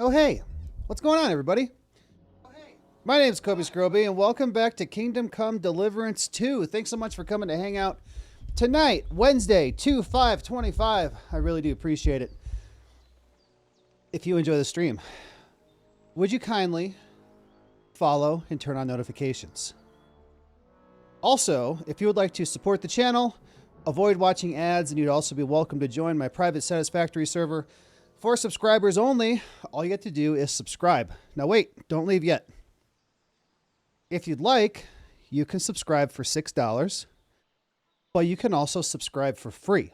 Oh, hey, what's going on, everybody? My name's Kobe Scroby, and welcome back to Kingdom Come Deliverance 2. Thanks so much for coming to hang out tonight, Wednesday, 2/5/25. I really do appreciate it. If you enjoy the stream, would you kindly follow and turn on notifications? Also, if you would like to support the channel, avoid watching ads, and you'd also be welcome to join my private Satisfactory server for subscribers only. All you have to do is subscribe. Now wait, don't leave yet. If you'd like, you can subscribe for $6, but you can also subscribe for free.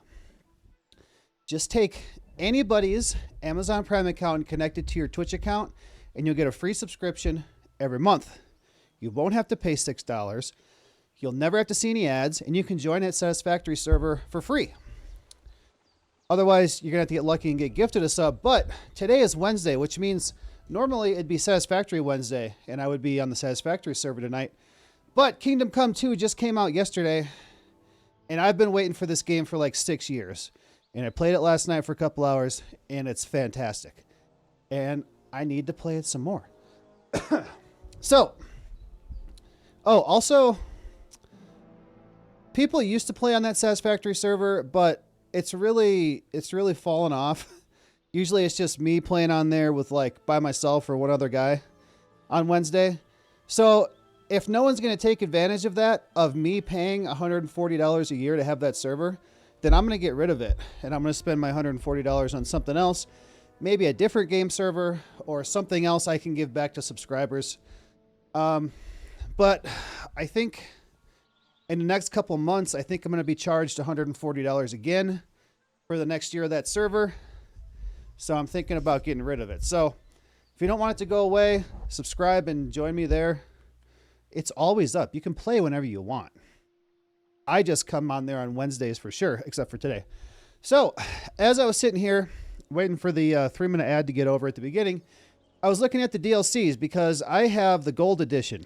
Just take anybody's Amazon Prime account and connect it to your Twitch account, and you'll get a free subscription every month. You won't have to pay $6. You'll never have to see any ads, and you can join that Satisfactory server for free. Otherwise, you're going to have to get lucky and get gifted a sub. But today is Wednesday, which means normally it'd be Satisfactory Wednesday, and I would be on the Satisfactory server tonight. But Kingdom Come 2 just came out yesterday, and I've been waiting for this game for like 6 years. And I played it last night for a couple hours, and it's fantastic. And I need to play it some more. Also, people used to play on that Satisfactory server, but it's really fallen off. Usually it's just me playing on there with like by myself or one other guy on Wednesday. So if no one's going to take advantage of that, of me paying $140 a year to have that server, then I'm going to get rid of it. And I'm going to spend my $140 on something else, maybe a different game server or something else I can give back to subscribers. But I think in the next couple months, I think I'm going to be charged $140 again for the next year of that server. So I'm thinking about getting rid of it. So if you don't want it to go away, subscribe and join me there. It's always up. You can play whenever you want. I just come on there on Wednesdays for sure, except for today. So as I was sitting here waiting for the 3-minute ad to get over at the beginning, I was looking at the DLCs because I have the gold edition,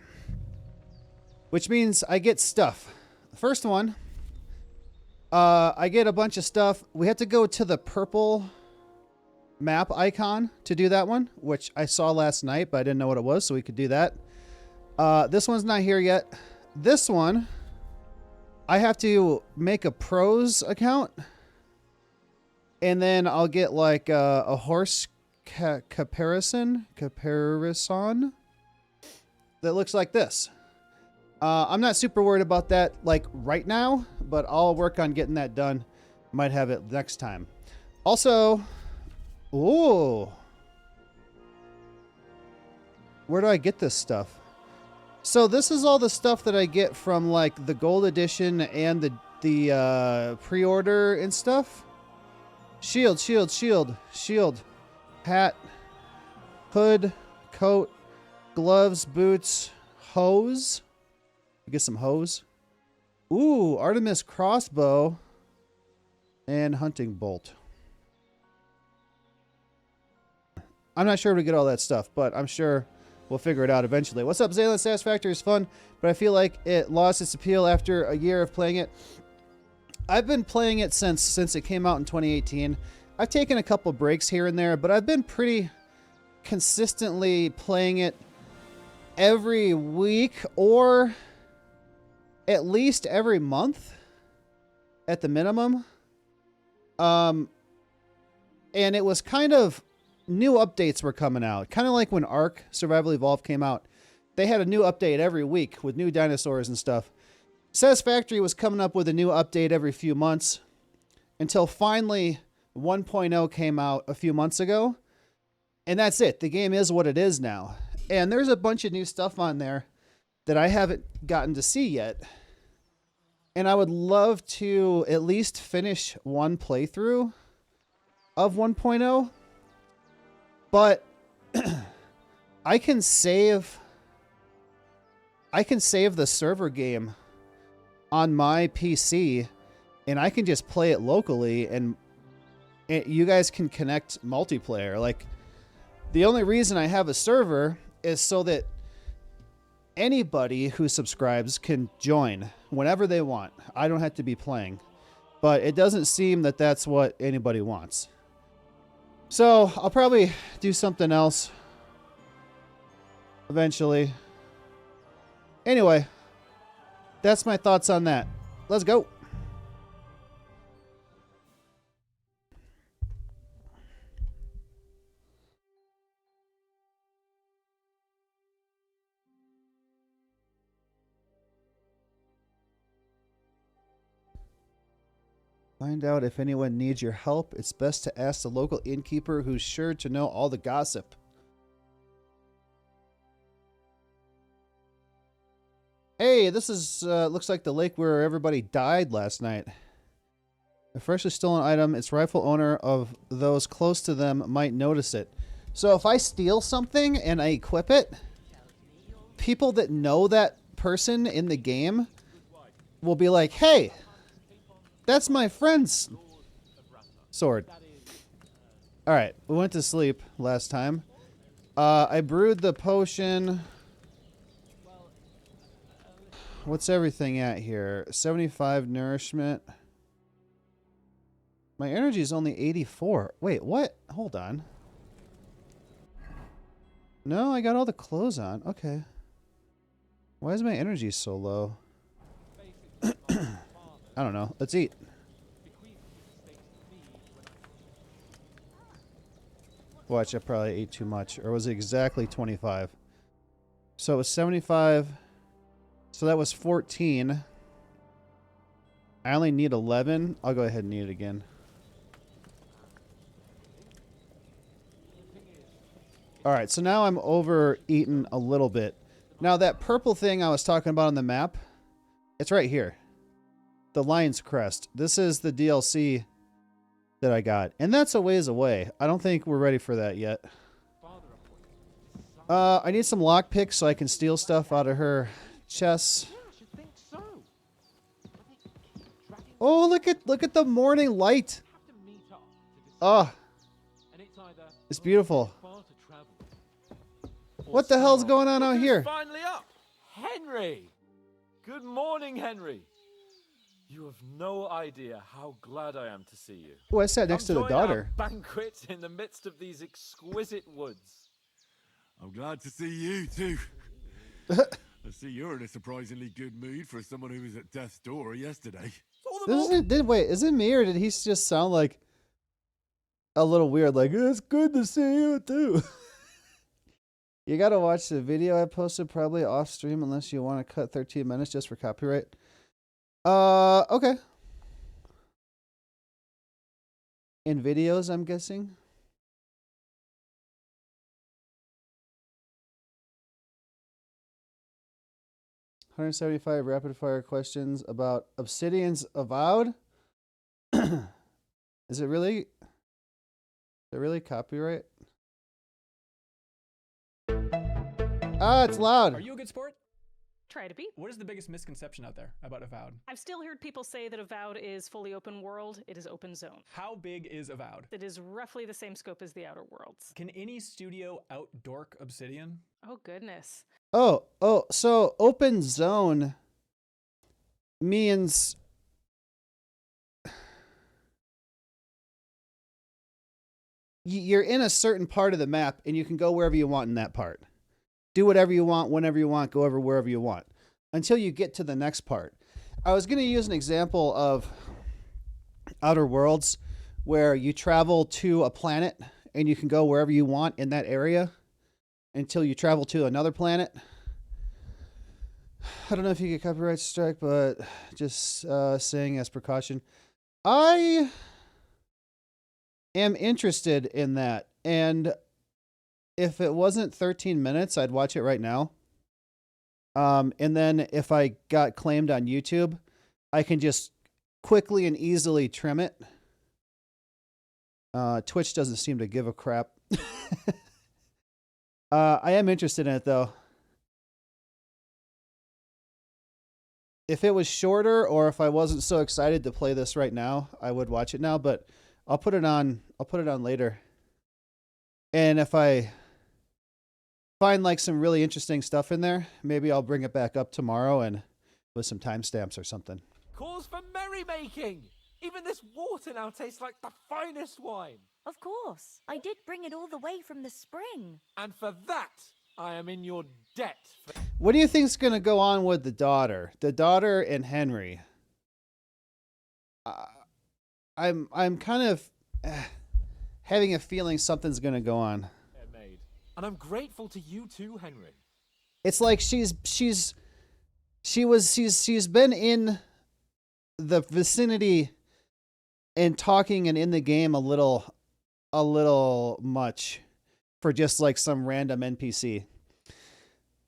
which means I get stuff. The first one, I get a bunch of stuff. We have to go to the purple map icon to do that one, which I saw last night, but I didn't know what it was, so we could do that. This one's not here yet. This one, I have to make a pros account, and then I'll get like a horse caparison that looks like this. I'm not super worried about that like right now, but I'll work on getting that done. Might have it next time. Also, ooh, where do I get this stuff? So this is all the stuff that I get from like the gold edition and the pre-order and stuff. Shield, hat, hood, coat, gloves, boots, hose. Get some hose. Ooh, Artemis crossbow and hunting bolt. I'm not sure where to get all that stuff, but I'm sure we'll figure it out eventually. What's up, Zaylan? Satisfactory is fun, but I feel like it lost its appeal after a year of playing it. I've been playing it since it came out in 2018. I've taken a couple breaks here and there, but I've been pretty consistently playing it every week or at least every month at the minimum. And it was kind of new updates were coming out, kind of like when Ark Survival Evolved came out. They had a new update every week with new dinosaurs and stuff. Satisfactory was coming up with a new update every few months until finally 1.0 came out a few months ago. And that's it. The game is what it is now. And there's a bunch of new stuff on there that I haven't gotten to see yet. And I would love to at least finish one playthrough of 1.0. But I can save the server game on my PC, and I can just play it locally, and you guys can connect multiplayer. Like, the only reason I have a server is so that anybody who subscribes can join whenever they want. I don't have to be playing, but it doesn't seem that that's what anybody wants. So I'll probably do something else eventually. Anyway, that's my thoughts on that. Let's go. Find out if anyone needs your help. It's best to ask the local innkeeper who's sure to know all the gossip. Hey, this is looks like the lake where everybody died last night. A freshly stolen item, its rightful owner of those close to them might notice it. So if I steal something and I equip it, people that know that person in the game will be like, hey, that's my friend's sword. Alright, we went to sleep last time. I brewed the potion. What's everything at here? 75 nourishment. My energy is only 84. Wait, what? Hold on. No, I got all the clothes on. Okay. Why is my energy so low? I don't know. Let's eat. Watch, I probably ate too much. Or was it exactly 25? So it was 75. So that was 14. I only need 11. I'll go ahead and eat it again. Alright, so now I'm overeaten a little bit. Now that purple thing I was talking about on the map, it's right here. The Lion's Crest. This is the DLC that I got. And that's a ways away. I don't think we're ready for that yet. I need some lockpicks so I can steal stuff out of her chests. Oh, look at the morning light. Oh, it's beautiful. What the hell's going on out here? Finally up, Henry. Good morning, Henry. You have no idea how glad I am to see you. Oh, I sat next to the daughter. Banquet in the midst of these exquisite woods. I'm glad to see you too. I see you're in a surprisingly good mood for someone who was at death's door yesterday. Wait, is it me or did he just sound like a little weird? Like, it's good to see you too. You gotta watch the video I posted probably off stream unless you want to cut 13 minutes just for copyright. Okay. In videos, I'm guessing. $175 rapid fire questions about Obsidian's Avowed. Is it really copyright? Ah, it's loud. Are you a good sport? Try to be. What is the biggest misconception out there about Avowed? I've still heard people say that Avowed is fully open world. It is open zone. How big is Avowed? It is roughly the same scope as the Outer Worlds. Can any studio outdork Obsidian? Oh, goodness. Oh, so open zone means you're in a certain part of the map and you can go wherever you want in that part. Do whatever you want, whenever you want, go over wherever you want until you get to the next part. I was going to use an example of Outer Worlds where you travel to a planet and you can go wherever you want in that area until you travel to another planet. I don't know if you get copyright strike, but just saying as precaution. I am interested in that, and if it wasn't 13 minutes, I'd watch it right now. And then if I got claimed on YouTube, I can just quickly and easily trim it. Twitch doesn't seem to give a crap. I am interested in it, though. If it was shorter or if I wasn't so excited to play this right now, I would watch it now, but I'll put it on later. And if I find like some really interesting stuff in there, maybe I'll bring it back up tomorrow and with some timestamps or something. Cause for merrymaking! Even this water now tastes like the finest wine. Of course. I did bring it all the way from the spring. And for that, I am in your debt. What do you think's gonna go on with the daughter? The daughter and Henry. I'm kind of having a feeling something's gonna go on. Made. And I'm grateful to you too, Henry. It's like she's been in the vicinity and talking and in the game a little much for just like some random NPC.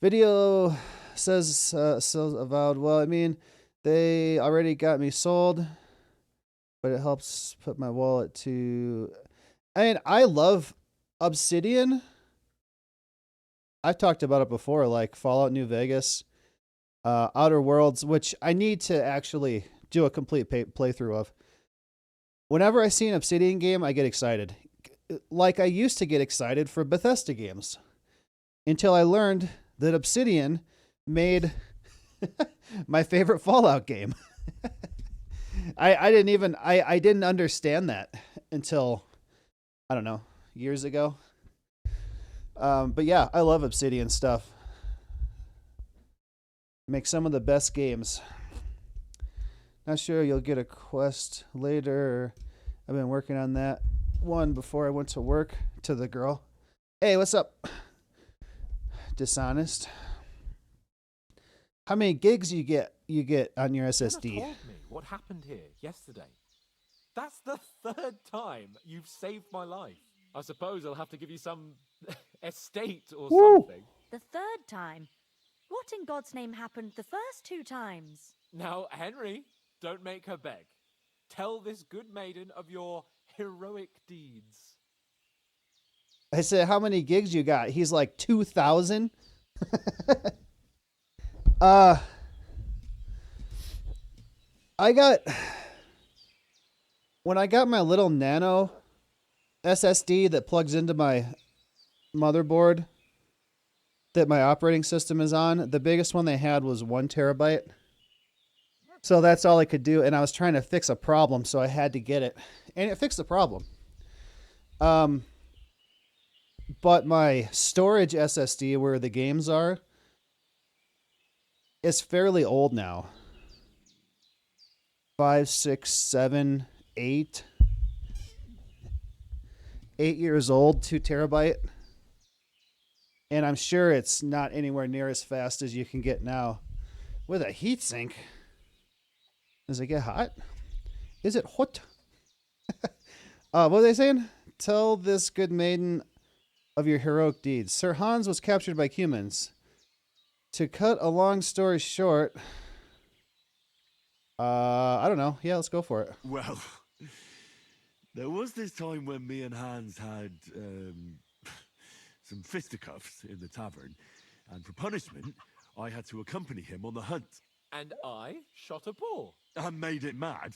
Video says Avowed. Well, I mean, they already got me sold, but it helps put my wallet to. I love Obsidian. I've talked about it before, like Fallout New Vegas, Outer Worlds, which I need to actually do a complete playthrough of. Whenever I see an Obsidian game, I get excited. Like I used to get excited for Bethesda games until I learned that Obsidian made my favorite Fallout game. I didn't understand that until, I don't know, years ago. But yeah, I love Obsidian stuff. Make some of the best games. Not sure you'll get a quest later. I've been working on that one before I went to work. To the girl. Hey, what's up? Dishonest. How many gigs you get on your SSD? You told me what happened here yesterday. That's the third time you've saved my life. I suppose I'll have to give you some estate or something. The third time? What in God's name happened the first 2 times? Now, Henry, don't make her beg. Tell this good maiden of your heroic deeds. I said, how many gigs you got? He's like 2,000. When I got my little nano SSD that plugs into my motherboard that my operating system is on, the biggest one they had was 1 terabyte. So that's all I could do. And I was trying to fix a problem, so I had to get it. And it fixed the problem. But my storage SSD, where the games are, is fairly old now. 5, 6, 7, 8. 8 years old, 2 terabyte. And I'm sure it's not anywhere near as fast as you can get now with a heatsink. Does it get hot? Is it hot? What are they saying? Tell this good maiden of your heroic deeds. Sir Hans was captured by humans. To cut a long story short, I don't know. Yeah, let's go for it. Well, there was this time when me and Hans had some fisticuffs in the tavern, and for punishment, I had to accompany him on the hunt. And I shot a boar. I made it mad.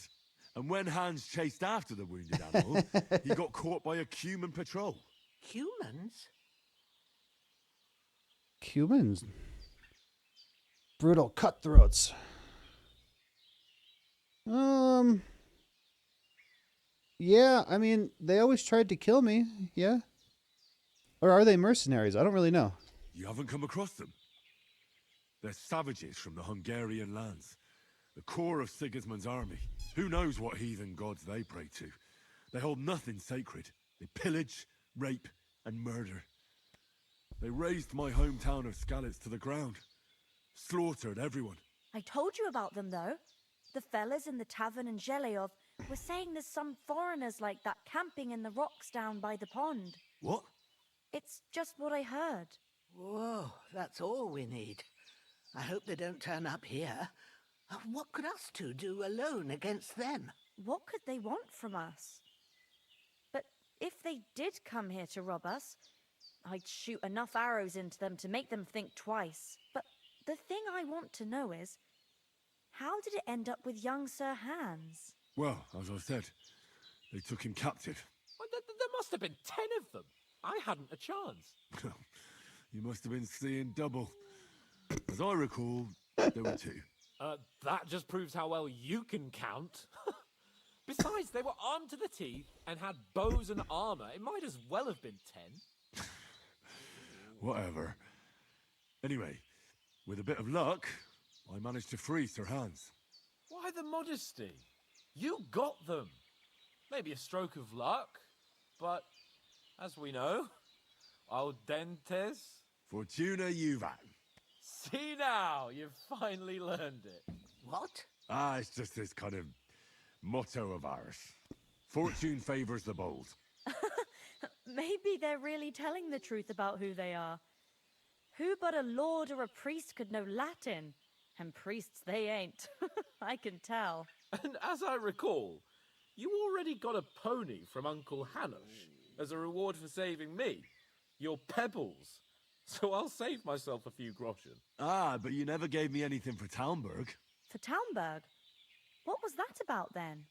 And when Hans chased after the wounded animal, he got caught by a human patrol. Humans? Humans? Brutal cutthroats. Yeah, I mean, they always tried to kill me, yeah? Or are they mercenaries? I don't really know. You haven't come across them? They're savages from the Hungarian lands. The core of Sigismund's army. Who knows what heathen gods they pray to? They hold nothing sacred. They pillage, rape, and murder. They razed my hometown of Skalitz to the ground. Slaughtered everyone. I told you about them, though. The fellas in the tavern in Zheleov were saying there's some foreigners like that camping in the rocks down by the pond. What? It's just what I heard. Whoa, that's all we need. I hope they don't turn up here. What could us two do alone against them? What could they want from us? But if they did come here to rob us, I'd shoot enough arrows into them to make them think twice. But the thing I want to know is, how did it end up with young Sir Hans? Well, as I said, they took him captive. Well, there must have been 10 of them. I hadn't a chance. You must have been seeing double. As I recall, there were 2. That just proves how well you can count. Besides, they were armed to the teeth and had bows and armor. It might as well have been 10. Whatever. Anyway, with a bit of luck, I managed to free Sir Hans. Why the modesty? You got them. Maybe a stroke of luck, but as we know, al dentes. Fortuna juvat. See now, you've finally learned it. What? It's just this kind of motto of ours. Fortune favors the bold. Maybe they're really telling the truth about who they are. Who but a lord or a priest could know Latin? And priests they ain't. I can tell. And as I recall, you already got a pony from Uncle Hanosh as a reward for saving me. Your pebbles. So I'll save myself a few groschen. But you never gave me anything for Talmberg. For Talmberg? What was that about then?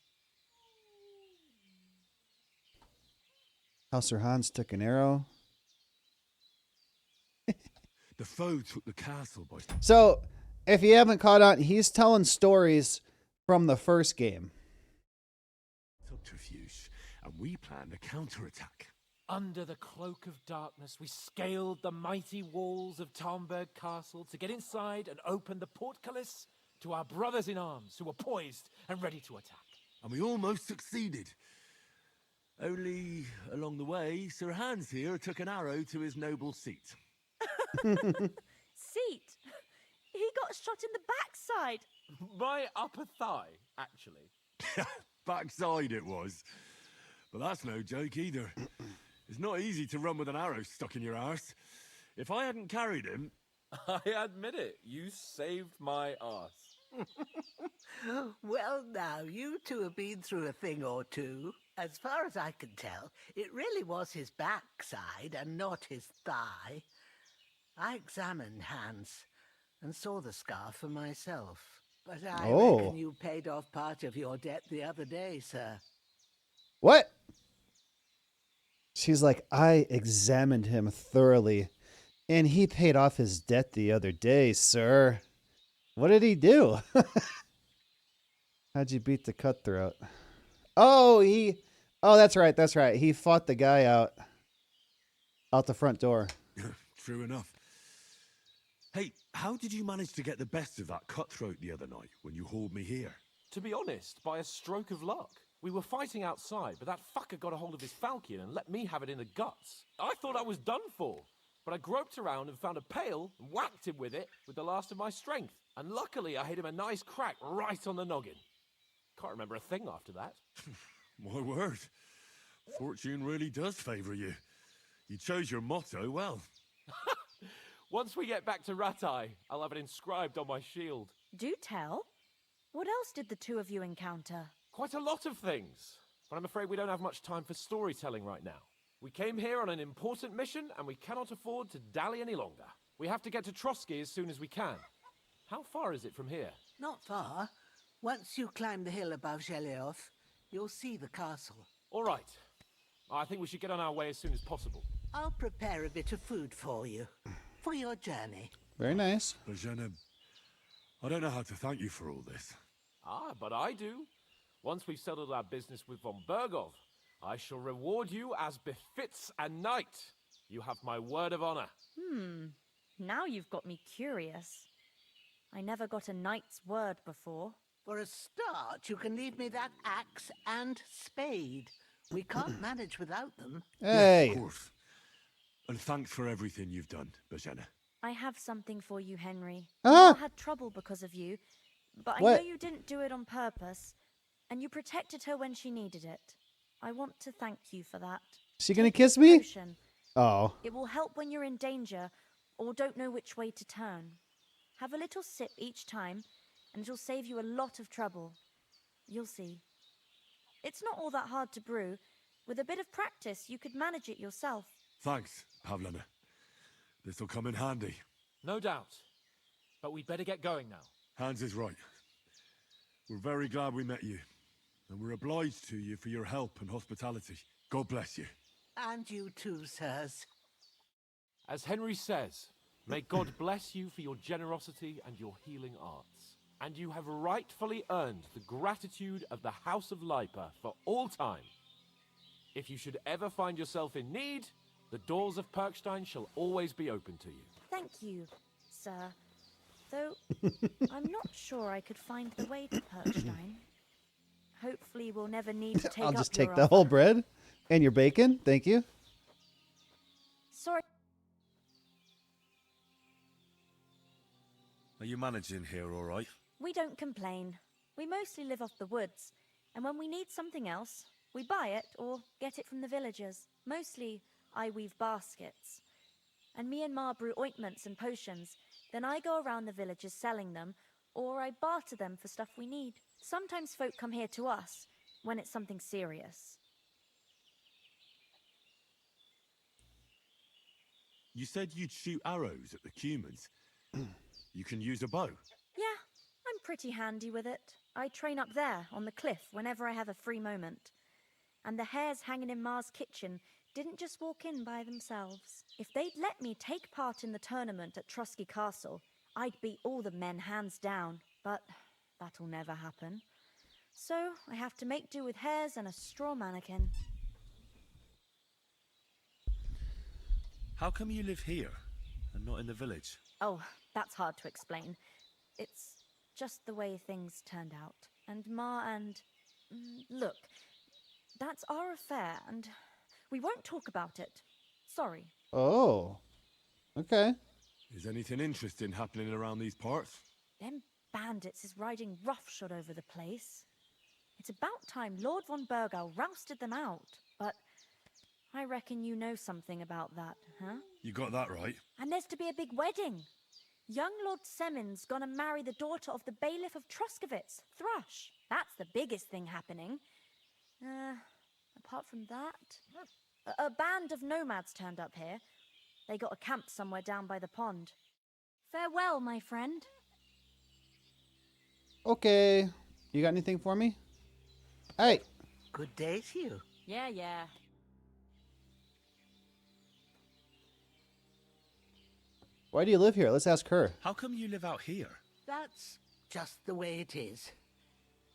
How Sir Hans took an arrow. The foe took the castle by... So, if you haven't caught on, he's telling stories from the first game. subterfuge, and we planned a counterattack. Under the cloak of darkness, we scaled the mighty walls of Talmberg Castle to get inside and open the portcullis to our brothers in arms who were poised and ready to attack. And we almost succeeded. Only, along the way, Sir Hans here took an arrow to his noble seat. Seat? He got shot in the backside. My upper thigh, actually. Backside it was. But that's no joke either. It's not easy to run with an arrow stuck in your arse. If I hadn't carried him... I admit it, you saved my arse. Well, now, you two have been through a thing or two. As far as I can tell, it really was his backside and not his thigh. I examined Hans and saw the scar for myself. But I reckon you paid off part of your debt the other day, sir. What? She's like, I examined him thoroughly, and he paid off his debt the other day, sir. What did he do? How'd you beat the cutthroat? Oh, that's right, that's right. He fought the guy out the front door. True enough. Hey, how did you manage to get the best of that cutthroat the other night when you hauled me here? To be honest, by a stroke of luck. We were fighting outside, but that fucker got a hold of his falchion and let me have it in the guts. I thought I was done for, but I groped around and found a pail and whacked him with it with the last of my strength. And luckily, I hit him a nice crack right on the noggin. Can't remember a thing after that. My word. Fortune really does favour you. You chose your motto well. Once we get back to Ratai, I'll have it inscribed on my shield. Do tell. What else did the two of you encounter? Quite a lot of things, but I'm afraid we don't have much time for storytelling right now. We came here on an important mission, and we cannot afford to dally any longer. We have to get to Trotsky as soon as we can. How far is it from here? Not far. Once you climb the hill above Geleoth, you'll see the castle. All right. I think we should get on our way as soon as possible. I'll prepare a bit of food for you, for your journey. Very nice. But Jenna, I don't know how to thank you for all this. But I do. Once we've settled our business with von Bergov, I shall reward you as befits a knight. You have my word of honor. Now you've got me curious. I never got a knight's word before. For a start, you can leave me that axe and spade. We can't manage without them. Hey. Yes, of course. And thanks for everything you've done, Bajana. I have something for you, Henry. Ah! I had trouble because of you, but What? I know you didn't do it on purpose, and you protected her when she needed it. I want to thank you for that. Is she gonna Take kiss this me? potion. Oh. It will help when you're in danger or don't know which way to turn. Have a little sip each time, and it'll save you a lot of trouble. You'll see. It's not all that hard to brew. With a bit of practice, you could manage it yourself. Thanks, Pavlana. This'll come in handy. No doubt. But we'd better get going now. Hans is right. We're very glad we met you. And we're obliged to you for your help and hospitality. God bless you. And you too, sirs. As Henry says, may God bless you for your generosity and your healing arts. And you have rightfully earned the gratitude of the House of Lipa for all time. If you should ever find yourself in need, the doors of Perkstein shall always be open to you. Thank you, sir. Though I'm not sure I could find the way to Perkstein. Hopefully we'll never need to take I'll up just your take the whole offer. bread and your bacon. Thank you. Sorry. Are you managing here all right? We don't complain. We mostly live off the woods, and when we need something else, we buy it or get it from the villagers. Mostly, I weave baskets. And me and Ma brew ointments and potions. Then I go around the villages selling them, or I barter them for stuff we need. Sometimes folk come here to us, when it's something serious. You said you'd shoot arrows at the humans. You can use a bow. Yeah, I'm pretty handy with it. I train up there, on the cliff, whenever I have a free moment. And the hares hanging in Ma's kitchen didn't just walk in by themselves. If they'd let me take part in the tournament at Trusky Castle, I'd beat all the men hands down, but that'll never happen. So I have to make do with hares and a straw mannequin. How come you live here and not in the village? Oh, that's hard to explain. It's just the way things turned out. And Ma and... Look, that's our affair, and we won't talk about it. Sorry. Oh. Okay. Is anything interesting happening around these parts? Them bandits is riding roughshod over the place. It's about time Lord von Burgau rousted them out. But I reckon you know something about that, huh? You got that right. And there's to be a big wedding. Young Lord Semon's gonna marry the daughter of the bailiff of Troskowitz, Thrush. That's the biggest thing happening. Apart from that, a band of nomads turned up here. They got a camp somewhere down by the pond. Farewell, my friend. Okay. You got anything for me? Hey. Good day to you. Yeah. Why do you live here? Let's ask her. How come you live out here? That's just the way it is.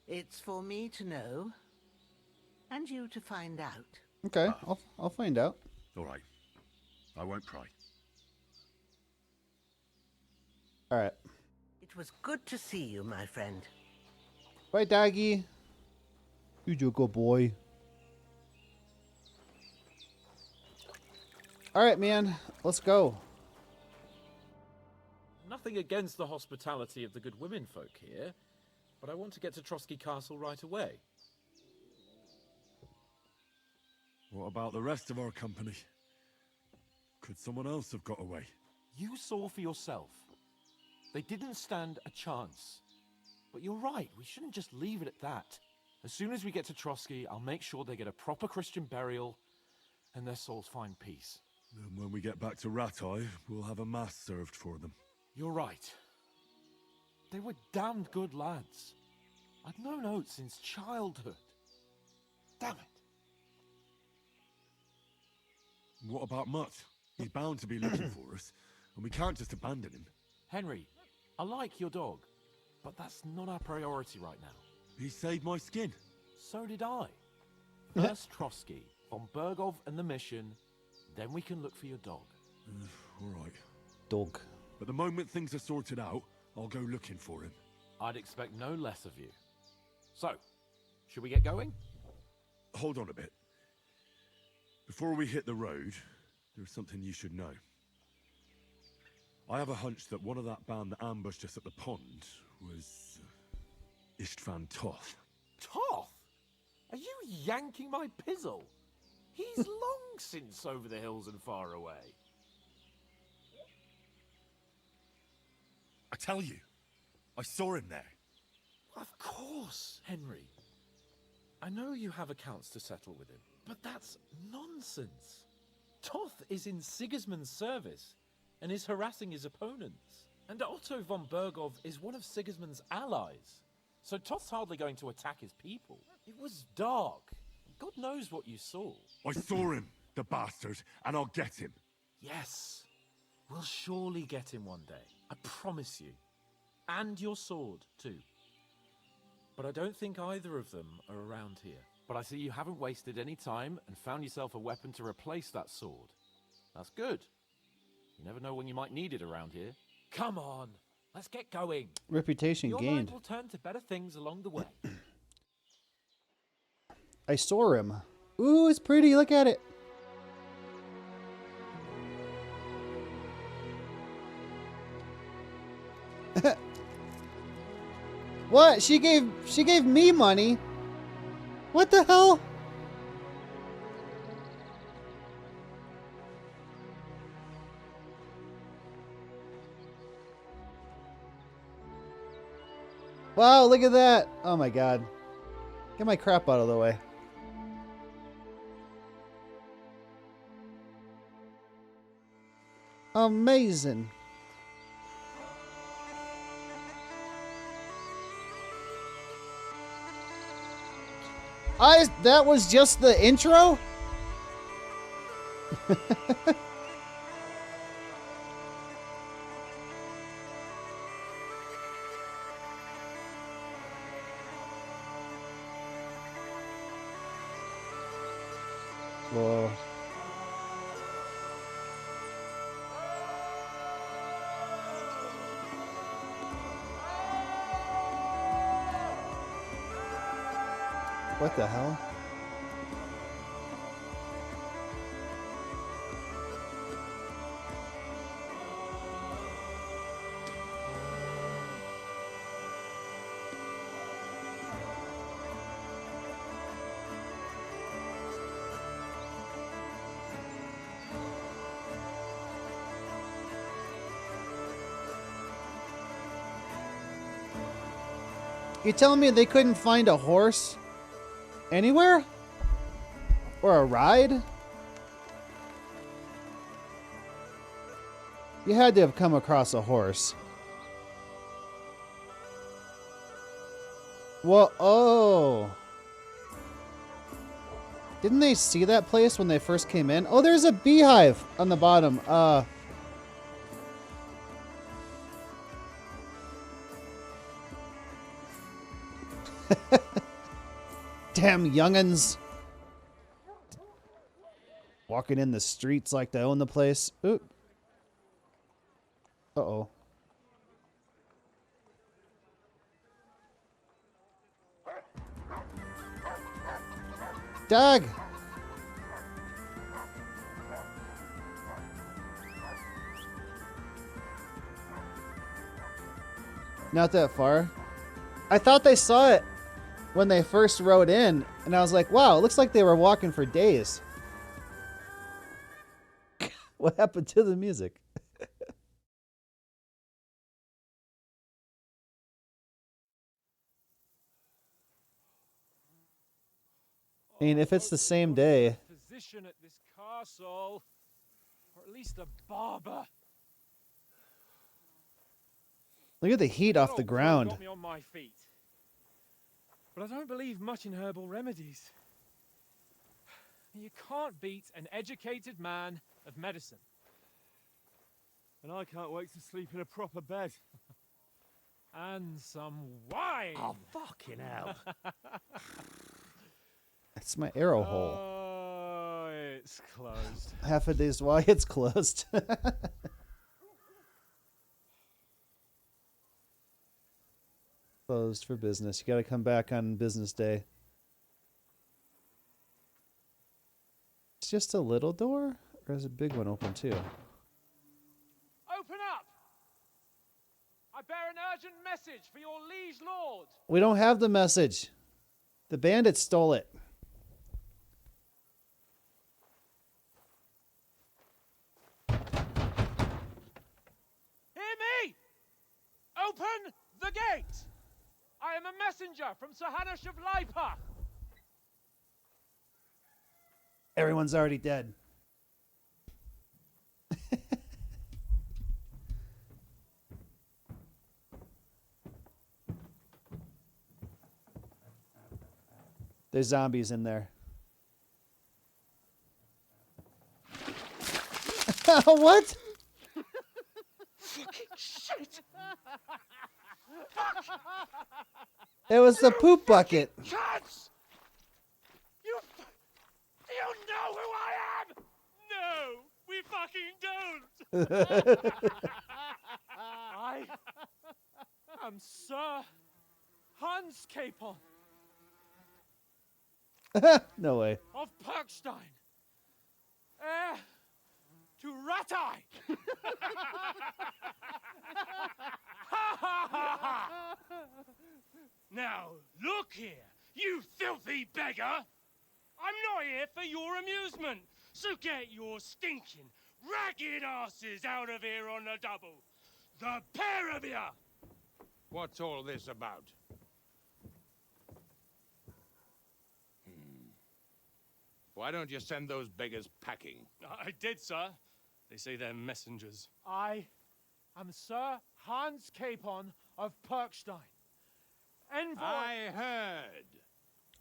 It's for me to know, and you to find out. Okay. I'll find out. All right. I won't pry. All right. It was good to see you, my friend. Bye, doggy. You're a good boy. All right, man. Let's go. Nothing against the hospitality of the good women folk here, but I want to get to Trosky Castle right away. What about the rest of our company? Could someone else have got away? You saw for yourself. They didn't stand a chance. But you're right, we shouldn't just leave it at that. As soon as we get to Trosky, I'll make sure they get a proper Christian burial and their souls find peace. And when we get back to Ratai, we'll have a mass served for them. You're right. They were damned good lads. I'd known Oates since childhood. Damn it. What about Mutt? He's bound to be looking for us, and we can't just abandon him. Henry, I like your dog, but that's not our priority right now. He saved my skin. So did I. First Trotsky, von Bergov and the mission, then we can look for your dog. All right. Dog. But the moment things are sorted out, I'll go looking for him. I'd expect no less of you. So, should we get going? Hold on a bit. Before we hit the road, there's something you should know. I have a hunch that one of that band that ambushed us at the pond was Istvan Toth. Toth? Are you yanking my pizzle? He's long since over the hills and far away. I tell you, I saw him there. Of course, Henry. I know you have accounts to settle with him, but that's nonsense. Toth is in Sigismund's service and is harassing his opponents. And Otto von Bergov is one of Sigismund's allies. So Toth's hardly going to attack his people. It was dark. God knows what you saw. I saw him, the bastard, and I'll get him. Yes, we'll surely get him one day. I promise you. And your sword, too. But I don't think either of them are around here. But I see you haven't wasted any time and found yourself a weapon to replace that sword. That's good. You never know when you might need it around here. Come on, let's get going. Reputation Your gained. mind will turn to better things along the way. I saw him. Ooh, it's pretty. Look at it. What? She gave me money. What the hell? Wow, look at that. Oh my god. Get my crap out of the way. Amazing. That was just the intro? Whoa. What the hell? You telling me they couldn't find a horse anywhere? Or a ride? You had to have come across a horse. Well, oh. Didn't they see that place when they first came in? Oh, there's a beehive on the bottom. Damn young'uns. Walking in the streets like they own the place. Oop. Uh-oh. Doug! Not that far. I thought they saw it when they first rode in, and I was like, wow, it looks like they were walking for days. What happened to the music? I mean, if it's the same day. Position at this castle, or at least a barber. Look at the heat off the ground. Got me on my feet. But I don't believe much in herbal remedies. You can't beat an educated man of medicine. And I can't wait to sleep in a proper bed. And some wine. Oh, fucking hell. That's my arrow hole. Oh, it's closed. Half a day's why it's closed. Closed for business. You got to come back on business day. It's just a little door? Or is a big one open too? Open up! I bear an urgent message for your liege lord. We don't have the message. The bandits stole it. Hear me! Open the gate! I am a messenger from Sahanash of Lipa. Everyone's already dead. There's zombies in there. What? Fucking shit. It was the poop bucket. Cunts! Do you know who I am? No, we fucking don't. I am Sir Hans Capon No way. of Perkstein, heir to Ratai. Now, look here, you filthy beggar. I'm not here for your amusement, so get your stinking, ragged asses out of here on the double. The pair of you! What's all this about? Why don't you send those beggars packing? I did, sir. They say they're messengers. I am Sir Hans Capon of Perkstein. Envoy... I heard.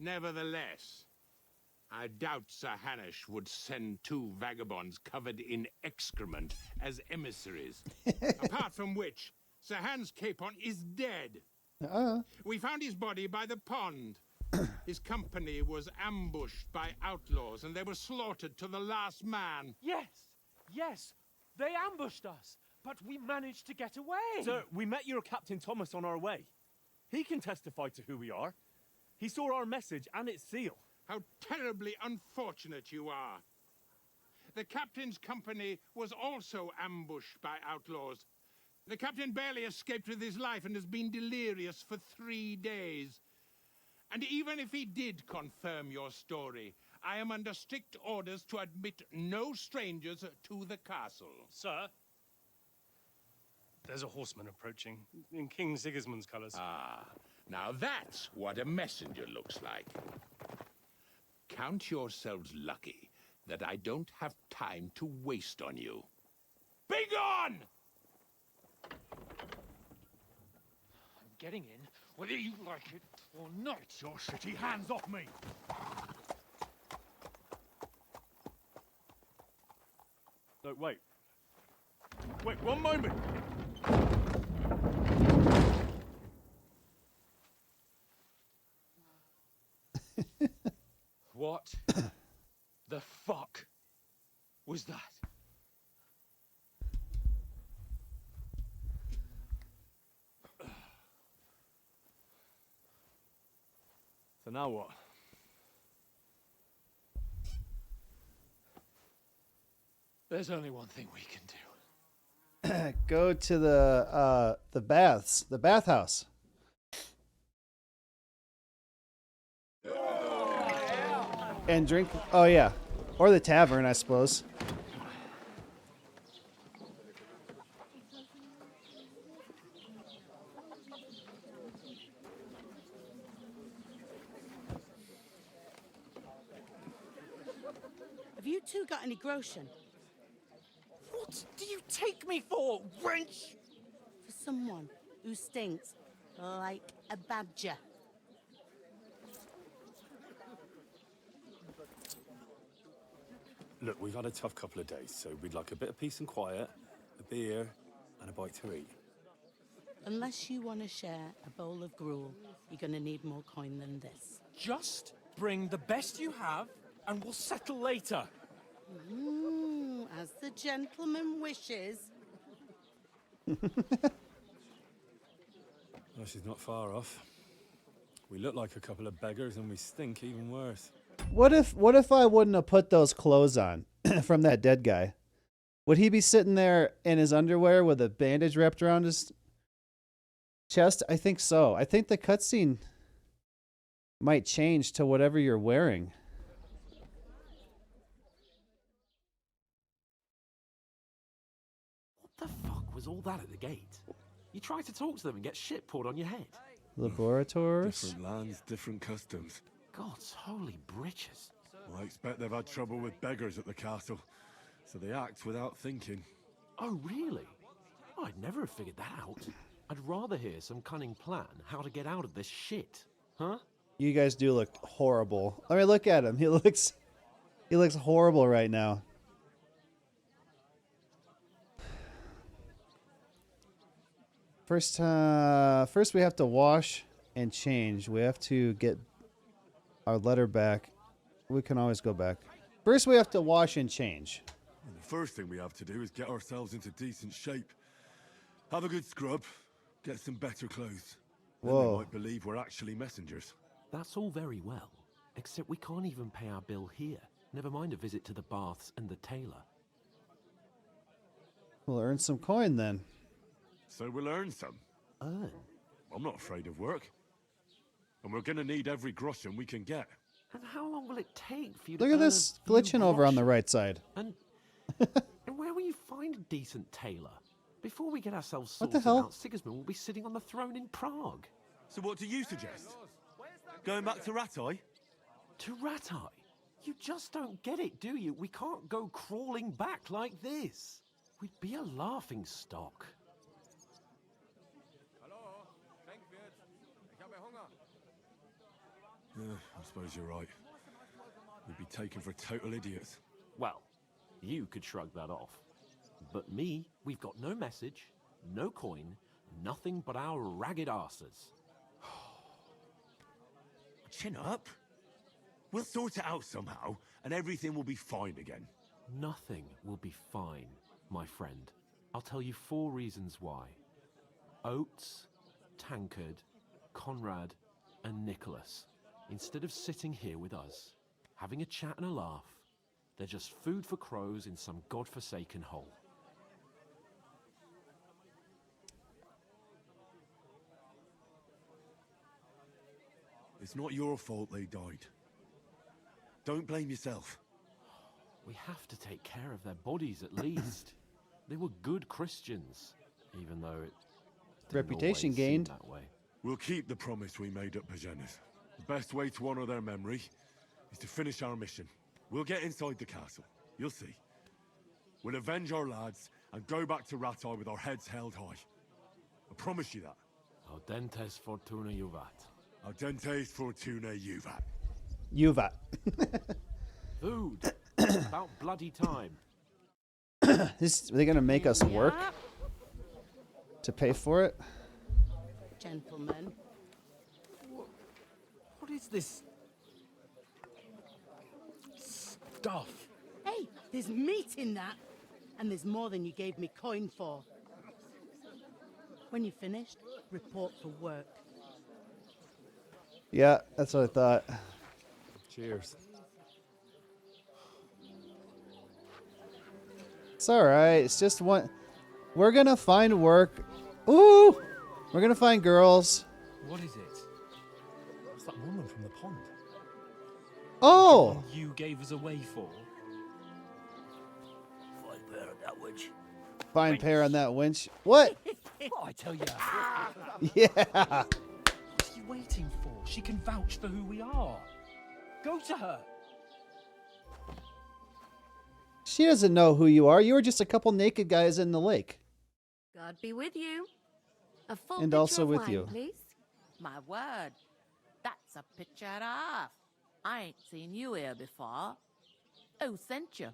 Nevertheless, I doubt Sir Hanush would send two vagabonds covered in excrement as emissaries. Apart from which, Sir Hans Capon is dead. We found his body by the pond. His company was ambushed by outlaws, and they were slaughtered to the last man. Yes, they ambushed us, but we managed to get away. Sir, we met your Captain Thomas on our way. He can testify to who we are. He saw our message and its seal. How terribly unfortunate you are. The captain's company was also ambushed by outlaws. The captain barely escaped with his life and has been delirious for 3 days. And even if he did confirm your story, I am under strict orders to admit no strangers to the castle. Sir, there's a horseman approaching in King Sigismund's colours. Ah, now that's what a messenger looks like. Count yourselves lucky that I don't have time to waste on you. Be gone! I'm getting in, whether you like it or not. Your shitty hands off me! No, wait. Wait, one moment! What the fuck was that? So now what? There's only one thing we can do. Go to the bathhouse. And drink. Oh yeah, or the tavern, I suppose. Have you two got any groschen? What do you take me for, wench? For someone who stinks like a badger. Look, we've had a tough couple of days, so we'd like a bit of peace and quiet, a beer, and a bite to eat. Unless you want to share a bowl of gruel, you're going to need more coin than this. Just bring the best you have, and we'll settle later. As the gentleman wishes. Well, she's not far off. We look like a couple of beggars, and we stink even worse. What if I wouldn't have put those clothes on from that dead guy? Would he be sitting there in his underwear with a bandage wrapped around his chest? I think so. I think the cutscene might change to whatever you're wearing. What the fuck was all that at the gate? You try to talk to them and get shit poured on your head. Laboratories. Different lands, different customs. God's holy britches. Well, I expect they've had trouble with beggars at the castle, so they act without thinking. Oh, really? Oh, I'd never have figured that out. I'd rather hear some cunning plan how to get out of this shit. Huh? You guys do look horrible. I mean, look at him. He looks horrible right now. First we have to wash and change. We have to get our letter back. We can always go back. First we have to wash and change. And the first thing we have to do is get ourselves into decent shape. Have a good scrub, get some better clothes. Then they Whoa. might believe we're actually messengers. That's all very well, except we can't even pay our bill here. Never mind a visit to the baths and the tailor. We'll earn some coin then. So we'll earn some. Earn? I'm not afraid of work. And we're gonna need every groschen we can get. And how long will it take for you to Look at earn this a few glitching over on the groschen? right side. And where will you find a decent tailor? Before we get ourselves What sorted the hell? out, Sigismund will be sitting on the throne in Prague. So what do you suggest? Going back to Ratai? To Ratai? You just don't get it, do you? We can't go crawling back like this. We'd be a laughing stock. I suppose you're right. We'd be taken for total idiots. Well, you could shrug that off. But me, we've got no message, no coin, nothing but our ragged arses. Chin up. We'll sort it out somehow, and everything will be fine again. Nothing will be fine, my friend. I'll tell you 4 reasons why. Oates, Tankard, Conrad, and Nicholas, instead of sitting here with us, having a chat and a laugh, they're just food for crows in some godforsaken hole. It's not your fault they died. Don't blame yourself. We have to take care of their bodies at least. They were good Christians, even though it didn't Reputation always seem gained. that way. We'll keep the promise we made at Pagenes. The best way to honor their memory is to finish our mission. We'll get inside the castle. You'll see. We'll avenge our lads and go back to Ratai with our heads held high. I promise you that. Audentes fortuna juvat. Audentes fortuna juvat. Yuvat. Food. About bloody time. Are they gonna make us work to pay for it? Gentlemen. What is this stuff? Hey, there's meat in that. And there's more than you gave me coin for. When you're finished, report for work. Yeah, that's what I thought. Cheers. It's alright. It's just one. We're gonna find work. Ooh! We're gonna find girls. What is it? It's that woman from the pond. Oh! One you gave us away for. Fine pair on that winch. What? Oh, I tell you. Yeah. What are you waiting for? She can vouch for who we are. Go to her. She doesn't know who you are. You were just a couple naked guys in the lake. God be with you. A full And picture also of with wine, you. please. My word, that's a picture and a half. I ain't seen you here before. Who sent you?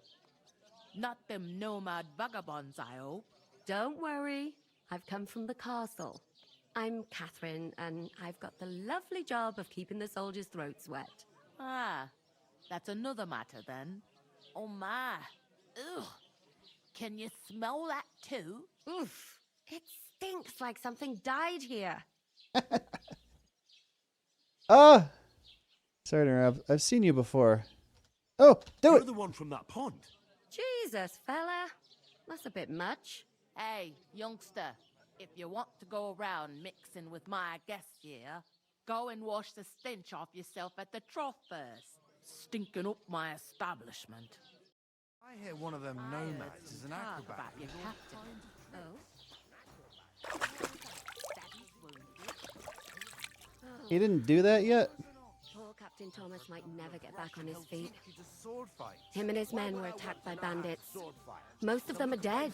Not them nomad vagabonds, I hope. Don't worry, I've come from the castle. I'm Catherine, and I've got the lovely job of keeping the soldiers' throats wet. Ah, that's another matter then. Oh my. Ugh. Can you smell that too? Oof, it stinks like something died here. Ah! Sorry to interrupt. I've seen you before. Oh, do You're it! the one from that pond. Jesus, fella. That's a bit much. Hey, youngster, if you want to go around mixing with my guests here, go and wash the stench off yourself at the trough first. Stinking up my establishment. I hear one of them nomads is an Talk acrobat. about your captain. He didn't do that yet? Poor Captain Thomas might never get back on his feet. It's a sword fight. Him and his men were attacked by bandits. Most of them are dead.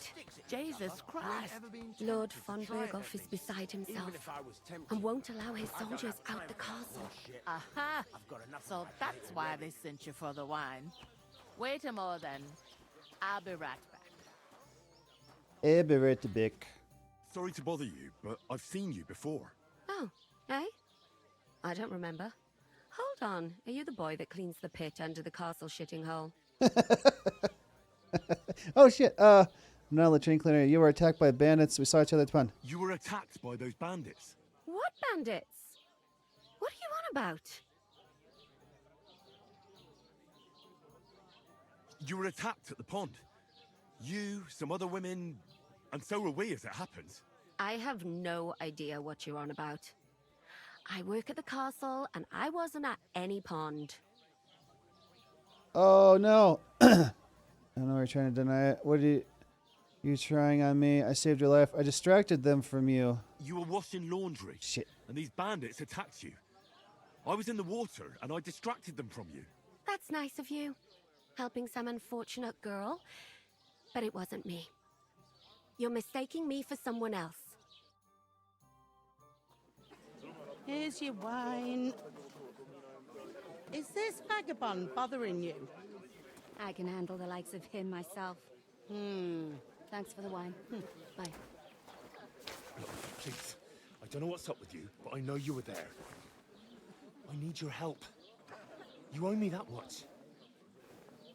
Jesus Christ. Lord von Berghoff is beside himself and won't allow his soldiers out the castle. Aha! So that's why they sent you for the wine. Wait a moment then. I'll be right back. I'll be right back. Sorry to bother you, but I've seen you before. Oh, eh? I don't remember. Hold on. Are you the boy that cleans the pit under the castle shitting hole? Oh shit. I'm not a latrine cleaner. You were attacked by bandits. We saw each other at the pond. You were attacked by those bandits. What bandits? What are you on about? You were attacked at the pond. You, some other women, and so were we, as it happens. I have no idea what you're on about. I work at the castle, and I wasn't at any pond. Oh no. I know we're trying to deny it. What are you trying on me? I saved your life. I distracted them from you. You were washing laundry. Shit. And these bandits attacked you. I was in the water, and I distracted them from you. That's nice of you. Helping some unfortunate girl. But it wasn't me. You're mistaking me for someone else. Here's your wine. Is this vagabond bothering you? I can handle the likes of him myself. Thanks for the wine. Bye. Look, please. I don't know what's up with you, but I know you were there. I need your help. You owe me that much.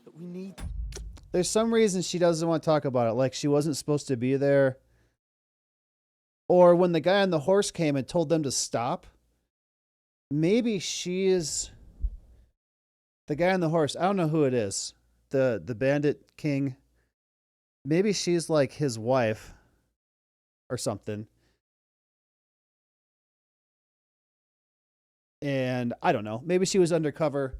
But we need... There's some reason she doesn't want to talk about it. Like she wasn't supposed to be there. Or when the guy on the horse came and told them to stop. Maybe she is... The guy on the horse. I don't know who it is. The bandit king. Maybe she's like his wife. Or something. And I don't know. Maybe she was undercover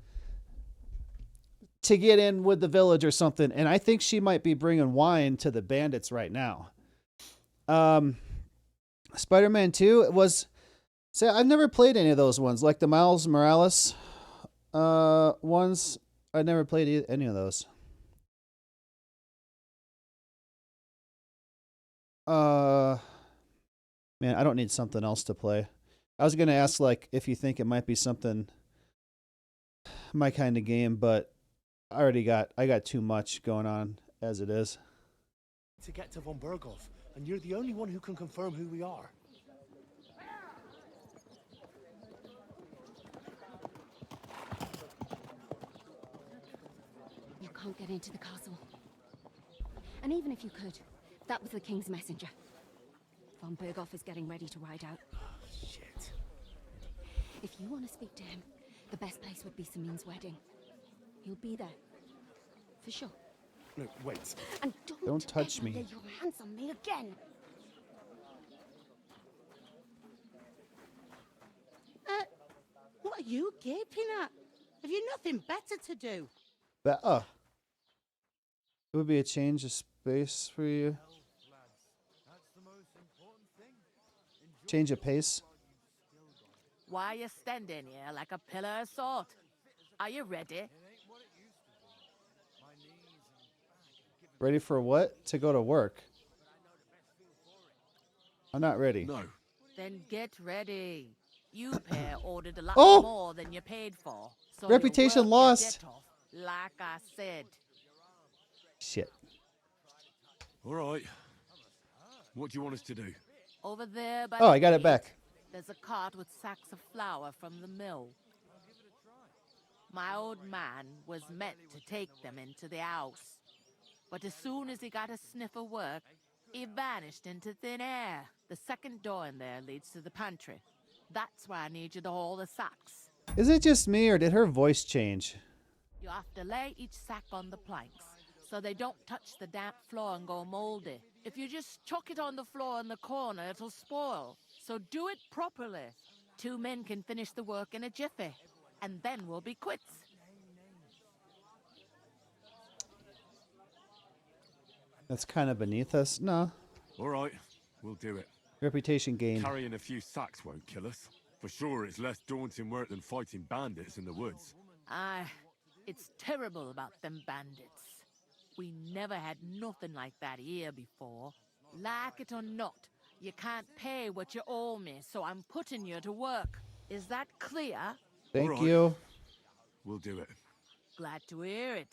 to get in with the village or something. And I think she might be bringing wine to the bandits right now. Spider-Man 2, it was... See, I've never played any of those ones. Like the Miles Morales ones. I never played any of those. Man, I don't need something else to play. I was going to ask, like, if you think it might be something... my kind of game, but... I got too much going on as it is. To get to von Berghoff, and you're the only one who can confirm who we are. You can't get into the castle. And even if you could, that was the king's messenger. Von Berghoff is getting ready to ride out. Shit. If you want to speak to him, the best place would be Samin's wedding. He'll be there. For sure. No, wait. And Don't touch me. lay your hands on me again. What are you gaping at? Have you nothing better to do? But, it would be a change of space for you. Change of pace. Why are you standing here like a pillar of salt? Are you ready? Ready for what? To go to work. I'm not ready. No. Then get ready. You pair ordered a lot Oh! more than you paid for. So Reputation you work your lost. jet off, like I said. Shit. All right. What do you want us to do? Over there by Oh, the I got it gate, back. There's a cart with sacks of flour from the mill. My old man was meant to take them into the house. But as soon as he got a sniff of work, he vanished into thin air. The second door in there leads to the pantry. That's where I need you to haul the sacks. Is it just me or did her voice change? You have to lay each sack on the planks so they don't touch the damp floor and go moldy. If you just chuck it on the floor in the corner, it'll spoil. So do it properly. 2 men can finish the work in a jiffy, and then we'll be quits. That's kind of beneath us. No. All right, we'll do it. Reputation gained. Carrying a few sacks won't kill us. For sure, it's less daunting work than fighting bandits in the woods. It's terrible about them bandits. We never had nothing like that here before. Like it or not, you can't pay what you owe me, so I'm putting you to work. Is that clear? Thank right. you. We'll do it. Glad to hear it.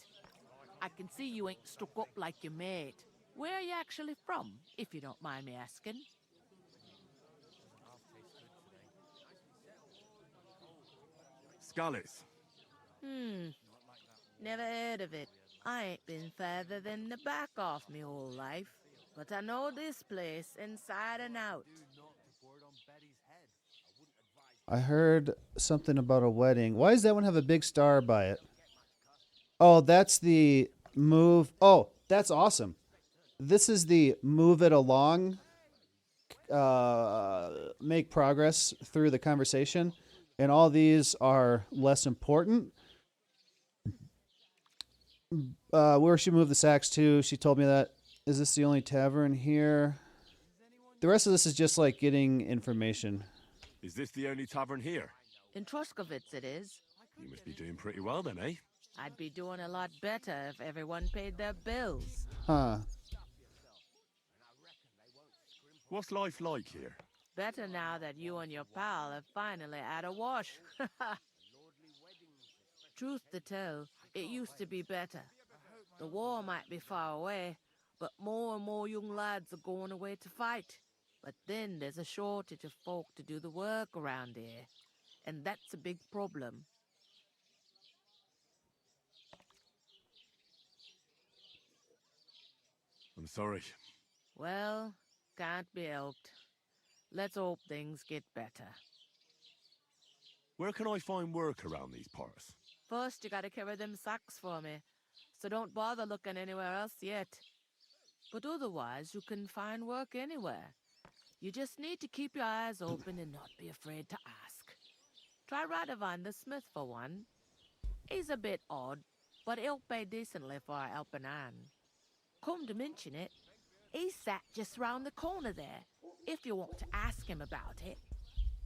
I can see you ain't stuck up like your mate. Where are you actually from, if you don't mind me asking? Skalitz. Never heard of it. I ain't been further than the back off me whole life. But I know this place inside and out. I heard something about a wedding. Why does that one have a big star by it? Oh, that's the move. Oh, that's awesome. This is the move it along, make progress through the conversation. And all these are less important. Where she moved the sacks to, she told me that. Is this the only tavern here? The rest of this is just like getting information. Is this the only tavern here? In Troskovitz it is. You must be doing pretty well then, eh? I'd be doing a lot better if everyone paid their bills. Huh. What's life like here? Better now that you and your pal have finally had a wash. Truth to tell, it used to be better. The war might be far away, but more and more young lads are going away to fight. But then there's a shortage of folk to do the work around here, and that's a big problem. I'm sorry. Well, can't be helped. Let's hope things get better. Where can I find work around these parts? First, you gotta carry them sacks for me, so don't bother looking anywhere else yet. But otherwise, you can find work anywhere. You just need to keep your eyes open and not be afraid to ask. Try Radovan the smith for one. He's a bit odd, but he'll pay decently for a helping hand. Come to mention it, he's sat just round the corner there, if you want to ask him about it.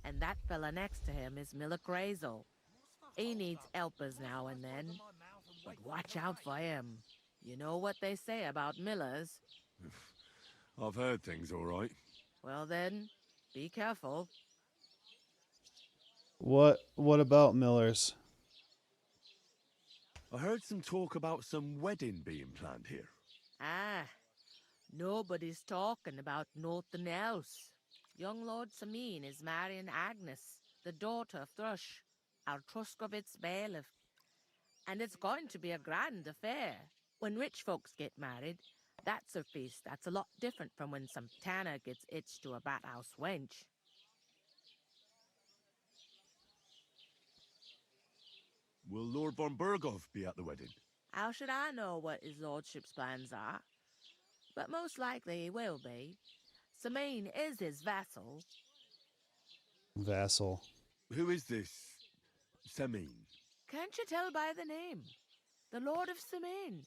And that fella next to him is Miller Crazel. He needs helpers now and then, but watch out for him. You know what they say about Millers. I've heard things all right. Well then, be careful. What about Miller's? I heard some talk about some wedding being planned here. Ah, nobody's talking about nothing else. Young Lord Samin is marrying Agnes, the daughter of Thrush, our Truskovitz bailiff. And it's going to be a grand affair. When rich folks get married, that's a feast that's a lot different from when some tanner gets hitched to a bathouse wench. Will Lord von Berghoff be at the wedding? How should I know what his lordship's plans are? But most likely he will be. Samin is his vassal. Vassal. Who is this Semin? Can't you tell by the name? The Lord of Samin.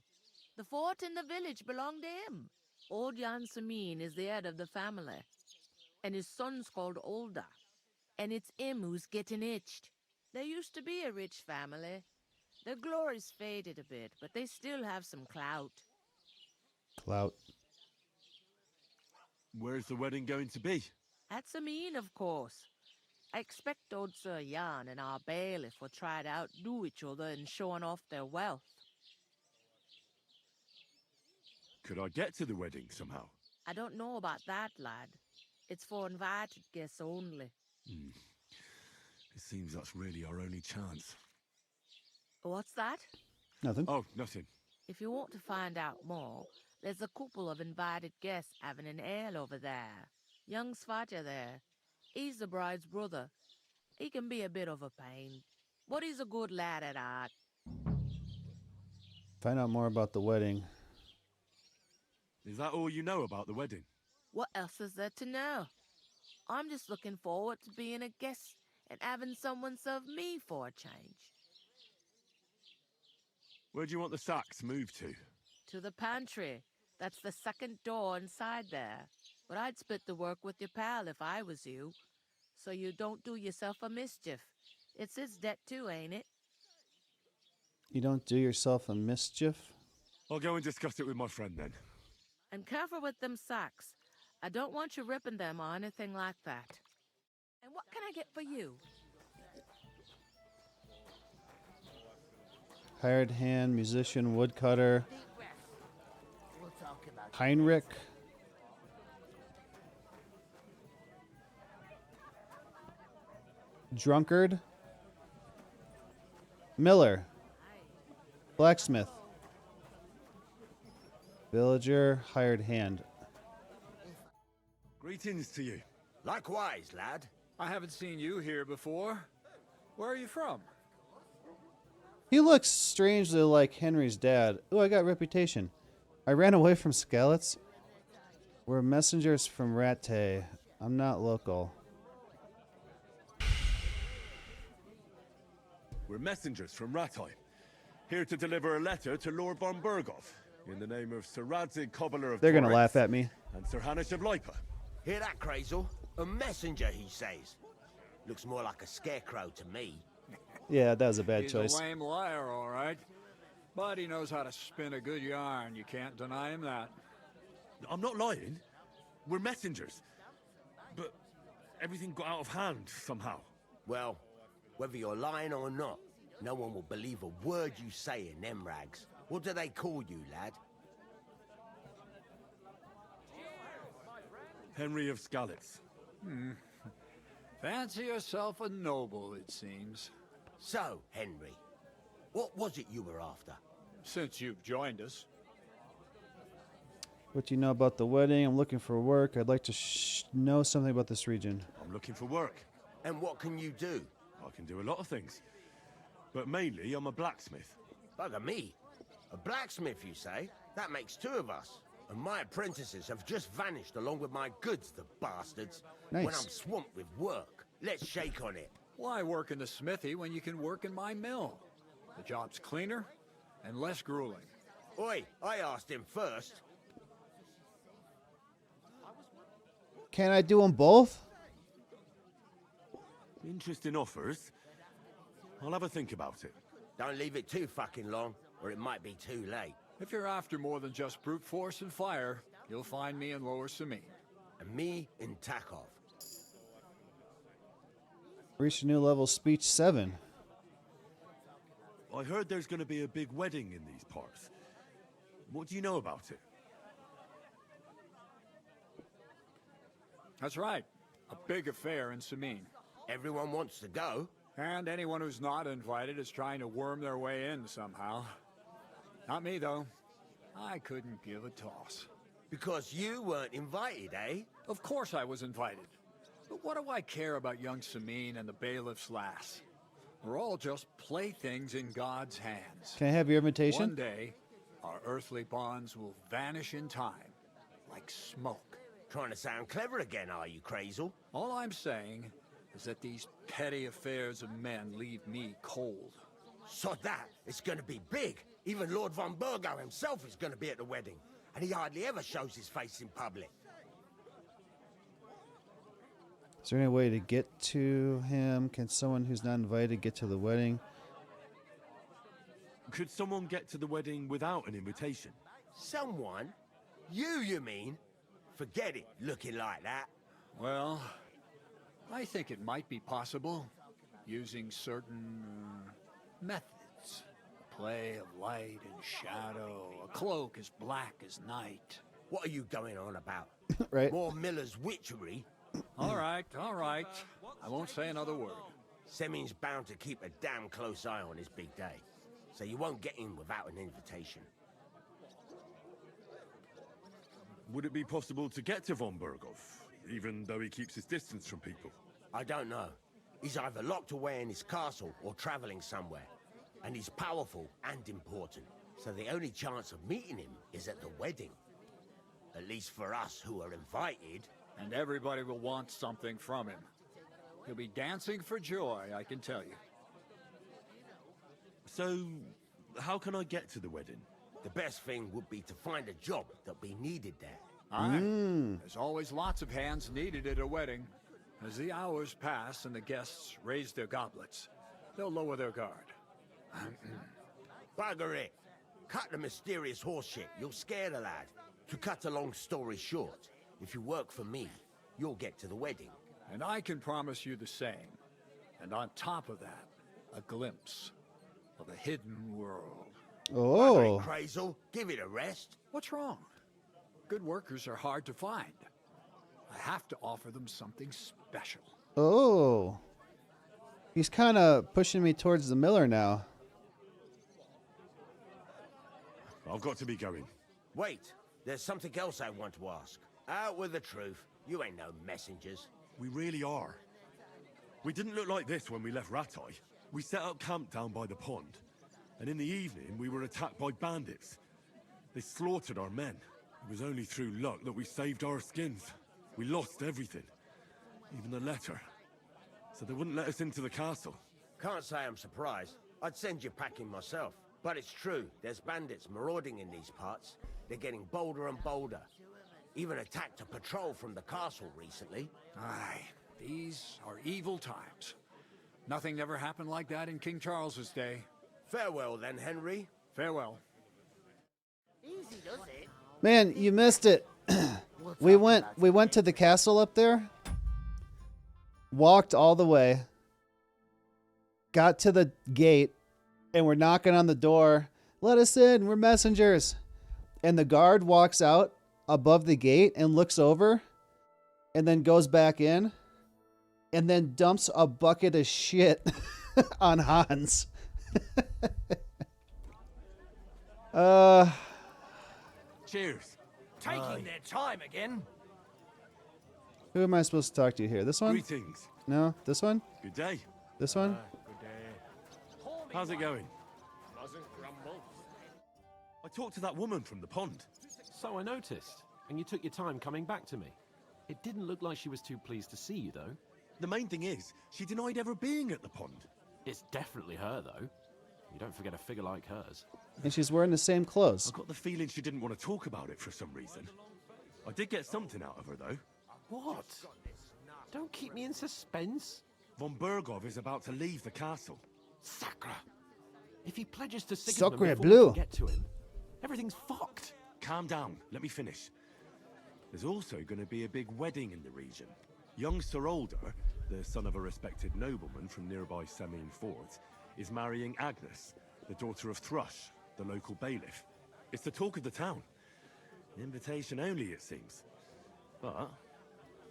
The fort and the village belong to him. Old Jan Samin is the head of the family. And his son's called Olda. And it's him who's getting itched. There used to be a rich family. Their glory's faded a bit, but they still have some clout. Clout. Where's the wedding going to be? At Samin, of course. I expect old Sir Jan and our bailiff will try to outdo each other in showing off their wealth. Could I get to the wedding somehow? I don't know about that, lad. It's for invited guests only. It seems that's really our only chance. What's that? Nothing. Oh, nothing. If you want to find out more, there's a couple of invited guests having an ale over there. Young Svaja there. He's the bride's brother. He can be a bit of a pain, but he's a good lad at heart. Find out more about the wedding. Is that all you know about the wedding? What else is there to know? I'm just looking forward to being a guest and having someone serve me for a change. Where do you want the sacks moved to? To the pantry. That's the second door inside there. But I'd split the work with your pal if I was you. So you don't do yourself a mischief. It's his debt too, ain't it? You don't do yourself a mischief? I'll go and discuss it with my friend then. And careful with them sacks. I don't want you ripping them or anything like that. And what can I get for you? Hired hand, musician, woodcutter. Heinrich. Drunkard. Miller. Blacksmith. Villager, hired hand. Greetings to you. Likewise, lad. I haven't seen you here before. Where are you from? He looks strangely like Henry's dad. Ooh, I got reputation. I ran away from Skeleton. We're messengers from Rattay. I'm not local. We're messengers from Rattay, here to deliver a letter to Lord von Burgov, in the name of Sir Radzig, Cobbler of They're gonna Torres, laugh at me. and Sir Hanish of Lipa. Hear that, Crazel? A messenger, he says. Looks more like a scarecrow to me. Yeah, that was a bad He's choice. a lame liar, all right. But he knows how to spin a good yarn. You can't deny him that. I'm not lying. We're messengers. But everything got out of hand somehow. Well, whether you're lying or not, no one will believe a word you say in them rags. What do they call you, lad? Henry of Skalitz. Fancy yourself a noble, it seems. So, Henry, what was it you were after? Since you've joined us. What do you know about the wedding? I'm looking for work. I'd like to know something about this region. I'm looking for work. And what can you do? I can do a lot of things. But mainly, I'm a blacksmith. Bugger me. A blacksmith, you say? That makes two of us. And my apprentices have just vanished along with my goods, the bastards. Nice. When I'm swamped with work. Let's shake on it. Why work in the smithy when you can work in my mill? The job's cleaner and less grueling. Oi, I asked him first. Can I do them both? Interesting offers. I'll have a think about it. Don't leave it too fucking long, or it might be too late. If you're after more than just brute force and fire, you'll find me in Lower Samine. And me in Takov. Reach a new level, speech 7. I heard there's going to be a big wedding in these parts. What do you know about it? That's right. A big affair in Samine. Everyone wants to go. And anyone who's not invited is trying to worm their way in somehow. Not me, though. I couldn't give a toss. Because you weren't invited, eh? Of course I was invited. But what do I care about young Samine and the bailiff's lass? We're all just playthings in God's hands. Can I have your invitation? One day, our earthly bonds will vanish in time, like smoke. Trying to sound clever again, are you, Crazel? All I'm saying is that these petty affairs of men leave me cold. So that, it's gonna be big. Even Lord von Burgo himself is gonna be at the wedding. And he hardly ever shows his face in public. Is there any way to get to him? Can someone who's not invited get to the wedding? Could someone get to the wedding without an invitation? Someone? You mean? Forget it, looking like that. Well, I think it might be possible, using certain methods. A play of light and shadow, a cloak as black as night. What are you going on about? Right. More Miller's witchery? All right. I won't say another word. Semin's bound to keep a damn close eye on his big day. So you won't get in without an invitation. Would it be possible to get to von Burgov, even though he keeps his distance from people? I don't know. He's either locked away in his castle or traveling somewhere. And he's powerful and important. So the only chance of meeting him is at the wedding. At least for us who are invited. And everybody will want something from him. He'll be dancing for joy, I can tell you. So, how can I get to the wedding? The best thing would be to find a job that'll be needed there. Aye. There's always lots of hands needed at a wedding. As the hours pass and the guests raise their goblets, they'll lower their guard. Bugger it. Cut the mysterious horse shit. You'll scare the lad. To cut a long story short, if you work for me, you'll get to the wedding. And I can promise you the same. And on top of that, a glimpse of a hidden world. Oh. Crazel, give it a rest. What's wrong? Good workers are hard to find. I have to offer them something special. Oh. He's kind of pushing me towards the Miller now. I've got to be going. Wait, there's something else I want to ask. Out with the truth. You ain't no messengers. We really are. We didn't look like this when we left Ratai. We set up camp down by the pond, and in the evening we were attacked by bandits. They slaughtered our men. It was only through luck that we saved our skins. We lost everything, even the letter. So they wouldn't let us into the castle. Can't say I'm surprised. I'd send you packing myself. But it's true, there's bandits marauding in these parts. They're getting bolder and bolder. Even attacked a patrol from the castle recently. Aye, these are evil times. Nothing ever happened like that in King Charles's day. Farewell then, Henry. Farewell. Easy does it. Man, you missed it. we went to the castle up there. Walked all the way. Got to the gate. And we're knocking on the door. Let us in. We're messengers. And the guard walks out above the gate and looks over. And then goes back in. And then dumps a bucket of shit on Hans. Cheers. Taking their time again. Who am I supposed to talk to here? This one? Greetings. No, this one? Good day. This one? Good day. How's it going? Mustn't grumble. I talked to that woman from the pond. So I noticed, and you took your time coming back to me. It didn't look like she was too pleased to see you, though. The main thing is, she denied ever being at the pond. It's definitely her, though. You don't forget a figure like hers. And she's wearing the same clothes. I got the feeling she didn't want to talk about it for some reason. I did get something out of her, though. What? Don't keep me in suspense. Von Bergov is about to leave the castle. Sacre! If he pledges to Sigismund Sacre before bleu. we get to him, everything's fucked. Calm down. Let me finish. There's also going to be a big wedding in the region. Young Sir Older, the son of a respected nobleman from nearby Semine Fort, is marrying Agnes, the daughter of Thrush, the local bailiff. It's the talk of the town. Invitation only, it seems. But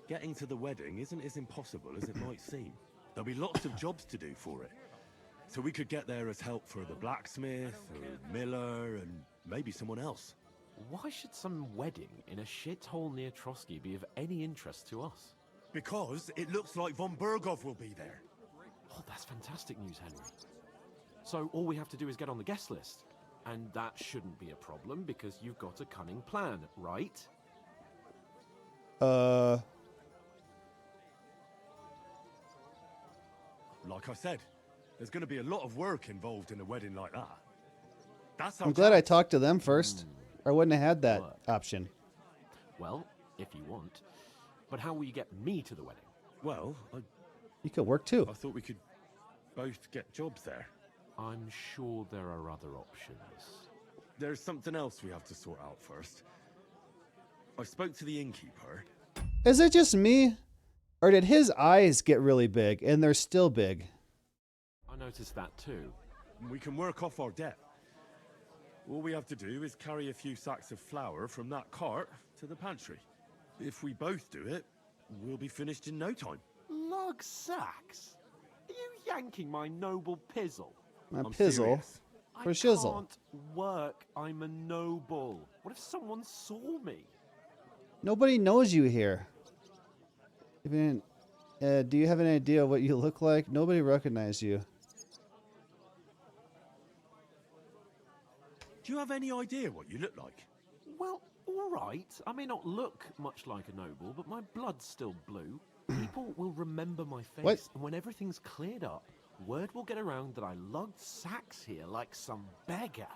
getting to the wedding isn't as impossible as it might seem. There'll be lots of jobs to do for it. So we could get there as help for the blacksmith, or miller, and maybe someone else. Why should some wedding in a shithole near Trotsky be of any interest to us? Because it looks like Von Bergov will be there. Oh, that's fantastic news, Henry. So all we have to do is get on the guest list. And that shouldn't be a problem because you've got a cunning plan, right? Like I said, there's going to be a lot of work involved in a wedding like that. That's I'm glad I talked to them first. Or I wouldn't have had that option. Well, if you want. But how will you get me to the wedding? Well, You could work too. I thought we could both get jobs there. I'm sure there are other options. There's something else we have to sort out first. I spoke to the innkeeper. Is it just me? Or did his eyes get really big and they're still big? I noticed that too. We can work off our debt. All we have to do is carry a few sacks of flour from that cart to the pantry. If we both do it, we'll be finished in no time. Lug sacks? Are you yanking my noble pizzle? My I'm pizzle serious. for I shizzle. can't work. I'm a noble. What if someone saw me? Nobody knows you here. Even, do you have any idea what you look like? Nobody recognizes you. Do you have any idea what you look like? Well, all right. I may not look much like a noble, but my blood's still blue. People will remember my face, What? and when everything's cleared up, word will get around that I lugged sacks here like some beggar,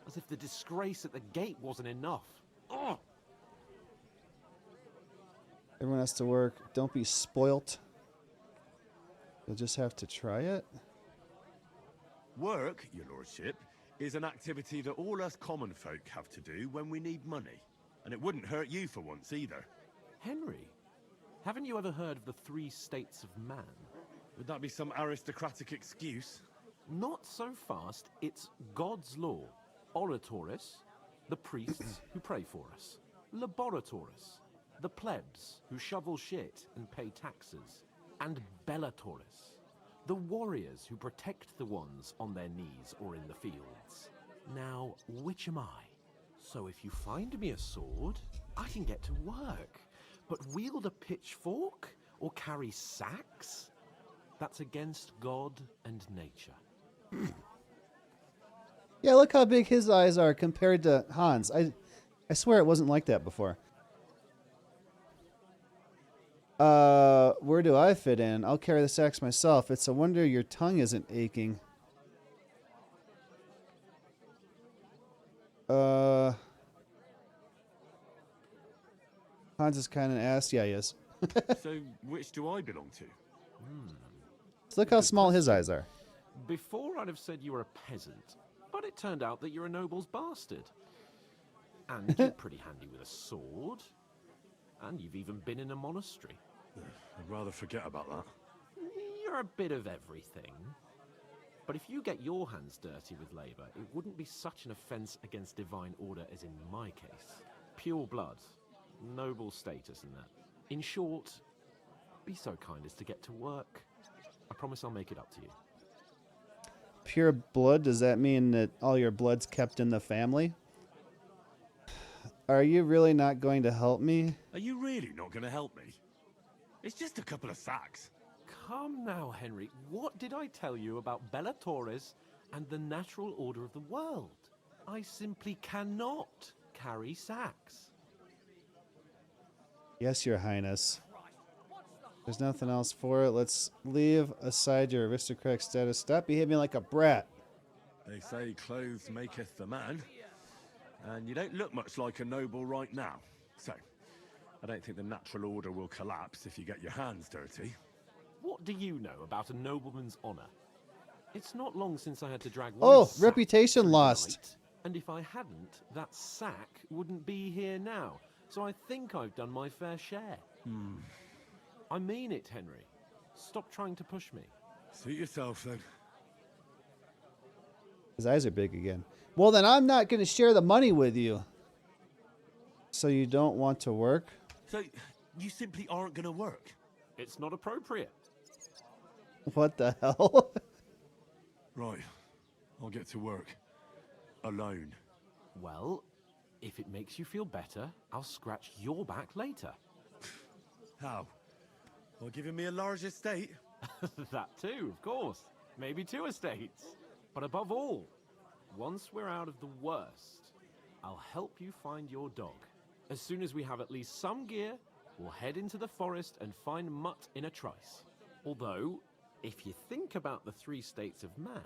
as if the disgrace at the gate wasn't enough. Ugh. Everyone has to work. Don't be spoilt. You'll just have to try it. Work, your lordship, is an activity that all us common folk have to do when we need money. And it wouldn't hurt you for once either. Henry, haven't you ever heard of the 3 states of man? Would that be some aristocratic excuse? Not so fast. It's God's law. Oratoris, the priests who pray for us. Laboratoris, the plebs who shovel shit and pay taxes. And Bellatoris, the warriors who protect the ones on their knees or in the fields. Now, which am I? So if you find me a sword, I can get to work. But wield a pitchfork or carry sacks? That's against God and nature. Yeah, look how big his eyes are compared to Hans. I swear it wasn't like that before. Where do I fit in? I'll carry the sacks myself. It's a wonder your tongue isn't aching. Hans is kind of an ass. Yeah, he is. So, which do I belong to? So look how small his eyes are. Before I'd have said you were a peasant, but it turned out that you're a noble's bastard. And you're pretty handy with a sword. And you've even been in a monastery. I'd rather forget about that. You're a bit of everything. But if you get your hands dirty with labor, it wouldn't be such an offense against divine order as in my case. Pure blood, noble status and that. In short, be so kind as to get to work. I promise I'll make it up to you. Pure blood? Does that mean that all your blood's kept in the family? Are you really not going to help me? Are you really not going to help me? It's just a couple of sacks. Come now, Henry. What did I tell you about Bella Torres and the natural order of the world? I simply cannot carry sacks. Yes, Your Highness. There's nothing else for it. Let's leave aside your aristocratic status. Stop behaving like a brat. They say clothes maketh the man. And you don't look much like a noble right now. So, I don't think the natural order will collapse if you get your hands dirty. What do you know about a nobleman's honor? It's not long since I had to drag one sack reputation through the lost. night, and if I hadn't, that sack wouldn't be here now. So I think I've done my fair share. I mean it, Henry. Stop trying to push me. Suit yourself, then. His eyes are big again. Well, then I'm not going to share the money with you. So you don't want to work? So, you simply aren't going to work? It's not appropriate. What the hell? Right. I'll get to work. Alone. Well, if it makes you feel better, I'll scratch your back later. How? Well, giving me a large estate? That too, of course. Maybe 2 estates. But above all, once we're out of the worst, I'll help you find your dog. As soon as we have at least some gear, we'll head into the forest and find Mutt in a trice. Although, if you think about the 3 states of man,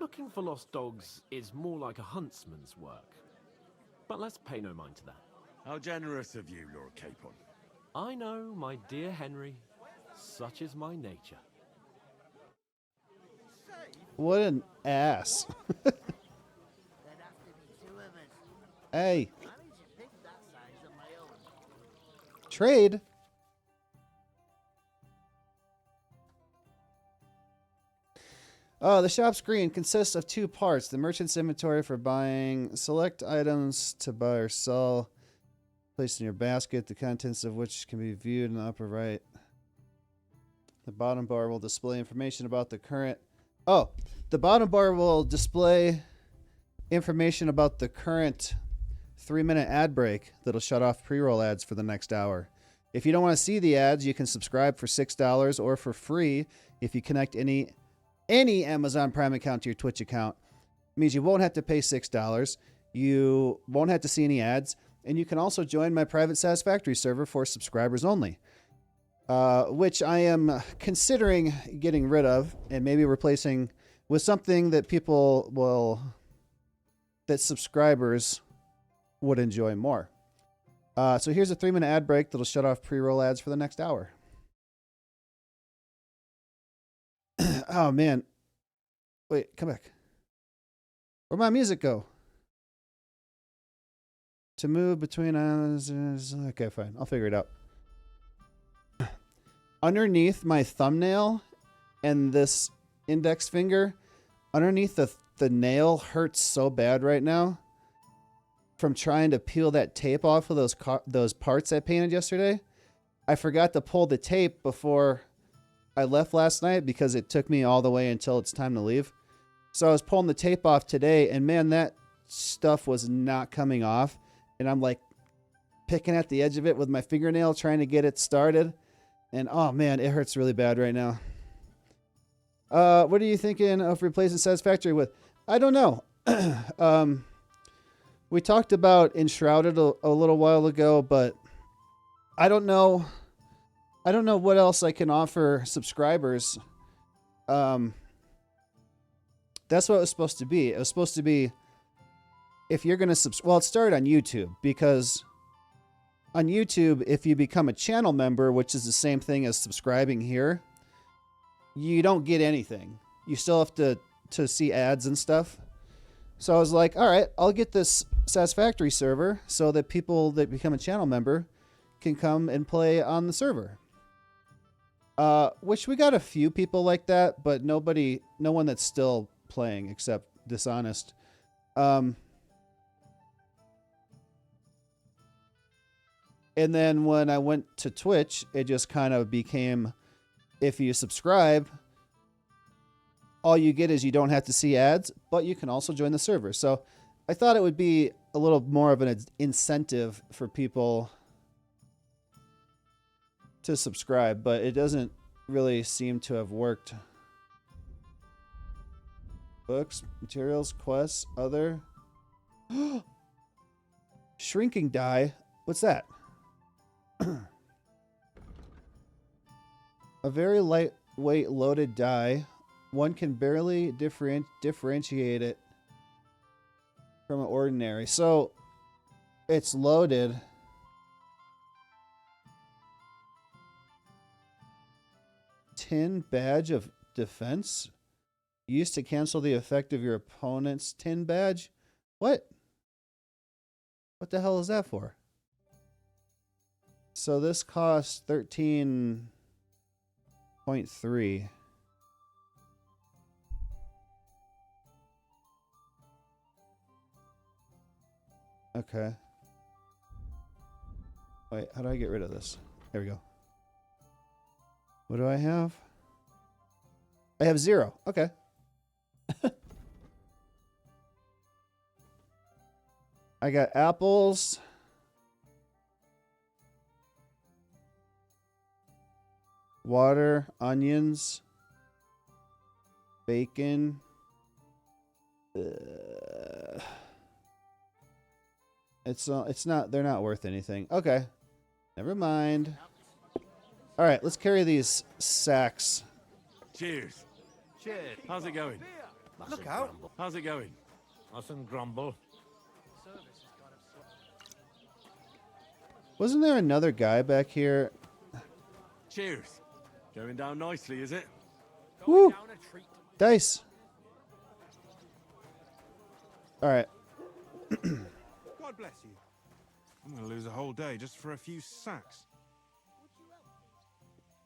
looking for lost dogs is more like a huntsman's work. But let's pay no mind to that. How generous of you, Lord Capon. I know, my dear Henry. Such is my nature. What an ass. Hey. Trade? The shop screen consists of 2 parts. The merchant's inventory for buying select items to buy or sell. Placed in your basket, the contents of which can be viewed in the upper right. The bottom bar will display information about the current... the bottom bar will display information about the current 3-minute ad break that'll shut off pre-roll ads for the next hour. If you don't want to see the ads, you can subscribe for $6 or for free if you connect any Amazon Prime account to your Twitch account. It means you won't have to pay $6. You won't have to see any ads. And you can also join my private Satisfactory server for subscribers only, which I am considering getting rid of and maybe replacing with something that that subscribers would enjoy more. So here's a 3-minute ad break that'll shut off pre-roll ads for the next hour. Oh, man. Wait, come back. Where'd my music go? To move between... okay, fine. I'll figure it out. Underneath my thumbnail and this index finger, underneath the nail hurts so bad right now from trying to peel that tape off of those parts I painted yesterday. I forgot to pull the tape before I left last night because it took me all the way until it's time to leave. So I was pulling the tape off today, and man, that stuff was not coming off, and I'm like picking at the edge of it with my fingernail trying to get it started, and oh man, it hurts really bad right now. What are you thinking of replacing Satisfactory with? I don't know. We talked about Enshrouded a little while ago, but I don't know. I don't know what else I can offer subscribers. That's what it was supposed to be. It was supposed to be, if you're going to well, it started on YouTube, because on YouTube, if you become a channel member, which is the same thing as subscribing here, you don't get anything. You still have to see ads and stuff. So I was like, all right, I'll get this Satisfactory server so that people that become a channel member can come and play on the server. Which we got a few people like that, but no one that's still playing except Dishonest. And then when I went to Twitch, it just kind of became, if you subscribe, all you get is you don't have to see ads, but you can also join the server. So I thought it would be a little more of an incentive for people to subscribe, but it doesn't really seem to have worked. Books, materials, quests, other. Shrinking die. What's that? A very lightweight loaded die. One can barely differentiate it from an ordinary. So it's loaded. Tin badge of defense. Used to cancel the effect of your opponent's tin badge. What? What the hell is that for? So this costs 13.3. Okay. Wait, how do I get rid of this? There we go. What do I have? I have 0. Okay. I got apples. Water, onions, bacon. It's not, they're not worth anything. Okay. Never mind. All right, let's carry these sacks. Cheers. Cheers. How's it going? Look out. How's it going? Mustn't grumble. Wasn't there another guy back here? Cheers. Going down nicely, is it? Woo! Dice. All right. God bless you. I'm going to lose a whole day just for a few sacks.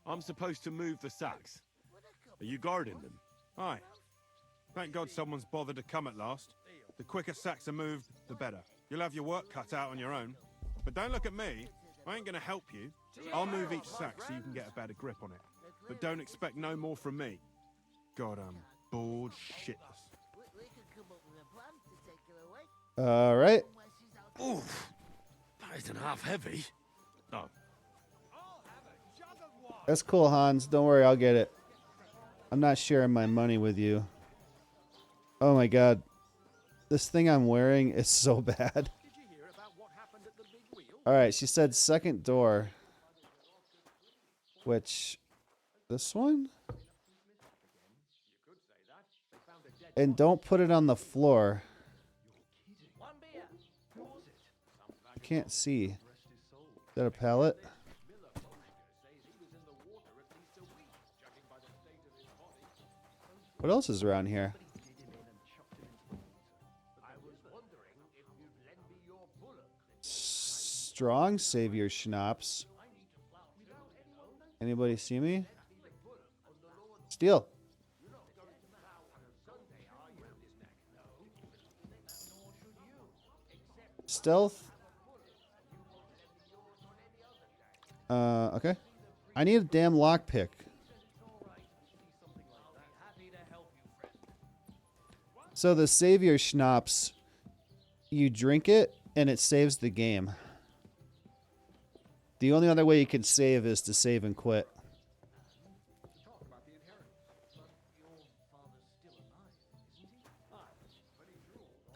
I'm supposed to move the sacks. Are you guarding them? Aye. Thank God someone's bothered to come at last. The quicker sacks are moved, the better. You'll have your work cut out on your own. But don't look at me. I ain't going to help you. I'll move each sack so you can get a better grip on it. But don't expect no more from me. God, I'm bored shitless. All right. Oof. That isn't half heavy. Oh. That's cool, Hans. Don't worry, I'll get it. I'm not sharing my money with you. Oh my god. This thing I'm wearing is so bad. Alright, she said second door. Which... this one? And don't put it on the floor. I can't see. Is that a pallet? What else is around here? Strong Savior Schnapps. Anybody see me? Steal. Stealth. Okay. I need a damn lockpick. So the Savior Schnapps you drink it and it saves the game. The only other way you can save is to save and quit.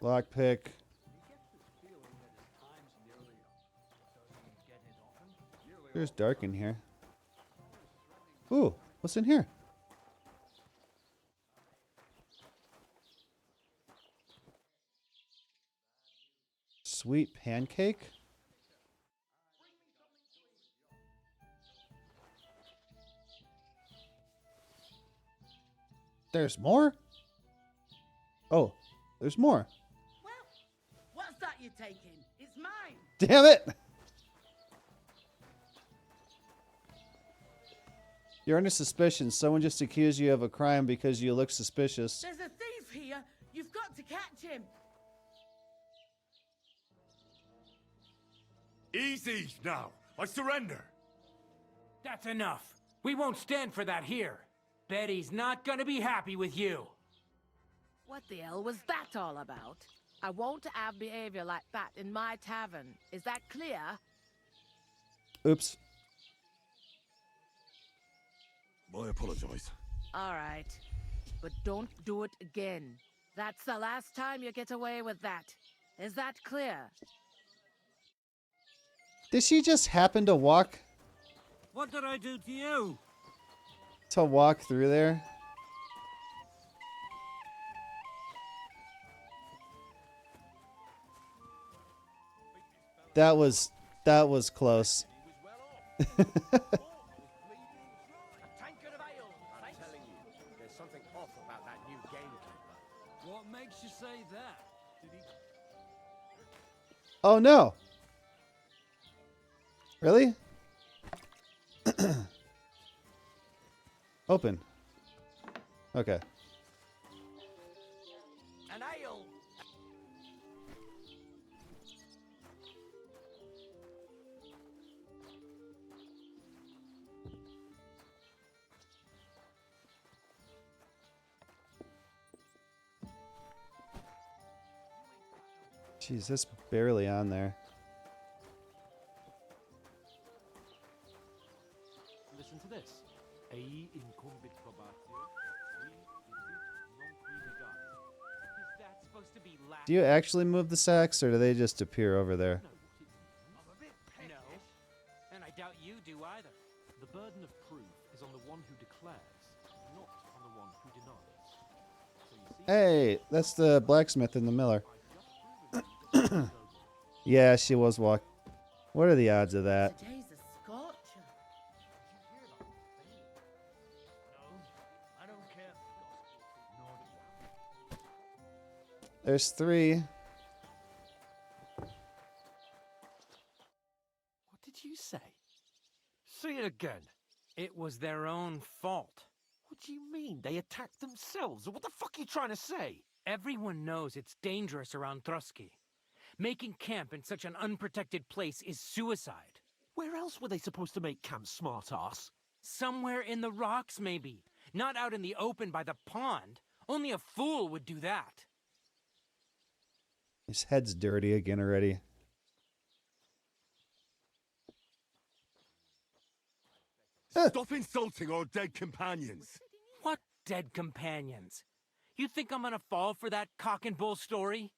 Lockpick. There's dark in here. Ooh, what's in here? Sweet pancake? There's more? Oh, there's more. What's that you're taking? It's mine. Damn it! You're under suspicion. Someone just accused you of a crime because you look suspicious. There's a thief here. You've got to catch him. Easy now. I surrender. That's enough. We won't stand for that here. Betty's not gonna be happy with you. What the hell was that all about? I won't have behavior like that in my tavern. Is that clear? Oops. I apologize. All right. But don't do it again. That's the last time you get away with that. Is that clear? Did she just happen to walk What did I do to you? through there? That was close. I'm telling you, there's something off about that new gamekeeper. What makes you say that? Oh no. Really? Open. Okay. An ale. Jeez, that's barely on there. Listen to this. Ei incumbit probatio, qui non qui negat. Is that supposed to be Latin? Do you actually move the sacks, or do they just appear over there? No. And I doubt you do either. The burden of proof is on the one who declares, not on the one who denies. So you see, Hey, that's the blacksmith and the miller. Yeah, she was walk. What are the odds of that? Today's a scorcher. I don't care. There's 3. what did you say? Say it again. It was their own fault. What do you mean? They attacked themselves? What the fuck are you trying to say? Everyone knows it's dangerous around Trusky. Making camp in such an unprotected place is suicide. Where else were they supposed to make camp, smart-ass? Somewhere in the rocks, maybe. Not out in the open by the pond. Only a fool would do that. His head's dirty again already. Stop insulting our dead companions. What dead companions? You think I'm gonna fall for that cock and bull story?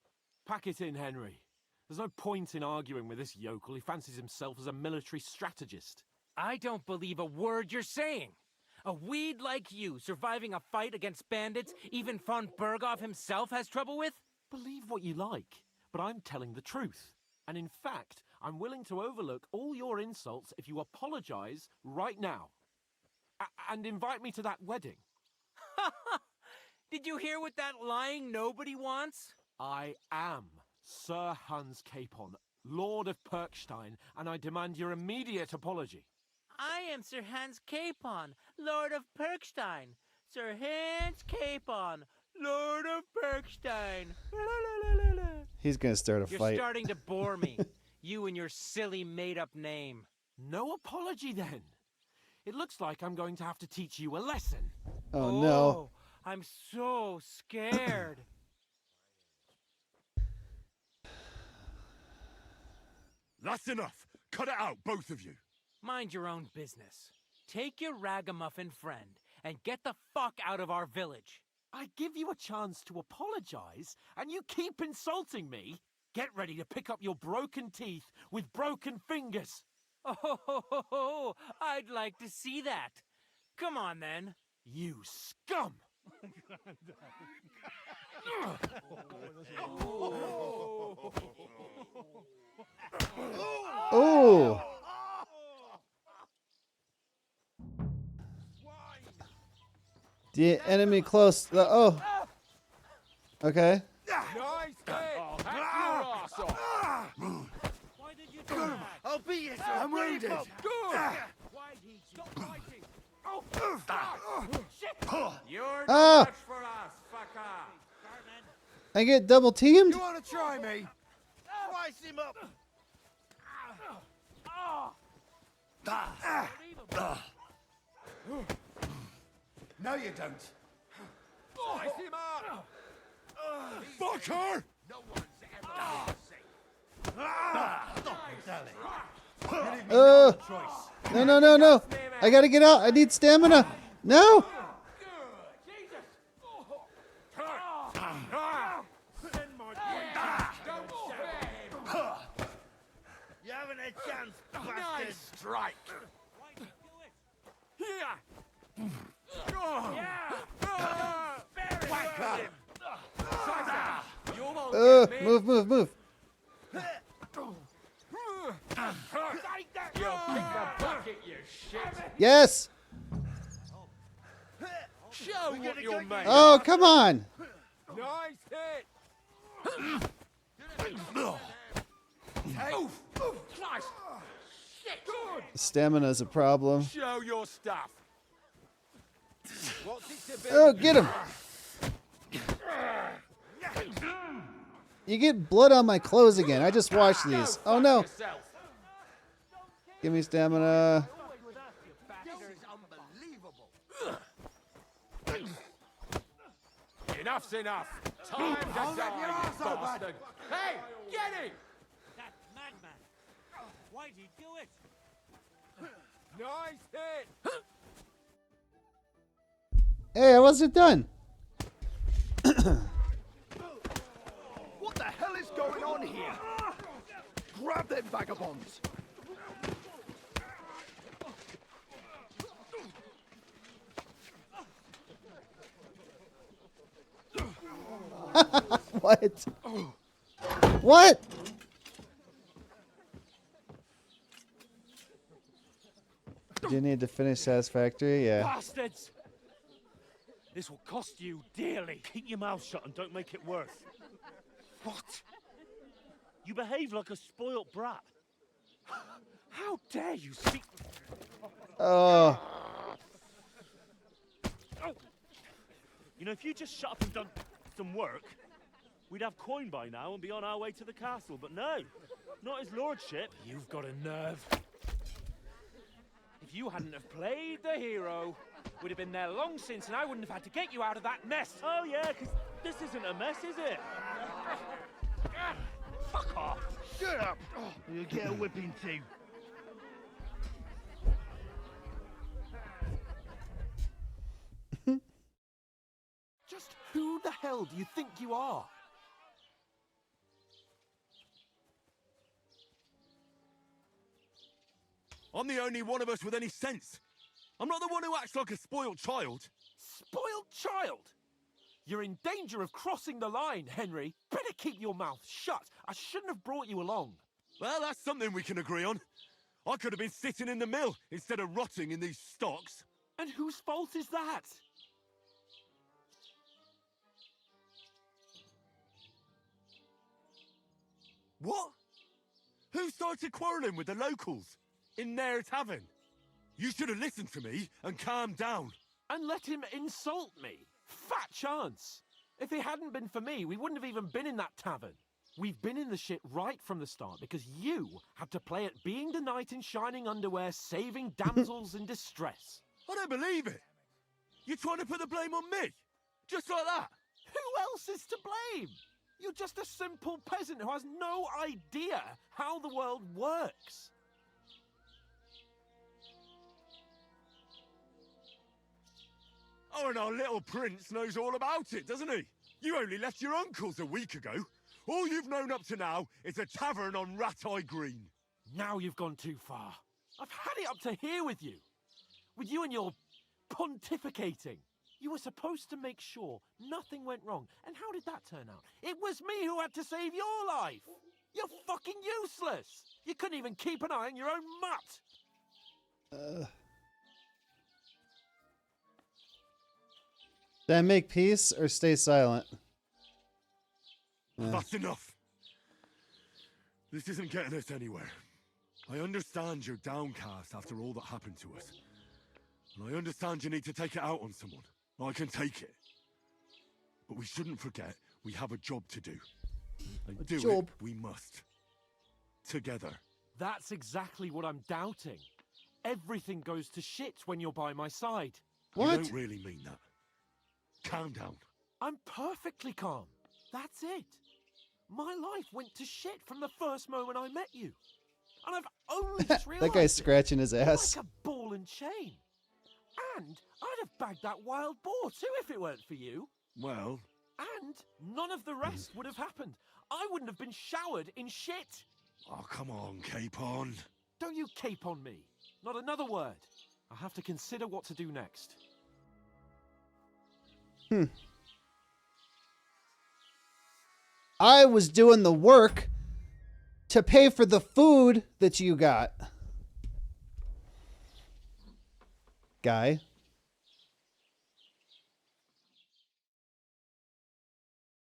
Pack it in, Henry. There's no point in arguing with this yokel. He fancies himself as a military strategist. I don't believe a word you're saying. A weed like you surviving a fight against bandits even von Berghoff himself has trouble with? Believe what you like, but I'm telling the truth. And in fact, I'm willing to overlook all your insults if you apologize right now. And invite me to that wedding. Did you hear what that lying nobody wants? I am Sir Hans Capon, Lord of Perkstein, and I demand your immediate apology. I am Sir Hans Capon, Lord of Perkstein. Sir Hans Capon, Lord of Perkstein. He's gonna start a You're fight. starting to bore me. You and your silly made-up name. No apology, then. It looks like I'm going to have to teach you a lesson. Oh no. I'm so scared. That's enough. Cut it out, both of you. Mind your own business. Take your ragamuffin friend and get the fuck out of our village. I give you a chance to apologize, and you keep insulting me? Get ready to pick up your broken teeth with broken fingers. Oh, I'd like to see that. Come on, then. You scum! Oh! The enemy close. Oh. Okay. Nice hit! Why did you do that? I'll beat you, I'm wounded. Good! Why did you stop fighting? Oh, shit! You're Ah! much for us, fucker. I get double teamed? You want to try me? Slice him up. No, you don't. Slice him up. Fucker! No one's ever No, no, no, no. I gotta get out. I need stamina. No. You haven't a chance, bastard. Nice strike. Here. Move, move, move. Yes. Show what you're made. Oh, come on. Nice hit. Christ. Shit. Good. Stamina's a problem. Show your stuff. What's it to be? Oh, get him. You get blood on my clothes again. I just washed these. Oh, no. Give me stamina. Enough's enough. Time to die, you bastard. Hey, get him! That madman. Why did he do it? Nice hit. Hey, I wasn't done. What the hell is going on here? Grab them vagabonds. What? What? Do you need to finish Satisfactory? Yeah. Bastards! This will cost you dearly. Keep your mouth shut and don't make it worse. What? You behave like a spoilt brat. How dare you speak? Oh. You know, if you just shut up and done some work, we'd have coin by now and be on our way to the castle. But no, not his lordship. You've got a nerve. If you hadn't have played the hero, we'd have been there long since, and I wouldn't have had to get you out of that mess. Oh yeah, because this isn't a mess, is it? Fuck off! Shut up! You'll get a whipping too. Just who the hell do you think you are? I'm the only one of us with any sense. I'm not the one who acts like a spoiled child. Spoiled child? You're in danger of crossing the line, Henry. Better keep your mouth shut. I shouldn't have brought you along. Well, that's something we can agree on. I could have been sitting in the mill instead of rotting in these stocks. And whose fault is that? What? Who started quarrelling with the locals in their tavern? You should have listened to me and calmed down. And let him insult me. Fat chance. If it hadn't been for me, we wouldn't have even been in that tavern. We've been in the shit right from the start because you had to play at being the knight in shining underwear, saving damsels in distress. I don't believe it. You're trying to put the blame on me? Just like that? Who else is to blame? You're just a simple peasant who has no idea how the world works. Oh, and our little prince knows all about it, doesn't he? You only left your uncle's a week ago. All you've known up to now is a tavern on Rat-Eye Green. Now you've gone too far. I've had it up to here with you. With you and your pontificating. You were supposed to make sure nothing went wrong. And how did that turn out? It was me who had to save your life. You're fucking useless. You couldn't even keep an eye on your own mutt. Did I make peace or stay silent? That's enough. This isn't getting us anywhere. I understand you're downcast after all that happened to us. And I understand you need to take it out on someone. I can take it. But we shouldn't forget we have a job to do. And do it we must. Together. That's exactly what I'm doubting. Everything goes to shit when you're by my side. You don't really mean that. Calm down. I'm perfectly calm. That's it. My life went to shit from the first moment I met you. And I've only just realized That guy's scratching his You're ass. like a ball and chain. And I'd have bagged that wild boar too if it weren't for you. Well... And none of the rest would have happened. I wouldn't have been showered in shit. Oh, come on, Capon. Don't you cape on me. Not another word. I'll have to consider what to do next. I was doing the work to pay for the food that you got. Guy.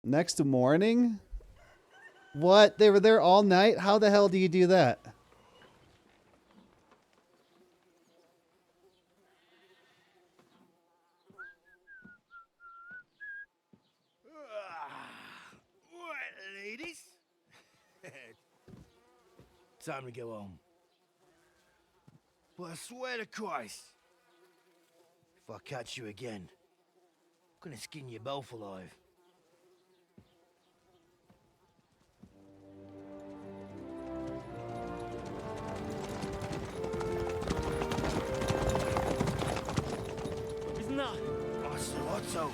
Next morning? What? They were there all night? How the hell do you do that? Right, ladies. Time to go home. But I swear to Christ, if I catch you again, I'm gonna skin you both alive. Isn't that? Otto.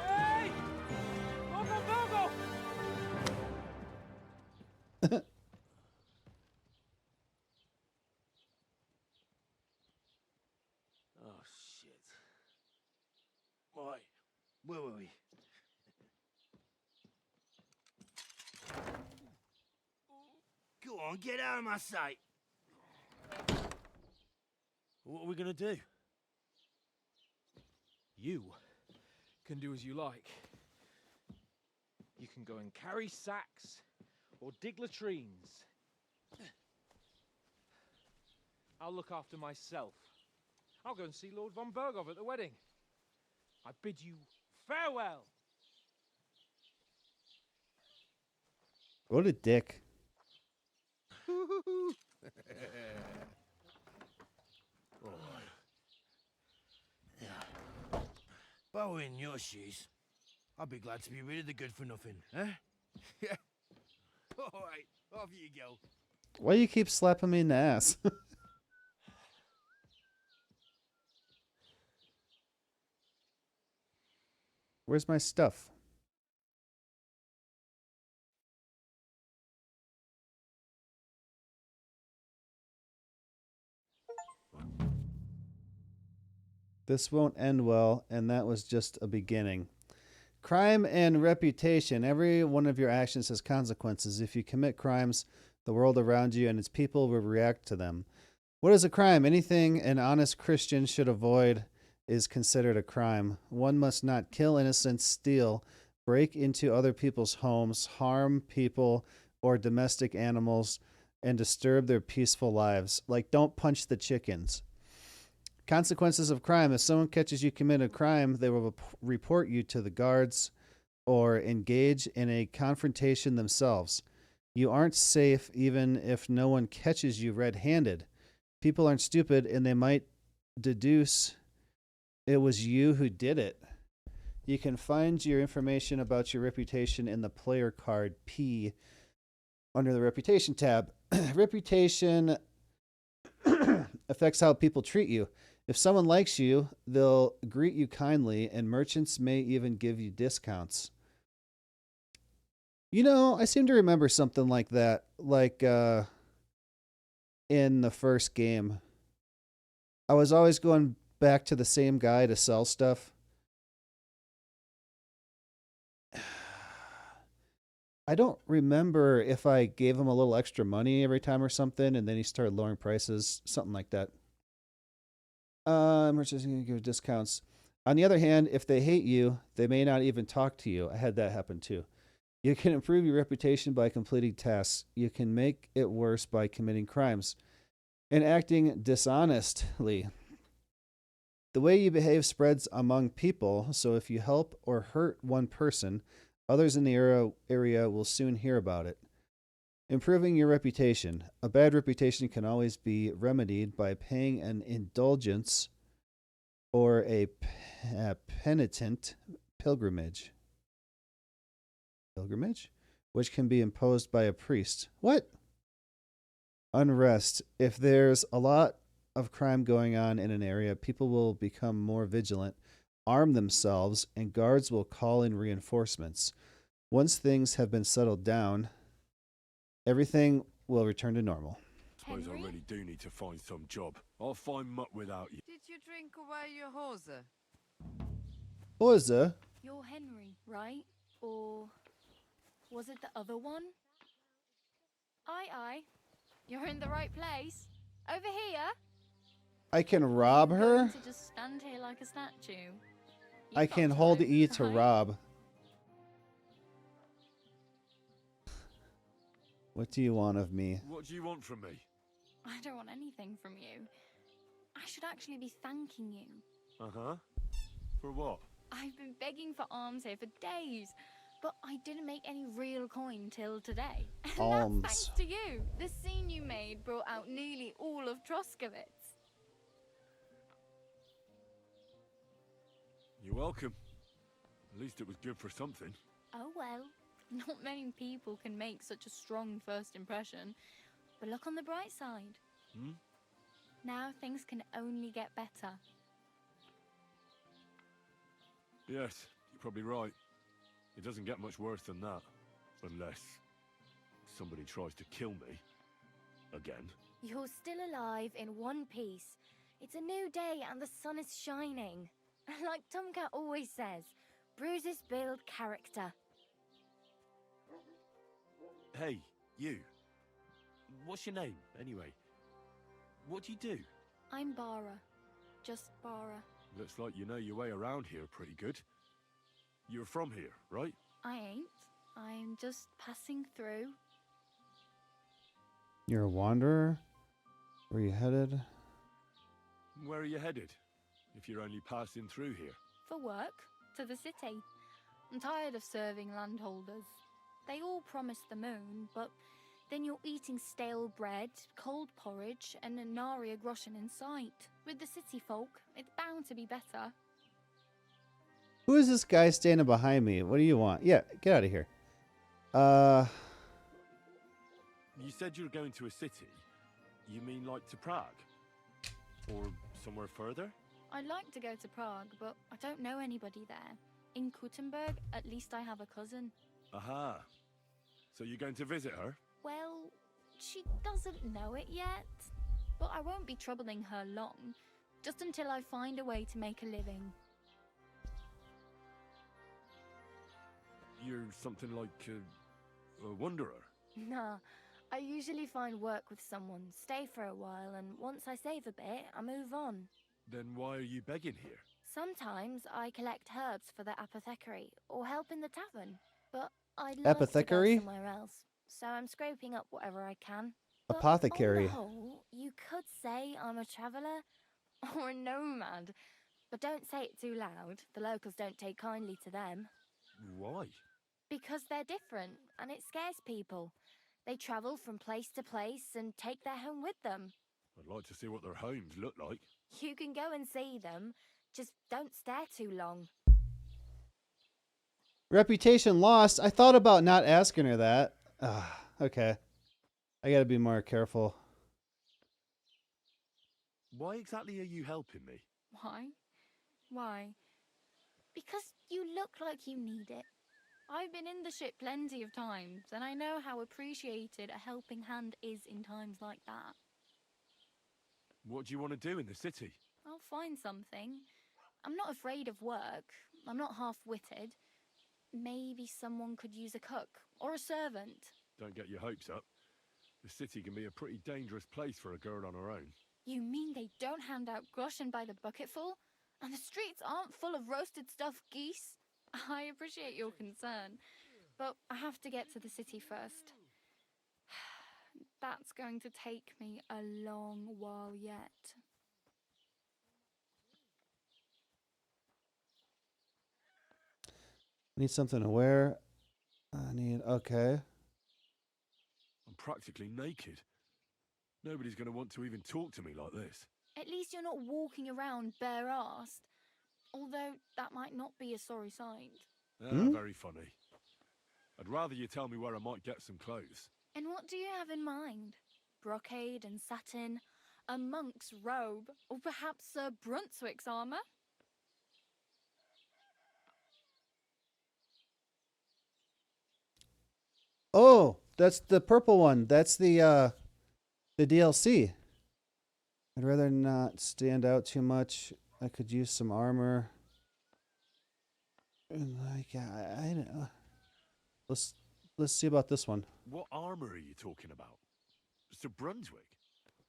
Hey! Go! Oh, shit. Right, where were we? Go on, get out of my sight. What are we gonna do? You can do as you like. You can go and carry sacks or dig latrines. I'll look after myself. I'll go and see Lord von Berghoff at the wedding. I bid you farewell. What a dick. If I were in your shoes, I'd be glad to be rid of the good for nothing, eh? Yeah. Alright, off you go. Why do you keep slapping me in the ass? Where's my stuff? This won't end well, and that was just a beginning. Crime and reputation. Every one of your actions has consequences. If you commit crimes, the world around you and its people will react to them. What is a crime? Anything an honest Christian should avoid is considered a crime. One must not kill innocents, steal, break into other people's homes, harm people or domestic animals, and disturb their peaceful lives. Like, don't punch the chickens. Consequences of crime. If someone catches you commit a crime, they will report you to the guards or engage in a confrontation themselves. You aren't safe even if no one catches you red-handed. People aren't stupid, and they might deduce it was you who did it. You can find your information about your reputation in the player card P under the Reputation tab. Reputation affects how people treat you. If someone likes you, they'll greet you kindly, and merchants may even give you discounts. You know, I seem to remember something like that, like in the first game. I was always going back to the same guy to sell stuff. I don't remember if I gave him a little extra money every time or something, and then he started lowering prices, something like that. Merchants going to give discounts. On the other hand, if they hate you, they may not even talk to you. I had that happen too. You can improve your reputation by completing tasks. You can make it worse by committing crimes and acting dishonestly. The way you behave spreads among people, so if you help or hurt one person, others in the area will soon hear about it. Improving your reputation. A bad reputation can always be remedied by paying an indulgence or a penitent pilgrimage. Pilgrimage? Which can be imposed by a priest. What? Unrest. If there's a lot of crime going on in an area, people will become more vigilant, arm themselves, and guards will call in reinforcements. Once things have been settled down, everything will return to normal. Suppose I really do need to find some job. I'll find mutt without you. Did you drink away your hose? Hose? You're Henry, right? Or was it the other one? Aye. You're in the right place. Over here. I can rob her? To just stand here like a statue. I can hold E to rob. What do you want of me? What do you want from me? I don't want anything from you. I should actually be thanking you. Uh-huh. For what? I've been begging for alms here for days, but I didn't make any real coin till today. And Alms. that's thanks to you. The scene you made brought out nearly all of Troskowitz. You're welcome. At least it was good for something. Oh well, not many people can make such a strong first impression. But look on the bright side. Now things can only get better. Yes, you're probably right. It doesn't get much worse than that. Unless somebody tries to kill me. Again. You're still alive in one piece. It's a new day and the sun is shining. Like Tomcat always says, bruises build character. Hey, you. What's your name, anyway? What do you do? I'm Bara. Just Bara. Looks like you know your way around here pretty good. You're from here, right? I ain't. I'm just passing through. You're a wanderer? Where are you headed? Where are you headed? If you're only passing through here. For work. To the city. I'm tired of serving landholders. They all promise the moon, but then you're eating stale bread, cold porridge, and a nary a groschen in sight. With the city folk, it's bound to be better. Who is this guy standing behind me? What do you want? Yeah, get out of here. You said you were going to a city. You mean like to Prague? Or somewhere further? I'd like to go to Prague, but I don't know anybody there. In Kuttenberg, at least I have a cousin. Aha. So you're going to visit her? Well, she doesn't know it yet. But I won't be troubling her long. Just until I find a way to make a living. You're something like a wanderer? Nah, I usually find work with someone, stay for a while, and once I save a bit, I move on. Then why are you begging here? Sometimes I collect herbs for the apothecary, or help in the tavern. But I'd like Apothecary? to go somewhere else, so I'm scraping up whatever I can. But Apothecary. on the whole, you could say I'm a traveller, or a nomad. But don't say it too loud, the locals don't take kindly to them. Why? Because they're different, and it scares people. They travel from place to place and take their home with them. I'd like to see what their homes look like. You can go and see them, just don't stare too long. Reputation lost. I thought about not asking her that. Okay. I gotta be more careful. Why exactly are you helping me? Why? Why? Because you look like you need it. I've been in the ship plenty of times, and I know how appreciated a helping hand is in times like that. What do you want to do in the city? I'll find something. I'm not afraid of work. I'm not half-witted. Maybe someone could use a cook or a servant. Don't get your hopes up. The city can be a pretty dangerous place for a girl on her own. You mean they don't hand out groschen by the bucketful? And the streets aren't full of roasted stuffed geese? I appreciate your concern, but I have to get to the city first. That's going to take me a long while yet. Need something to wear. I need... Okay. I'm practically naked. Nobody's going to want to even talk to me like this. At least you're not walking around bare-assed. Although that might not be a sorry sight. Very funny. I'd rather you tell me where I might get some clothes. And what do you have in mind? Brocade and satin? A monk's robe? Or perhaps Sir Brunswick's armour? Oh, that's the purple one. That's the DLC. I'd rather not stand out too much. I could use some armor. And like, I don't know. Let's see about this one. What armor are you talking about? Sir Brunswick?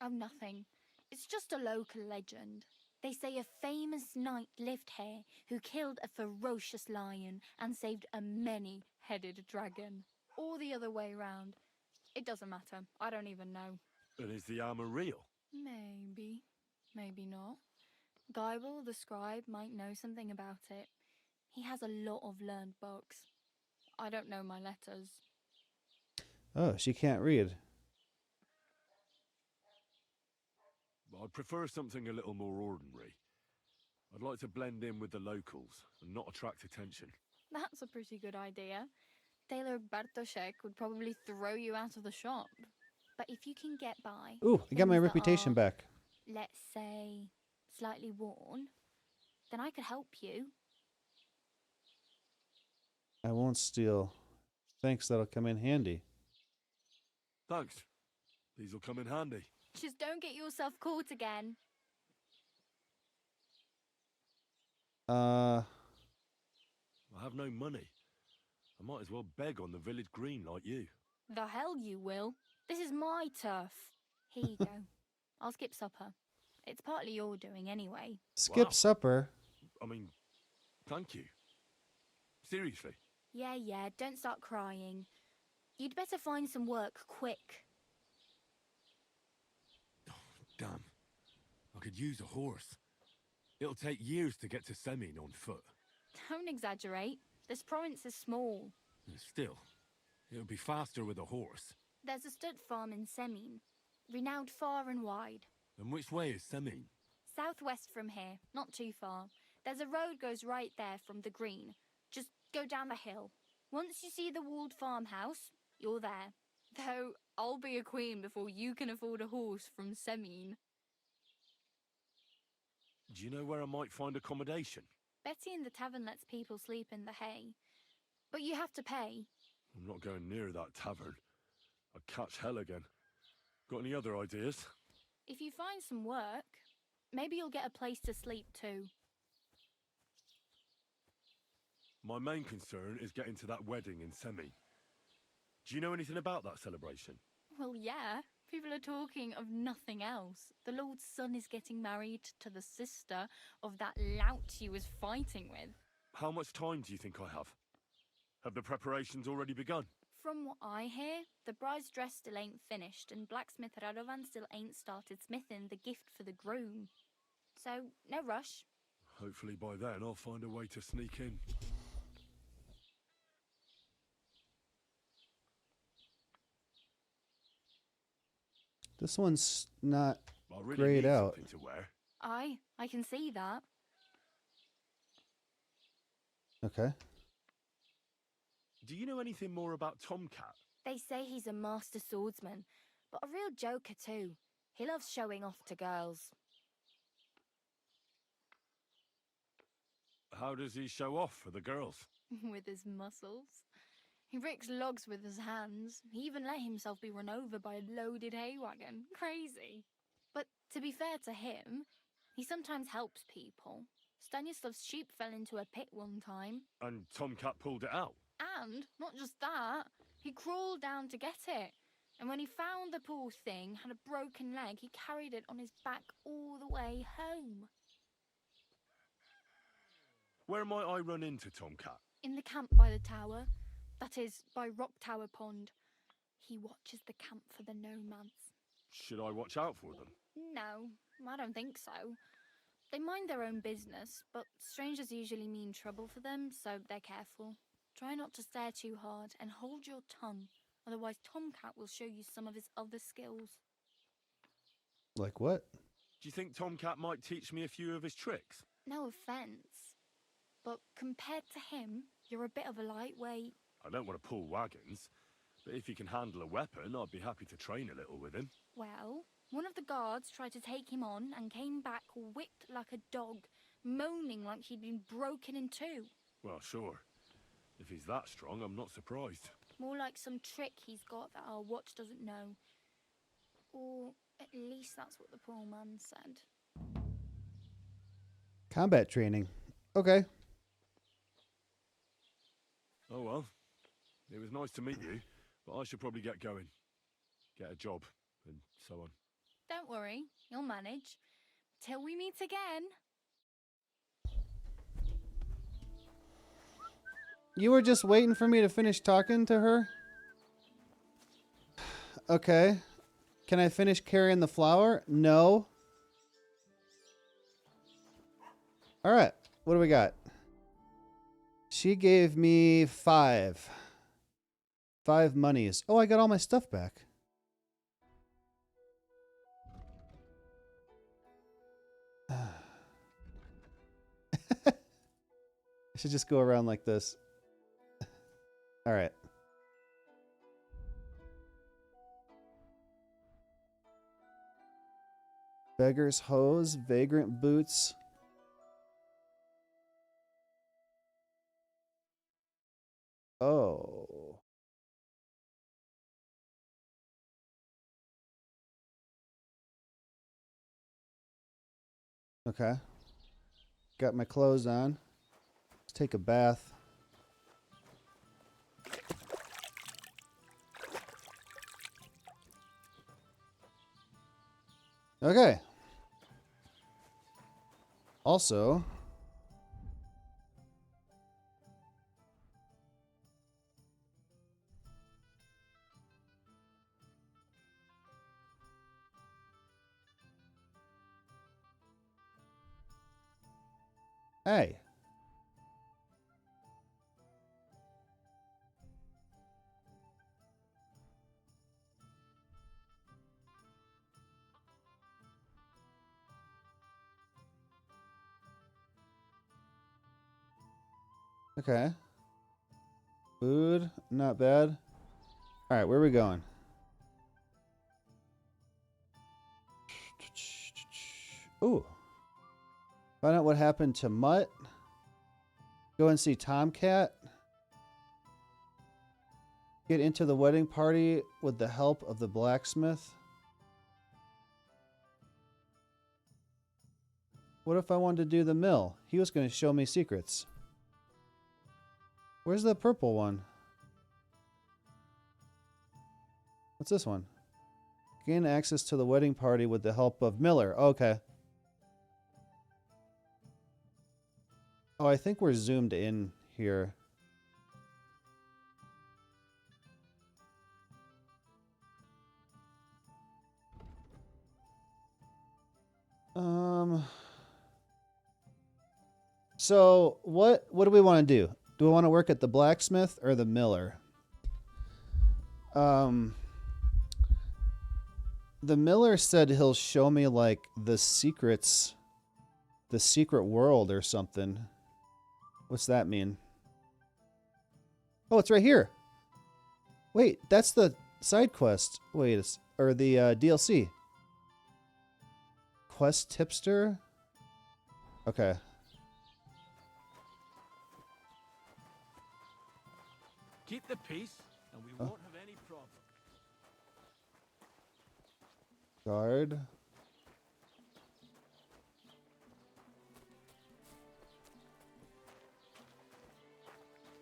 Oh, nothing. It's just a local legend. They say a famous knight lived here who killed a ferocious lion and saved a many-headed dragon. Or the other way round. It doesn't matter. I don't even know. And is the armor real? Maybe. Maybe not. Geibel, the scribe, might know something about it. He has a lot of learned books. I don't know my letters. Oh, she can't read. I'd prefer something a little more ordinary. I'd like to blend in with the locals and not attract attention. That's a pretty good idea. Tailor Bartoszek would probably throw you out of the shop. But if you can get by... Ooh, I got my things that reputation are, back. let's say, slightly worn, then I could help you. I won't steal. Thanks, that'll come in handy. Thanks. These will come in handy. Just don't get yourself caught again. I have no money. I might as well beg on the village green like you. The hell you will. This is my turf. Here you go. I'll skip supper. It's partly your doing anyway. Skip supper? I mean, thank you. Seriously. Yeah, don't start crying. You'd better find some work quick. Damn. I could use a horse. It'll take years to get to Semin on foot. Don't exaggerate. This province is small. Still, it'll be faster with a horse. There's a stud farm in Semin, renowned far and wide. And which way is Semin? Southwest from here, not too far. There's a road goes right there from the green. Just go down the hill. Once you see the walled farmhouse, you're there. Though I'll be a queen before you can afford a horse from Semin. Do you know where I might find accommodation? Betty in the tavern lets people sleep in the hay. But you have to pay. I'm not going near that tavern. I'd catch hell again. Got any other ideas? If you find some work, maybe you'll get a place to sleep too. My main concern is getting to that wedding in Semin. Do you know anything about that celebration? Well, yeah. People are talking of nothing else. The Lord's son is getting married to the sister of that lout he was fighting with. How much time do you think I have? Have the preparations already begun? From what I hear, the bride's dress still ain't finished, and blacksmith Radovan still ain't started smithing the gift for the groom. So, no rush. Hopefully by then I'll find a way to sneak in. This one's not I really grayed need out. something to wear. I can see that. Okay. Do you know anything more about Tomcat? They say he's a master swordsman, but a real joker too. He loves showing off to girls. How does he show off for the girls? With his muscles. He ricks logs with his hands. He even let himself be run over by a loaded hay wagon. Crazy. But to be fair to him, he sometimes helps people. Stanislav's sheep fell into a pit one time. And Tomcat pulled it out? And not just that, he crawled down to get it. And when he found the poor thing had a broken leg, he carried it on his back all the way home. Where might I run into Tomcat? In the camp by the tower. That is, by Rock Tower Pond. He watches the camp for the nomads. Should I watch out for them? No, I don't think so. They mind their own business, but strangers usually mean trouble for them, so they're careful. Try not to stare too hard and hold your tongue, otherwise Tomcat will show you some of his other skills. Like what? Do you think Tomcat might teach me a few of his tricks? No offence, but compared to him, you're a bit of a lightweight. I don't want to pull wagons, but if he can handle a weapon, I'd be happy to train a little with him. Well, one of the guards tried to take him on and came back whipped like a dog, moaning like he'd been broken in two. Well, sure. If he's that strong, I'm not surprised. More like some trick he's got that our watch doesn't know. Or at least that's what the poor man said. Combat training. Okay. Oh well. It was nice to meet you, but I should probably get going. Get a job, and so on. Don't worry, you'll manage. Till we meet again. You were just waiting for me to finish talking to her? Okay. Can I finish carrying the flour? No. Alright, what do we got? She gave me 5. 5 monies. Oh, I got all my stuff back. I should just go around like this. All right. Beggar's hose, vagrant boots. Oh. Okay. Got my clothes on. Let's take a bath. Okay. Also, hey. Okay. Food, not bad. All right, where are we going? Ooh. Find out what happened to Mutt. Go and see Tomcat. Get into the wedding party with the help of the blacksmith. What if I wanted to do the mill? He was going to show me secrets. Where's the purple one? What's this one? Gain access to the wedding party with the help of Miller. Okay. Oh, I think we're zoomed in here. So what do we want to do? Do we want to work at the blacksmith or the miller? The miller said he'll show me like the secrets, the secret world or something. What's that mean? Oh, it's right here. Wait, that's the side quest. Wait, or the DLC. Quest tipster? Okay. Keep the peace, and we won't have any problem. Guard.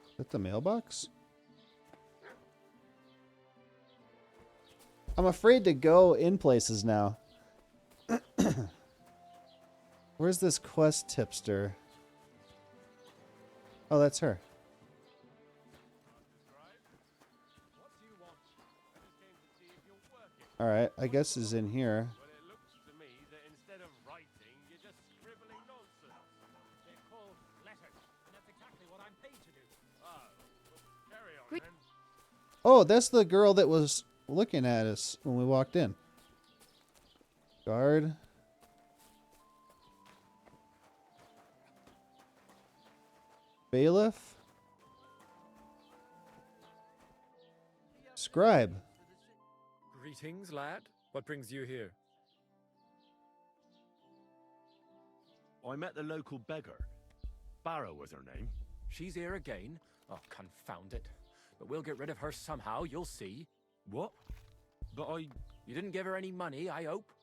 Is that the mailbox? I'm afraid to go in places now. Where's this quest tipster? Oh, that's her. Alright, I guess is in here. Well, it looks to me that instead of writing, you're just scribbling nonsense. They're called letters, and that's exactly what I'm paid to do. Oh, well, carry on then. Oh, that's the girl that was looking at us when we walked in. Guard. Bailiff. Scribe. Greetings, lad. What brings you here? I met the local beggar. Barrow was her name. She's here again? Oh, confound it. But we'll get rid of her somehow, you'll see. What? But I... You didn't give her any money, I hope?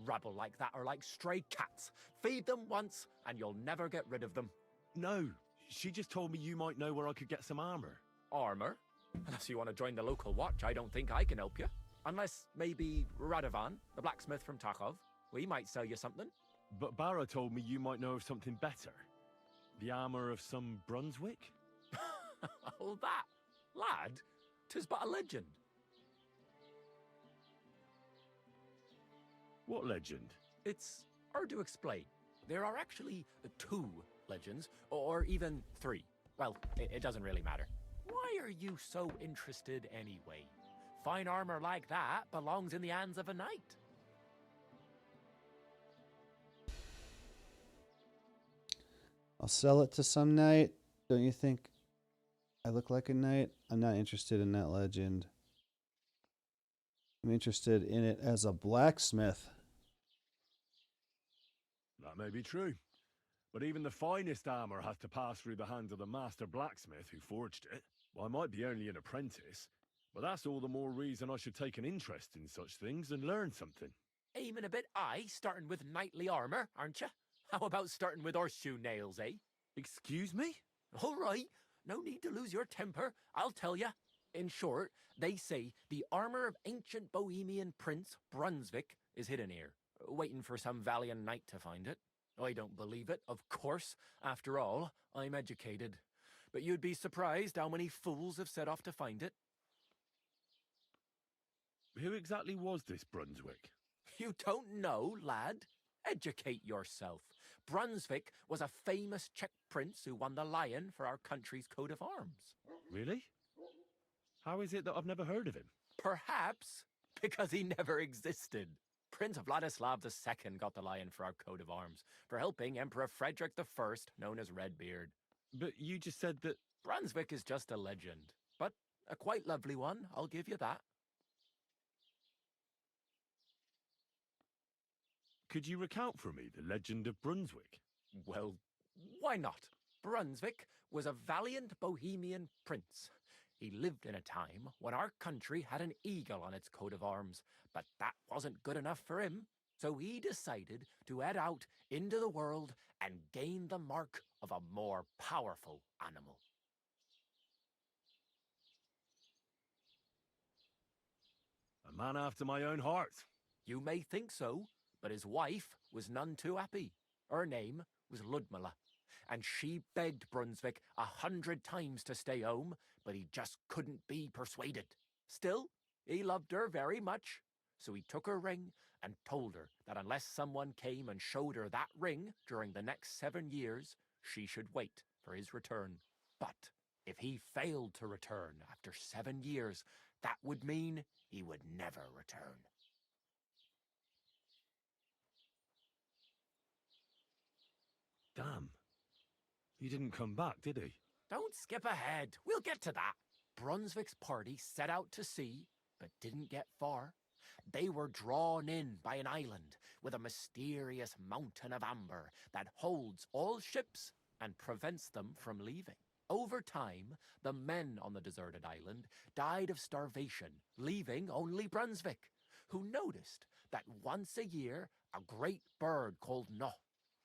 Rabble like that are like stray cats. Feed them once, and you'll never get rid of them. No, she just told me you might know where I could get some armor. Armor? Unless you want to join the local watch, I don't think I can help you. Unless, maybe, Radovan, the blacksmith from Tarkov. We might sell you something. But Barrow told me you might know of something better. The armor of some Brunswick? Oh, that? Lad, 'tis but a legend. What legend? It's hard to explain. There are actually 2 legends, or even 3. Well, it doesn't really matter. Why are you so interested anyway? Fine armor like that belongs in the hands of a knight. I'll sell it to some knight. Don't you think I look like a knight? I'm not interested in that legend. I'm interested in it as a blacksmith. That may be true. But even the finest armor has to pass through the hands of the master blacksmith who forged it. Well, I might be only an apprentice, but that's all the more reason I should take an interest in such things and learn something. Aiming a bit high, starting with knightly armor, aren't you? How about starting with horseshoe nails, eh? Excuse me? All right, no need to lose your temper, I'll tell you. In short, they say the armor of ancient Bohemian prince Brunswick is hidden here, waiting for some valiant knight to find it. I don't believe it, of course. After all, I'm educated. But you'd be surprised how many fools have set off to find it. Who exactly was this Brunswick? You don't know, lad? Educate yourself. Brunswick was a famous Czech prince who won the lion for our country's coat of arms. Really? How is it that I've never heard of him? Perhaps because he never existed. Prince Vladislav II got the lion for our coat of arms for helping Emperor Frederick I, known as Redbeard. But you just said that... Brunswick is just a legend, but a quite lovely one, I'll give you that. Could you recount for me the legend of Brunswick? Well, why not? Brunswick was a valiant Bohemian prince. He lived in a time when our country had an eagle on its coat of arms, but that wasn't good enough for him. So he decided to head out into the world and gain the mark of a more powerful animal. A man after my own heart. You may think so, but his wife was none too happy. Her name was Ludmilla, and she begged Brunswick 100 times to stay home, but he just couldn't be persuaded. Still, he loved her very much, so he took her ring and told her that unless someone came and showed her that ring during the next 7 years, she should wait for his return. But if he failed to return after 7 years, that would mean he would never return. Damn. He didn't come back, did he? Don't skip ahead. We'll get to that. Brunswick's party set out to sea, but didn't get far. They were drawn in by an island with a mysterious mountain of amber that holds all ships and prevents them from leaving. Over time, the men on the deserted island died of starvation, leaving only Brunswick, who noticed that once a year a great bird called Noh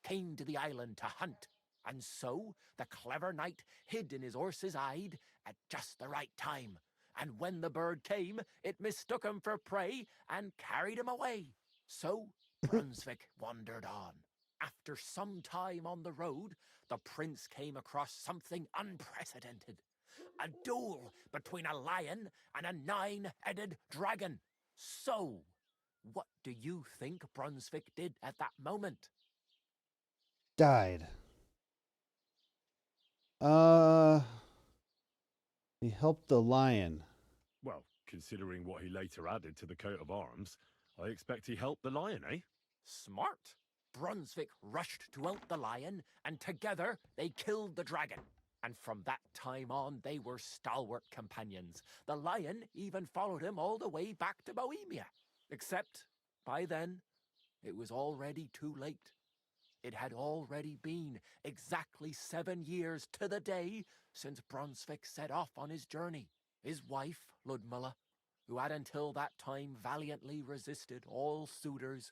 came to the island to hunt. And so the clever knight hid in his horse's hide at just the right time. And when the bird came, it mistook him for prey and carried him away. So Brunswick wandered on. After some time on the road, the prince came across something unprecedented. A duel between a lion and a 9-headed dragon. So, what do you think Brunswick did at that moment? Died. He helped the lion. Well, considering what he later added to the coat of arms, I expect he helped the lion, eh? Smart. Brunswick rushed to help the lion, and together they killed the dragon. And from that time on, they were stalwart companions. The lion even followed him all the way back to Bohemia. Except, by then, it was already too late. It had already been exactly 7 years to the day since Brunswick set off on his journey. His wife, Ludmilla, who had until that time valiantly resisted all suitors,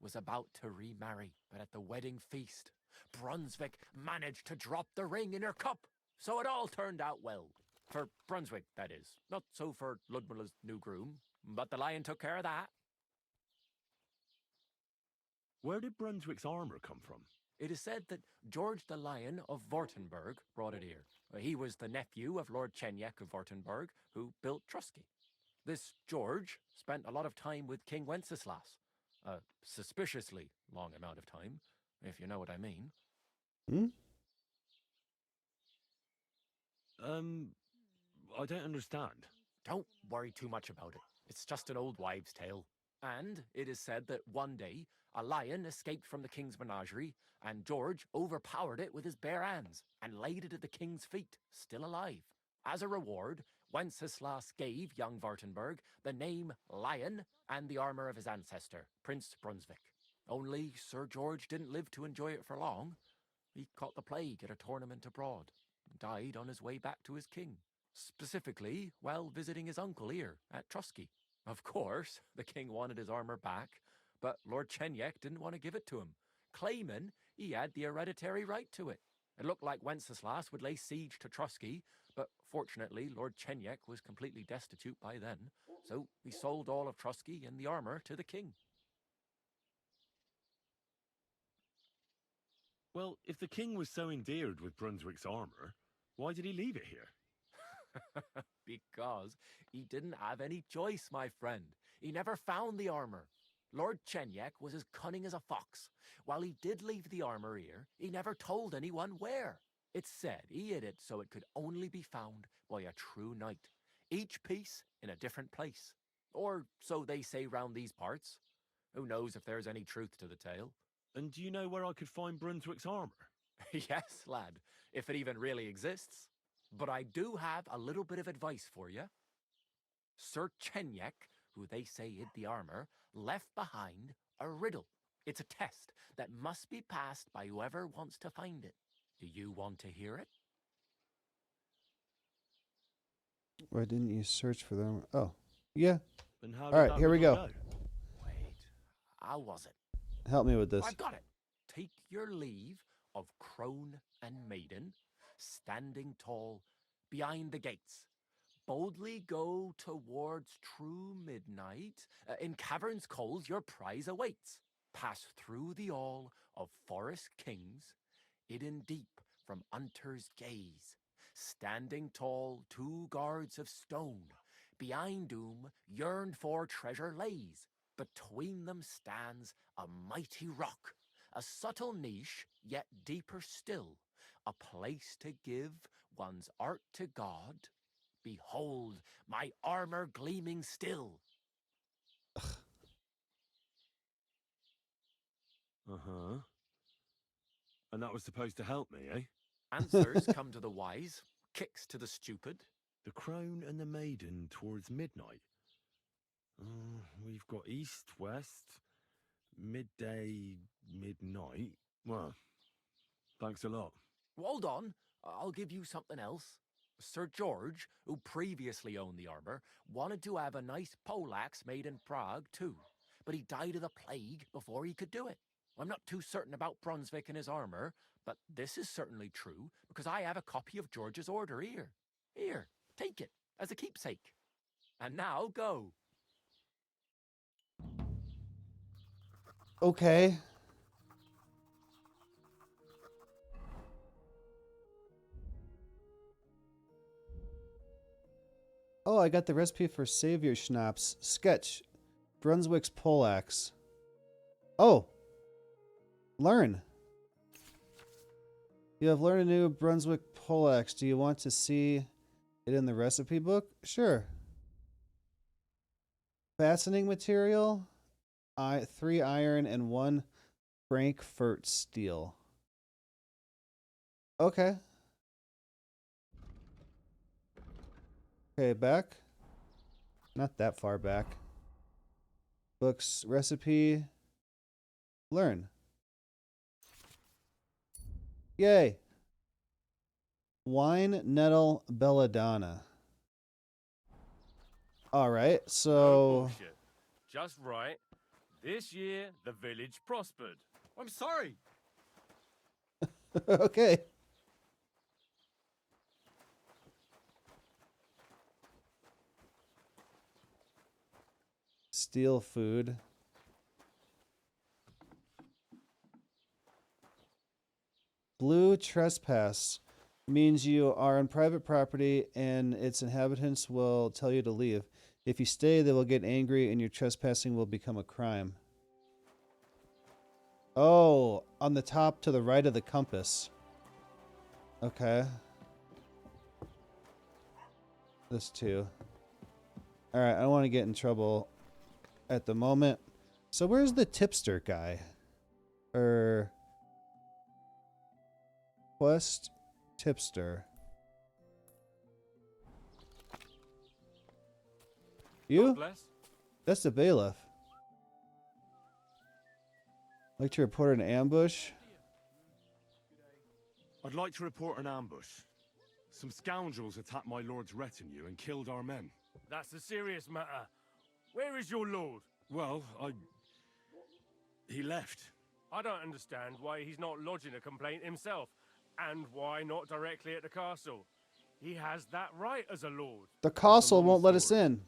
was about to remarry. But at the wedding feast, Brunswick managed to drop the ring in her cup, so it all turned out well. For Brunswick, that is. Not so for Ludmilla's new groom, but the lion took care of that. Where did Brunswick's armor come from? It is said that George the Lion of Württemberg brought it here. He was the nephew of Lord Chenyek of Württemberg, who built Trusky. This George spent a lot of time with King Wenceslas. A suspiciously long amount of time, if you know what I mean. I don't understand. Don't worry too much about it. It's just an old wives' tale. And it is said that one day, a lion escaped from the king's menagerie, and George overpowered it with his bare hands and laid it at the king's feet, still alive. As a reward, Wenceslas gave young Württemberg the name Lion and the armor of his ancestor, Prince Brunswick. Only Sir George didn't live to enjoy it for long. He caught the plague at a tournament abroad and died on his way back to his king, specifically while visiting his uncle here at Trusky. Of course, the king wanted his armor back, but Lord Chenyek didn't want to give it to him, claiming he had the hereditary right to it. It looked like Wenceslas would lay siege to Trusky, but fortunately Lord Chenyek was completely destitute by then, so he sold all of Trusky and the armor to the king. Well, if the king was so endeared with Brunswick's armor, why did he leave it here? Because he didn't have any choice, my friend. He never found the armor. Lord Chenyek was as cunning as a fox. While he did leave the armor here, he never told anyone where. It's said he hid it so it could only be found by a true knight, each piece in a different place. Or so they say round these parts. Who knows if there's any truth to the tale? And do you know where I could find Brunswick's armor? Yes, lad, if it even really exists. But I do have a little bit of advice for you. Sir Chenyek, who they say hid the armor, left behind a riddle. It's a test that must be passed by whoever wants to find it. Do you want to hear it? Why didn't you search for them? Oh, yeah. And how All right, here we go. Wait, how was it? Help me with this. I've got it. Take your leave of crone and maiden, standing tall behind the gates. Boldly go towards true midnight. In caverns cold your prize awaits. Pass through the all of forest kings, hidden deep from hunter's gaze. Standing tall, 2 guards of stone, behind whom yearned for treasure lays. Between them stands a mighty rock, a subtle niche, yet deeper still, a place to give one's art to God. Behold, my armor gleaming still. Uh-huh. And that was supposed to help me, eh? Answers come to the wise, kicks to the stupid. The Crone and the Maiden towards midnight. We've got east, west, midday, midnight. Well, thanks a lot. Hold on, I'll give you something else. Sir George, who previously owned the armor, wanted to have a nice poleaxe made in Prague too, but he died of the plague before he could do it. I'm not too certain about Brunswick and his armor, but this is certainly true because I have a copy of George's order here. Here, take it as a keepsake. And now go. Okay. Oh, I got the recipe for Savior Schnapps. Sketch. Brunswick's poleaxe. Oh. Learn. You have learned a new Brunswick poleaxe. Do you want to see it in the recipe book? Sure. Fastening material. 3 iron and 1 Frankfurt steel. Okay. Okay, back. Not that far back. Books, recipe. Learn. Yay. Wine, nettle, belladonna. All right, No so... bullshit. Just right. This year, the village prospered. I'm sorry. Okay. Steal food. Blue trespass means you are on private property and its inhabitants will tell you to leave. If you stay, they will get angry and your trespassing will become a crime. Oh, on the top to the right of the compass. Okay. This too. Alright, I don't want to get in trouble at the moment. So where's the tipster guy? Quest tipster. You? Bless. That's the bailiff. Like to report an ambush? I'd like to report an ambush. Some scoundrels attacked my lord's retinue and killed our men. That's a serious matter. Where is your lord? Well, he left. I don't understand why he's not lodging a complaint himself, and why not directly at the castle. He has that right as a lord. The castle won't let us in.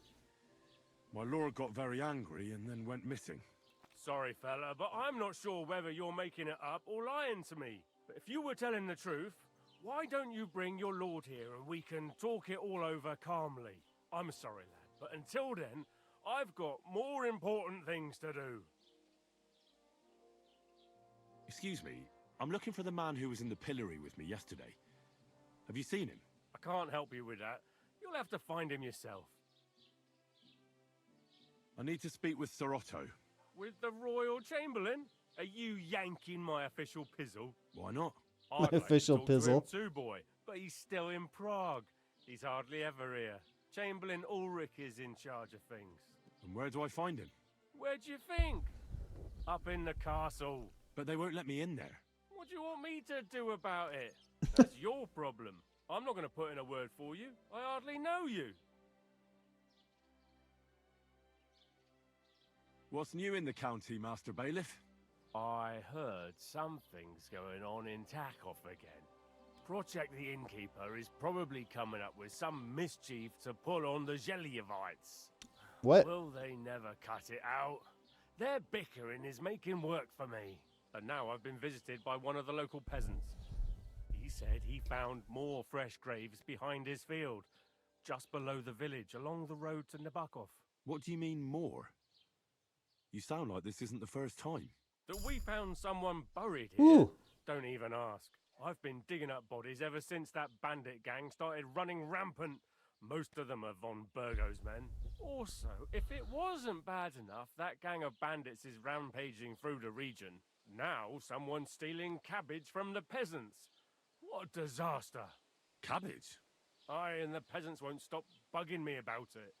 My lord got very angry and then went missing. Sorry, fella, but I'm not sure whether you're making it up or lying to me. But if you were telling the truth, why don't you bring your lord here and we can talk it all over calmly? I'm sorry, lad, but until then, I've got more important things to do. Excuse me, I'm looking for the man who was in the pillory with me yesterday. Have you seen him? I can't help you with that. You'll have to find him yourself. I need to speak with Sir Otto. With the Royal Chamberlain? Are you yanking my official pizzle? Why not? My official like to talk to him pizzle. too, boy, but he's still in Prague. He's hardly ever here. Chamberlain Ulrich is in charge of things. And where do I find him? Where do you think? Up in the castle. But they won't let me in there. What do you want me to do about it? That's your problem. I'm not going to put in a word for you. I hardly know you. What's new in the county, Master Bailiff? I heard something's going on in Takov again. Project the Innkeeper is probably coming up with some mischief to pull on the Zeljevites. What? Will they never cut it out? Their bickering is making work for me. And now I've been visited by one of the local peasants. He said he found more fresh graves behind his field, just below the village, along the road to Nabokov. What do you mean, more? You sound like this isn't the first time. That we found someone buried here? Ooh. Don't even ask. I've been digging up bodies ever since that bandit gang started running rampant. Most of them are von Burgo's men. Also, if it wasn't bad enough that gang of bandits is rampaging through the region, now someone's stealing cabbage from the peasants. What a disaster. Cabbage? Aye, and the peasants won't stop bugging me about it.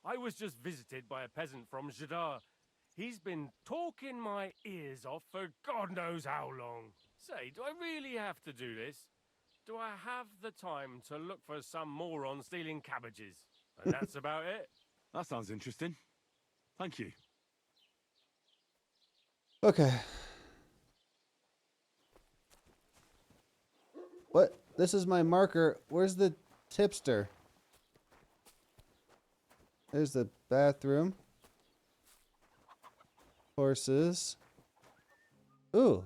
I was just visited by a peasant from Jadar. He's been talking my ears off for God knows how long. Say, do I really have to do this? Do I have the time to look for some moron stealing cabbages? And that's about it. That sounds interesting. Thank you. Okay. What? This is my marker. Where's the tipster? There's the bathroom. Horses. Ooh.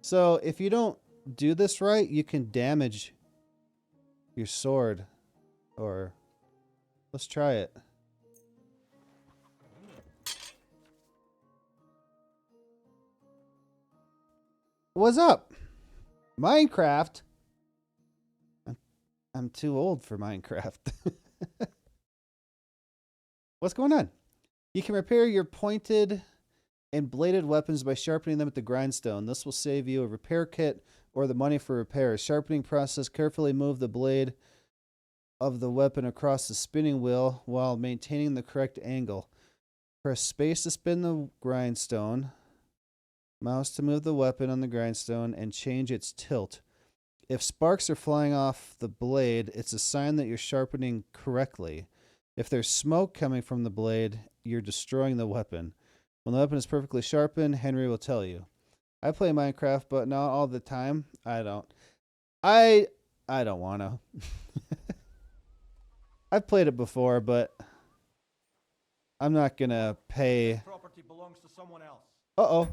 So if you don't do this right, you can damage your sword. Or let's try it. What's up? Minecraft? I'm too old for Minecraft. What's going on? You can repair your pointed and bladed weapons by sharpening them at the grindstone. This will save you a repair kit or the money for repairs. Sharpening process, carefully move the blade of the weapon across the spinning wheel while maintaining the correct angle. Press space to spin the grindstone. Mouse to move the weapon on the grindstone and change its tilt. If sparks are flying off the blade, it's a sign that you're sharpening correctly. If there's smoke coming from the blade, you're destroying the weapon. When the weapon is perfectly sharpened, Henry will tell you. I play Minecraft, but not all the time. I don't. I don't want to. I've played it before, but I'm not going to pay. Property belongs to someone else. Uh-oh.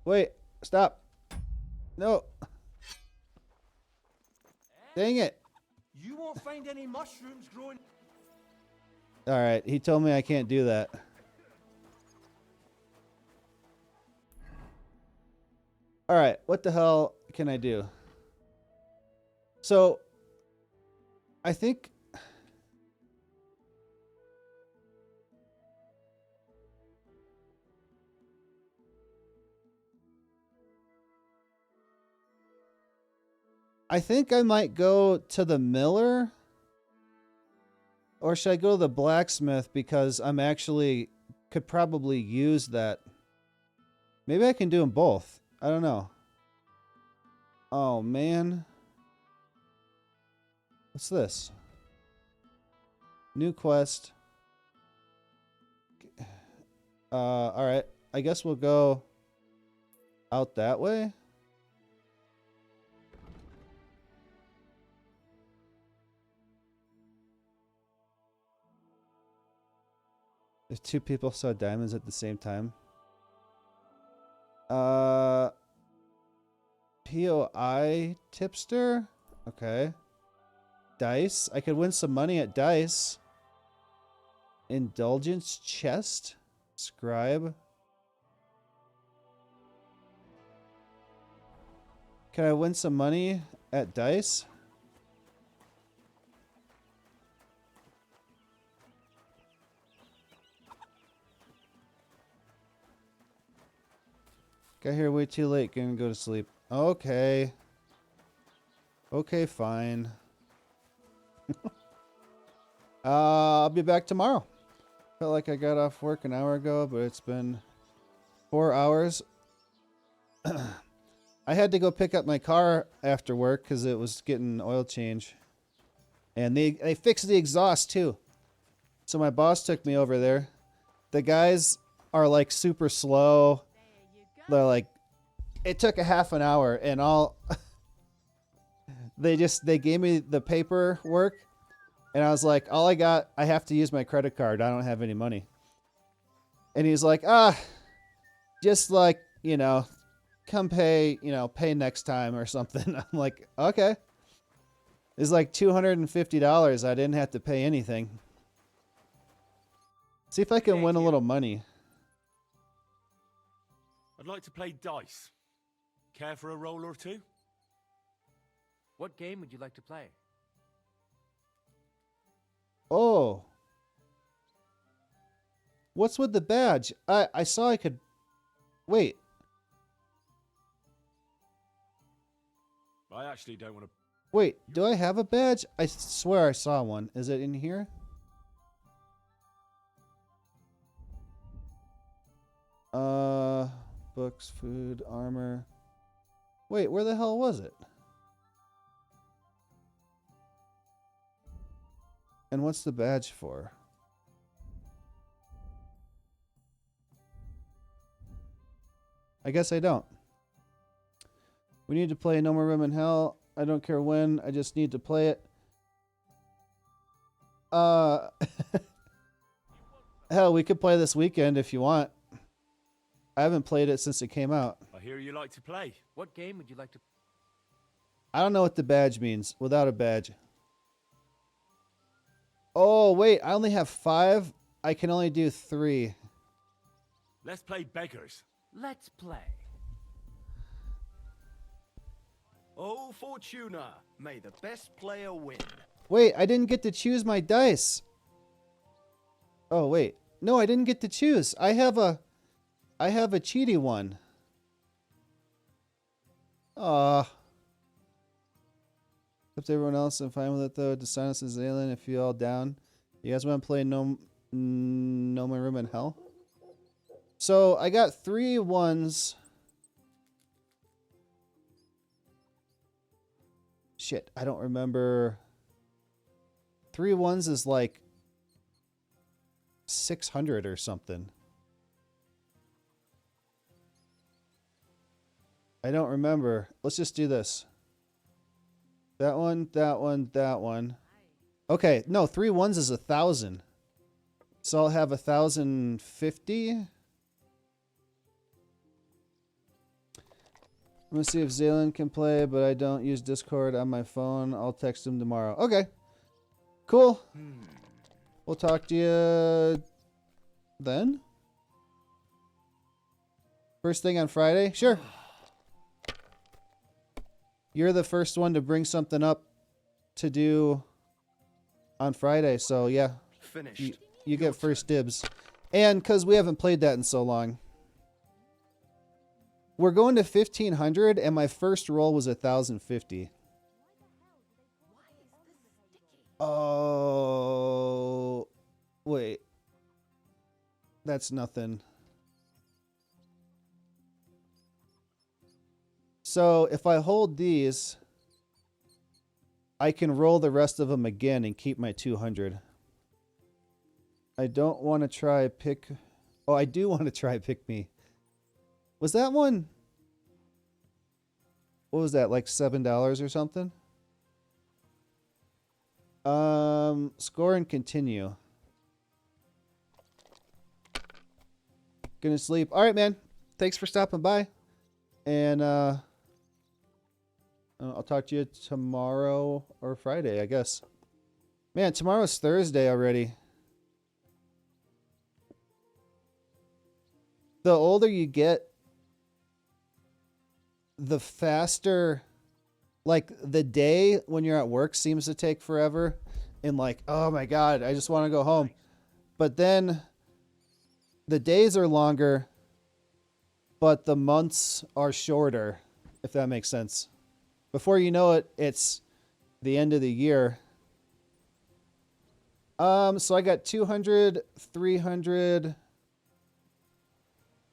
Wait, stop. No. Dang it. You won't find any mushrooms growing. All right, he told me I can't do that. All right, what the hell can I do? So, I think I might go to the miller. Or should I go to the blacksmith because I'm actually could probably use that. Maybe I can do them both. I don't know. Oh, man. What's this? New quest. All right. I guess we'll go out that way. If two people saw diamonds at the same time. POI tipster? Okay. Dice. I could win some money at dice. Indulgence chest. Scribe. Can I win some money at dice? Got here way too late. Gonna go to sleep. Okay. Okay, fine. I'll be back tomorrow. Felt like I got off work an hour ago, but it's been 4 hours. I had to go pick up my car after work because it was getting oil change. And they fixed the exhaust too. So my boss took me over there. The guys are like super slow. They're like, it took a half an hour and all. They gave me the paperwork and I was like, I have to use my credit card. I don't have any money. And he's like, just like, come pay next time or something. I'm like, okay. It's like $250. I didn't have to pay anything. See if I can win a little money. I'd like to play dice. Care for a roll or two? What game would you like to play? Oh. What's with the badge? I saw I could... Wait. I actually don't want to. Wait, do I have a badge? I swear I saw one. Is it in here? Books, food, armor. Wait, where the hell was it? And what's the badge for? I guess I don't. We need to play No More Room in Hell. I don't care when. I just need to play it. Hell, we could play this weekend if you want. I haven't played it since it came out. I hear you like to play. What game would you like to... I don't know what the badge means without a badge. Oh, wait. I only have 5. I can only do 3. Let's play beggars. Let's play. Oh, Fortuna, may the best player win. Wait, I didn't get to choose my dice. Oh, wait. No, I didn't get to choose. I have a cheaty one. Except everyone else, I'm fine with it though. Design is alien if you all down. You guys want to play No More Room in Hell? So I got 3 ones. Shit, I don't remember. 3 ones is like 600 or something. I don't remember. Let's just do this. That one, that one, that one. Okay, no, 3 ones is 1,000. So I'll have 1,050. I'm gonna see if Zaylen can play, but I don't use Discord on my phone. I'll text him tomorrow. Okay. Cool. We'll talk to you then. First thing on Friday? Sure. You're the first one to bring something up to do on Friday, so yeah. Finished. You get first dibs. And because we haven't played that in so long. We're going to 1,500, and my first roll was 1,050. Oh, wait. That's nothing. So if I hold these, I can roll the rest of them again and keep my 200. I don't want to try pick... Oh, I do want to try pick me. Was that one... What was that, like $7 or something? Score and continue. Gonna sleep. All right, man. Thanks for stopping by. And I'll talk to you tomorrow or Friday, I guess. Man, tomorrow's Thursday already. The older you get, the faster, like, the day when you're at work seems to take forever. And like, oh my God, I just want to go home. But then the days are longer, but the months are shorter, if that makes sense. Before you know it, it's the end of the year. So I got 200, 300,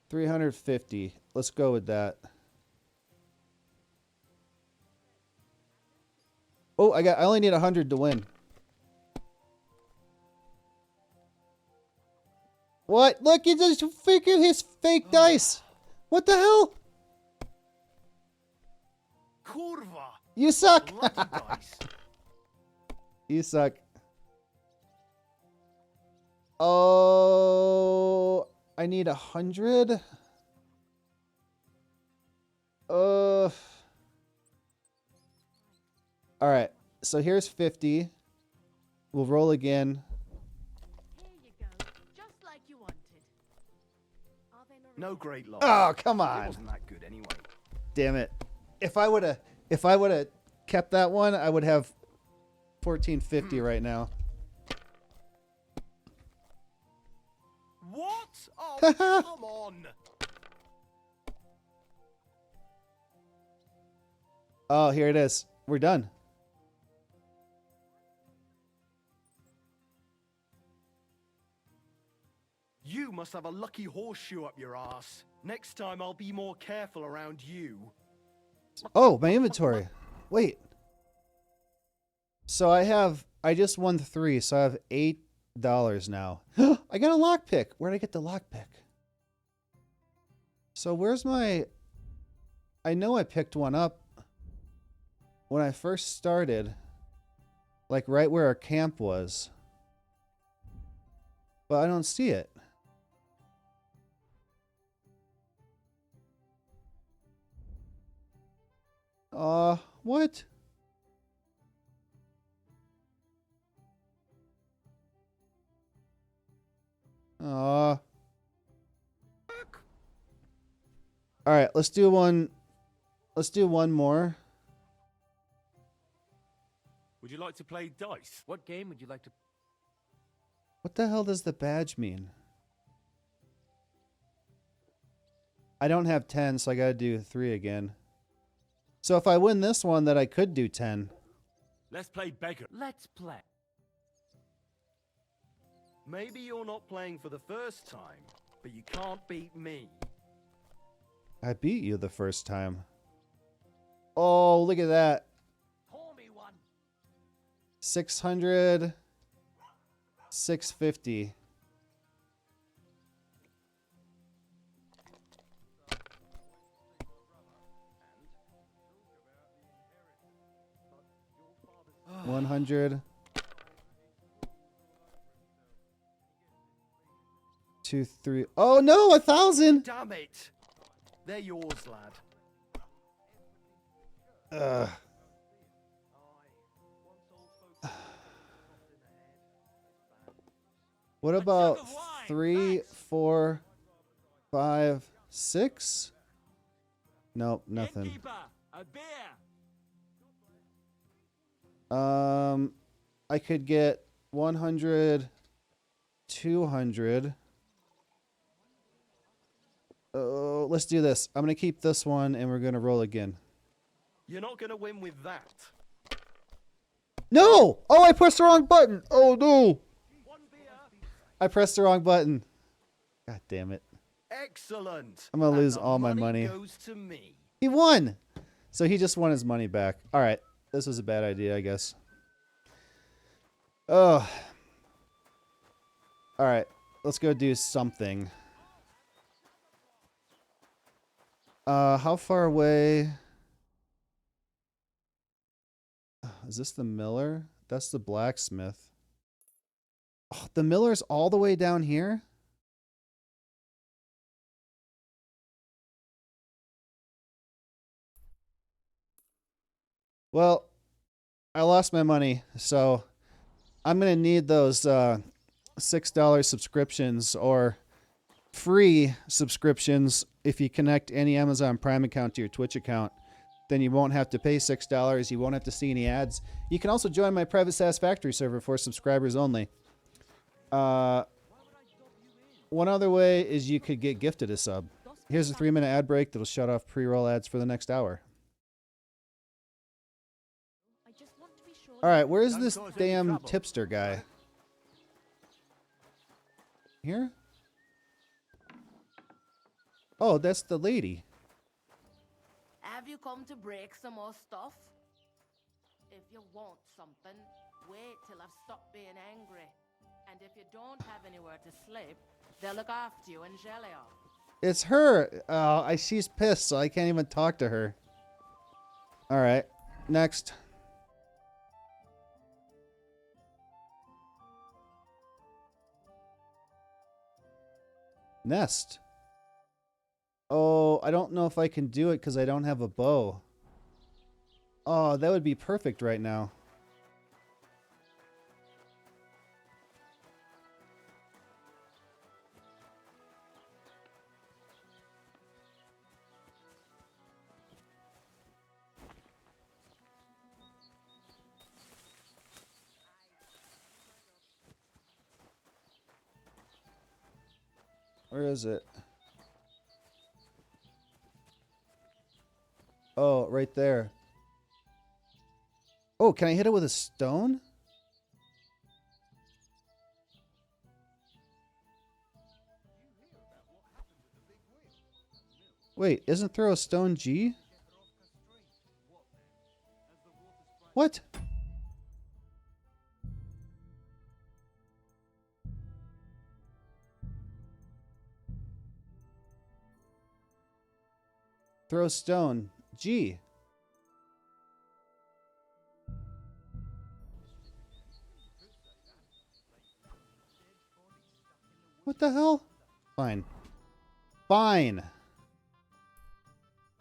350. Let's go with that. Oh, I only need 100 to win. What? Look, you just figured his fake dice. What the hell? Kurva. You suck. Lucky dice. You suck. Oh, I need 100. All right. So here's 50. We'll roll again. No great loss. Oh, come on. It wasn't that good anyway. Damn it. If I would have kept that one, I would have 1450 right now. What? Oh, come on. Oh, here it is. We're done. You must have a lucky horseshoe up your ass. Next time I'll be more careful around you. Oh, my inventory. Wait. So I just won 3, so I have $8 now. I got a lockpick. Where'd I get the lockpick? So where's my... I know I picked one up when I first started. Like right where our camp was. But I don't see it. What? All right, let's do one. Let's do one more. Would you like to play dice? What game would you like to... What the hell does the badge mean? I don't have 10, so I gotta do 3 again. So if I win this one, then I could do 10. Let's play beggar. Let's play. Maybe you're not playing for the first time, but you can't beat me. I beat you the first time. Oh, look at that. 600. 650. $100. 2, 3. Oh no, 1,000. Damn it! They're yours, lad. Ugh. What about 3, 4, 5, 6? Nope, nothing. I could get 100, 200. Oh, let's do this. I'm gonna keep this one, and we're gonna roll again. You're not gonna win with that. No! Oh, I pressed the wrong button. Oh no! I pressed the wrong button. God damn it! Excellent. I'm gonna And lose the all my money. Goes to me. He won. So he just won his money back. All right, this was a bad idea, I guess. Oh. All right, let's go do something. How far away? Is this the miller? That's the blacksmith. Oh, the miller's all the way down here? Well, I lost my money, so I'm going to need those $6 subscriptions or free subscriptions if you connect any Amazon Prime account to your Twitch account. Then you won't have to pay $6. You won't have to see any ads. You can also join my private Satisfactory server for subscribers only. One other way is you could get gifted a sub. Here's a 3-minute ad break that'll shut off pre-roll ads for the next hour. All right, where's this damn tipster guy? Here? Oh, that's the lady. Have you come to break some more stuff? If you want something, wait till I've stopped being angry. And if you don't have anywhere to sleep, they'll look after you in Gelio. It's her. She's pissed, so I can't even talk to her. All right, next. Nest. Oh, I don't know if I can do it because I don't have a bow. Oh, that would be perfect right now. Where is it? Oh, right there. Oh, can I hit it with a stone? Wait, isn't throw a stone G? What? Throw stone G. What the hell? Fine. Fine.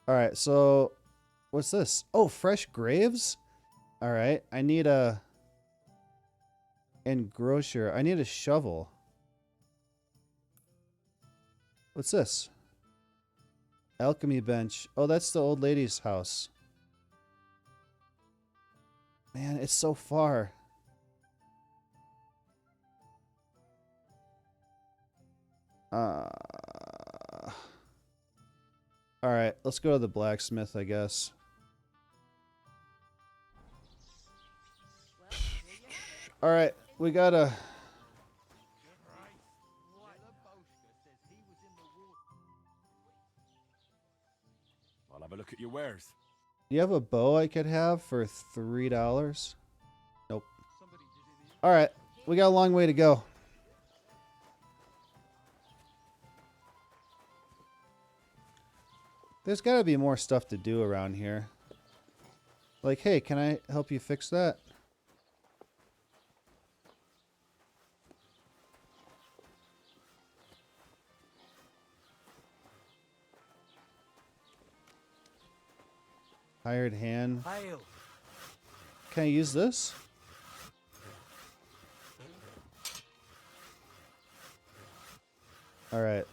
Alright, so what's this? Oh, fresh graves? Alright, I need a engrosser. I need a shovel. What's this? Alchemy bench. Oh, that's the old lady's house. Man, it's so far. Alright, let's go to the blacksmith, I guess. Alright, we gotta... I'll have a look at your wares. Do you have a bow I could have for $3? Nope. Alright, we got a long way to go. There's gotta be more stuff to do around here. Like, hey, can I help you fix that? Hired hand. Can I use this? All right.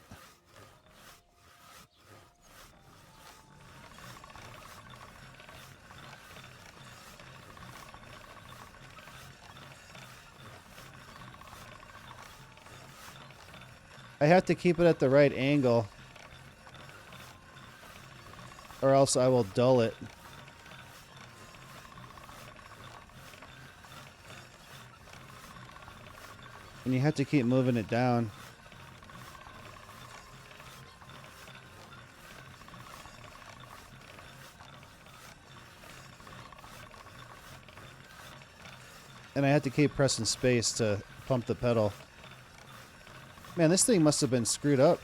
I have to keep it at the right angle, or else I will dull it. And you have to keep moving it down. And I have to keep pressing space to pump the pedal. Man, this thing must have been screwed up.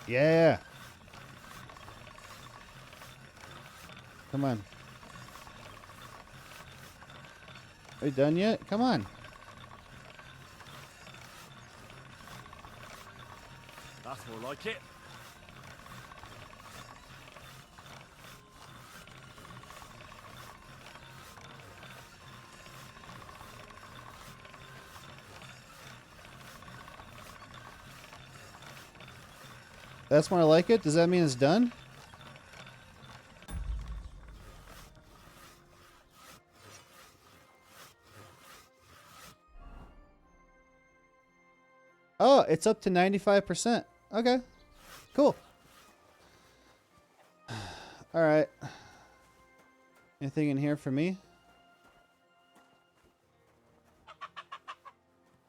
Yeah. Come on. Are you done yet? Come on. That's more like it. That's more like it? Does that mean it's done? Oh, it's up to 95%. Okay. Cool. All right. Anything in here for me?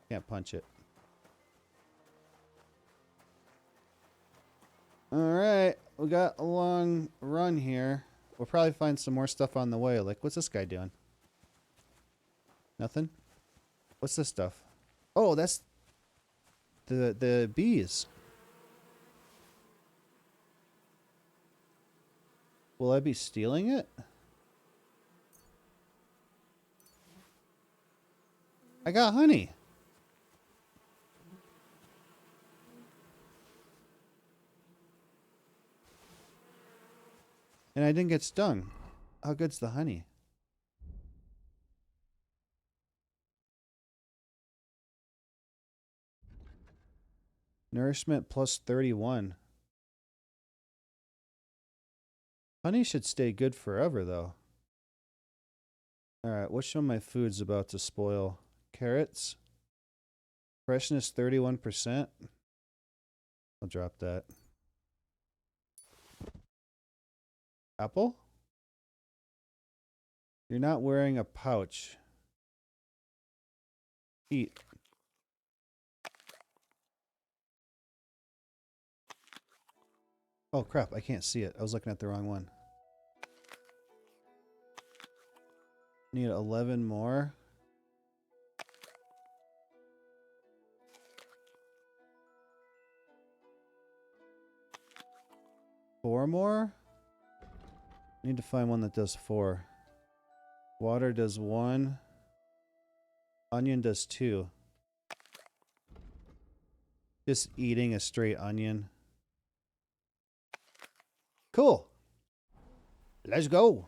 Can't punch it. All right. We got a long run here. We'll probably find some more stuff on the way. Like, what's this guy doing? Nothing? What's this stuff? Oh, that's the bees. Will I be stealing it? I got honey. And I didn't get stung. How good's the honey? Nourishment plus 31. Honey should stay good forever, though. Alright, which one of my food's about to spoil? Carrots. Freshness 31%. I'll drop that. Apple? You're not wearing a pouch. Eat. Oh crap, I can't see it. I was looking at the wrong one. Need 11 more. Four more? Need to find one that does 4. Water does 1. Onion does 2. Just eating a straight onion. Cool. Let's go.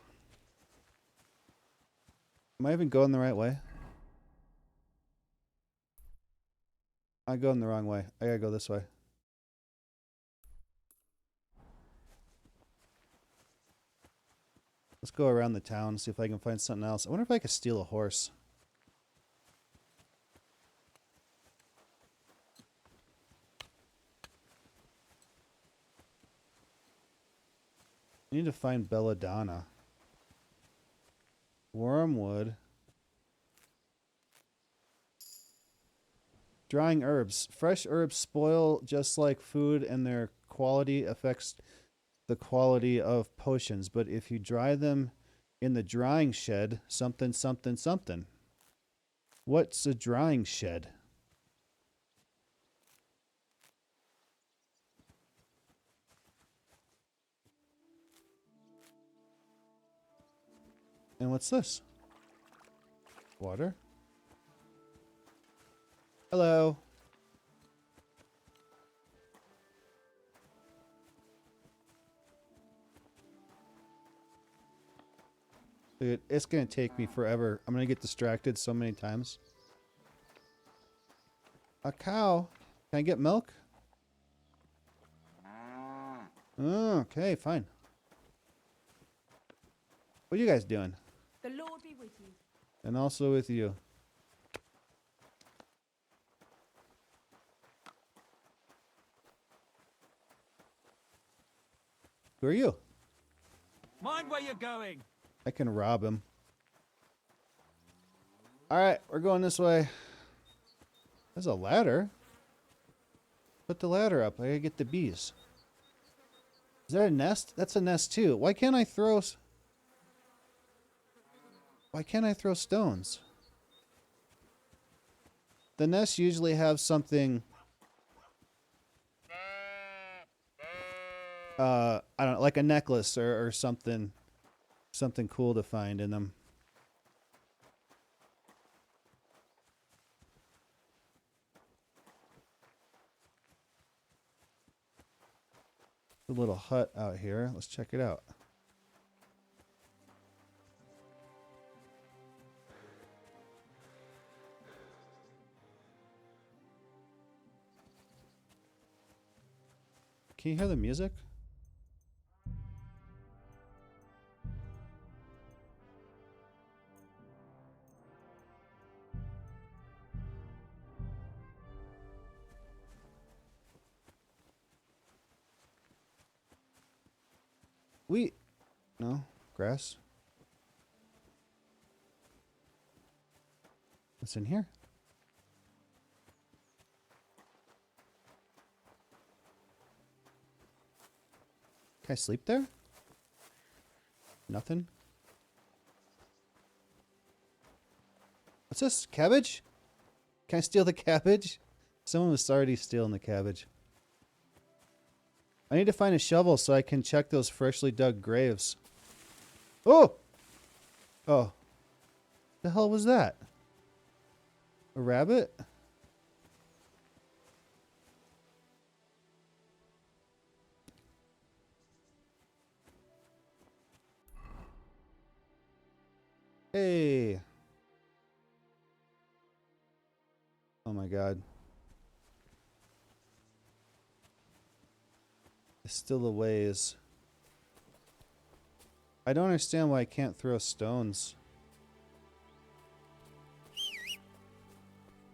Am I even going the right way? I'm going the wrong way. I gotta go this way. Let's go around the town and see if I can find something else. I wonder if I could steal a horse. I need to find belladonna. Wormwood. Drying herbs. Fresh herbs spoil just like food, and their quality affects the quality of potions. But if you dry them in the drying shed, something, something, something. What's a drying shed? And what's this? Water? Hello. Dude, it's gonna take me forever. I'm gonna get distracted so many times. A cow. Can I get milk? Oh, okay, fine. What are you guys doing? The Lord be with you. And also with you. Who are you? Mind where you're going. I can rob him. Alright, we're going this way. There's a ladder. Put the ladder up. I gotta get the bees. Is that a nest? That's a nest too. Why can't I throw... Why can't I throw stones? The nests usually have something... I don't know, like a necklace or something cool to find in them. A little hut out here. Let's check it out. Can you hear the music? Wheat. No. Grass. What's in here? Can I sleep there? Nothing. What's this? Cabbage? Can I steal the cabbage? Someone was already stealing the cabbage. I need to find a shovel so I can check those freshly dug graves. Oh! Oh. The hell was that? A rabbit? Hey. Oh my god. It's still a ways. I don't understand why I can't throw stones.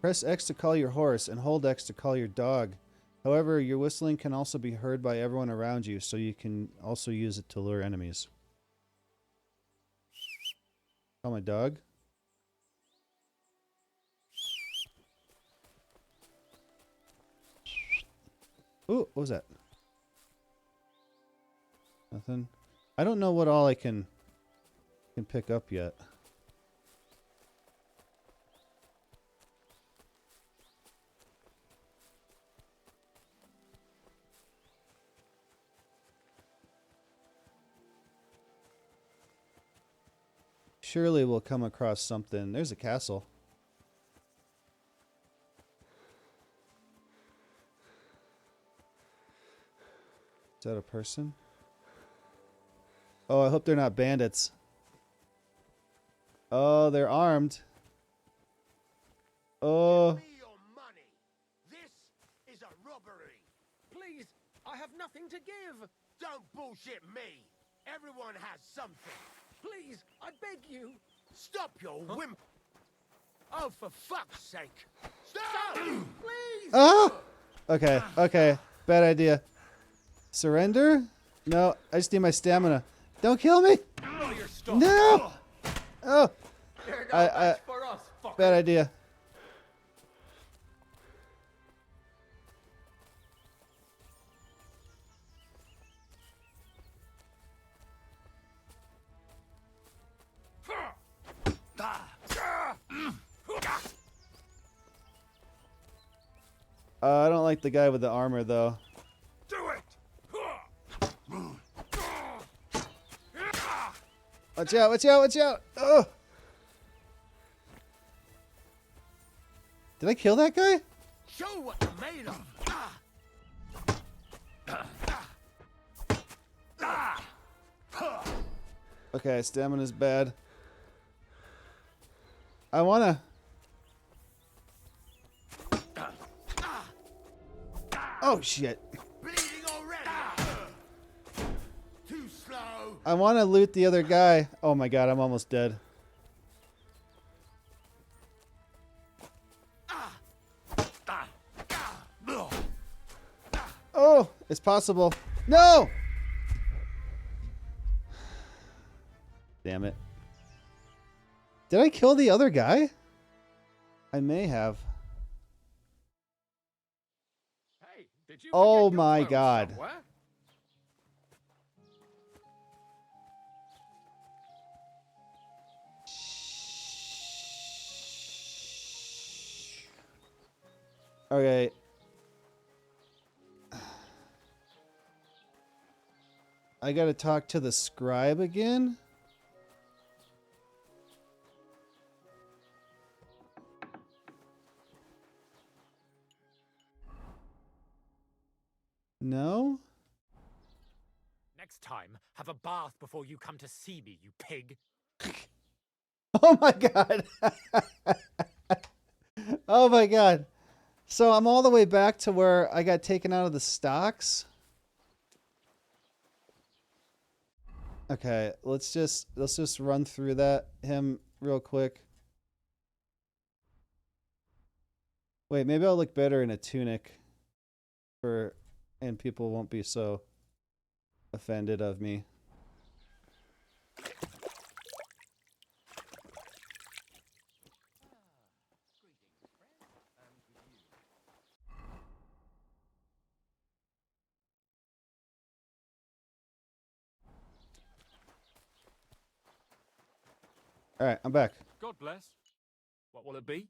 Press X to call your horse and hold X to call your dog. However, your whistling can also be heard by everyone around you, so you can also use it to lure enemies. Call my dog. Ooh, what was that? Nothing. I don't know what all I can pick up yet. Surely we'll come across something. There's a castle. Is that a person? Oh, I hope they're not bandits. Oh, they're armed. Oh. Give me your money. This is a robbery. Please, I have nothing to give. Don't bullshit me. Everyone has something. Please, I beg you. Stop your wimp. Oh, for fuck's sake. Stop! Please! Ah! Okay, okay. Bad idea. Surrender? No, I just need my stamina. Don't kill me! No! Oh! Bad idea. I don't like the guy with the armor, though. Do it! Watch out, watch out, watch out! Oh! Did I kill that guy? Show what you're made of. Okay, stamina's bad. I wanna... Oh, shit. Bleeding already. Too slow. I wanna loot the other guy. Oh my god, I'm almost dead. Oh, it's possible. No! Damn it. Did I kill the other guy? I may have. Hey, did you Oh forget your my clothes god. somewhere? Okay. I gotta talk to the scribe again? No? Next time, have a bath before you come to see me, you pig. Oh my god. Oh my god. So I'm all the way back to where I got taken out of the stocks. Okay, let's just run through him real quick. Wait, maybe I'll look better in a tunic and people won't be so offended of me. All right, I'm back. God bless. What will it be?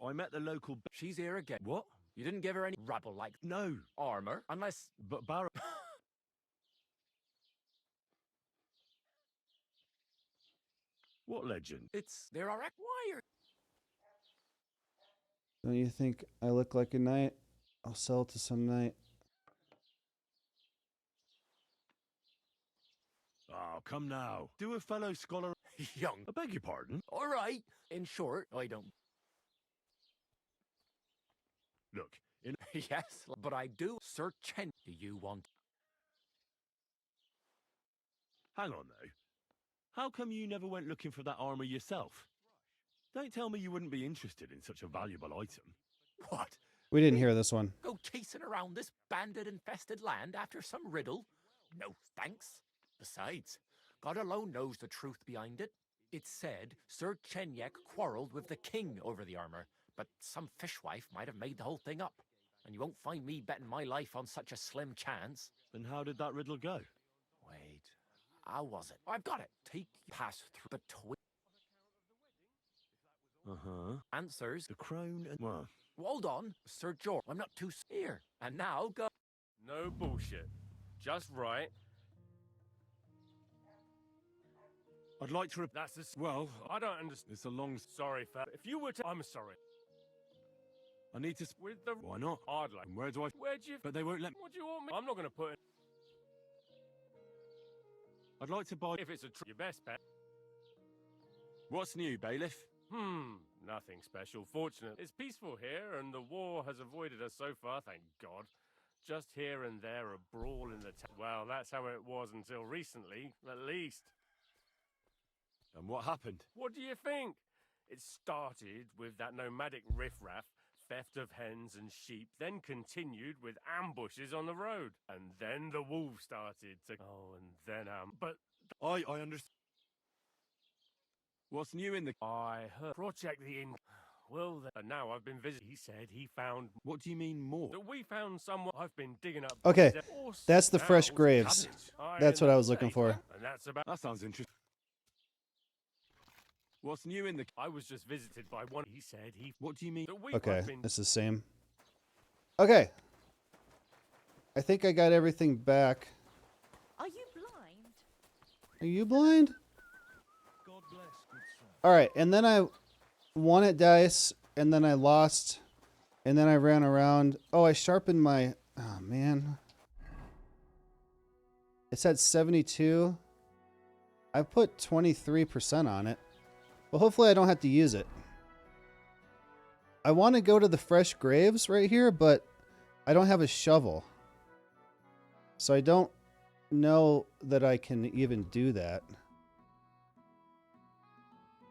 I met the local... She's here again. What? You didn't give her any rubble like... No. Armor? Unless... But Barrow... What legend? It's... There are... Why are... Don't you think I look like a knight? I'll sell to some knight. Oh, come now. Do a fellow scholar... Young. I beg your pardon? All right. In short, I don't... Look, in... Yes, but I do search... Do you want... Hang on, though. How come you never went looking for that armor yourself? Don't tell me you wouldn't be interested in such a valuable item. What? We didn't hear this one. Go chasing around this bandit-infested land after some riddle? No thanks. Besides, God alone knows the truth behind it. It's said Sir Chenyek quarreled with the king over the armor, but some fishwife might have made the whole thing up. And you won't find me betting my life on such a slim chance. Then how did that riddle go? Wait, how was it? I've got it. Take pass through between answers. The crown and... Well... Hold on, Sir George. I'm not too here. And now go. No bullshit. Just right. I'd like to... That's a... Well... I don't understand. It's a long... Sorry, fat. If you were to... I'm sorry. I need to... With the... Why not? I'd like... And where do I... Where'd you... But they won't let me... What do you want me... I'm not going to put it... I'd like to buy... If it's your best bet. What's new, bailiff? Nothing special. Fortunately, it's peaceful here, and the war has avoided us so far, thank God. Just here and there a brawl in the town. Well, that's how it was until recently, at least. And what happened? What do you think? It started with that nomadic riffraff, theft of hens and sheep, then continued with ambushes on the road. And then the wolves started to... Oh, and then, but... I understand. What's new in the... I heard... Project the Inn... Well, and now I've been visiting. He said he found... What do you mean more? That we found someone... I've been digging up... Okay, that's the fresh graves. That's what I was looking for. And that's about... That sounds interesting. What's new in the... I was just visited by one... He said he... What do you mean? Okay, this is the same. Okay. I think I got everything back. Are you blind? Are you blind? God bless, good son. Alright, and then I won at dice, and then I lost, and then I ran around. Oh, I sharpened my... Oh, man. It said 72. I put 23% on it. Well, hopefully I don't have to use it. I want to go to the fresh graves right here, but I don't have a shovel. So I don't know that I can even do that.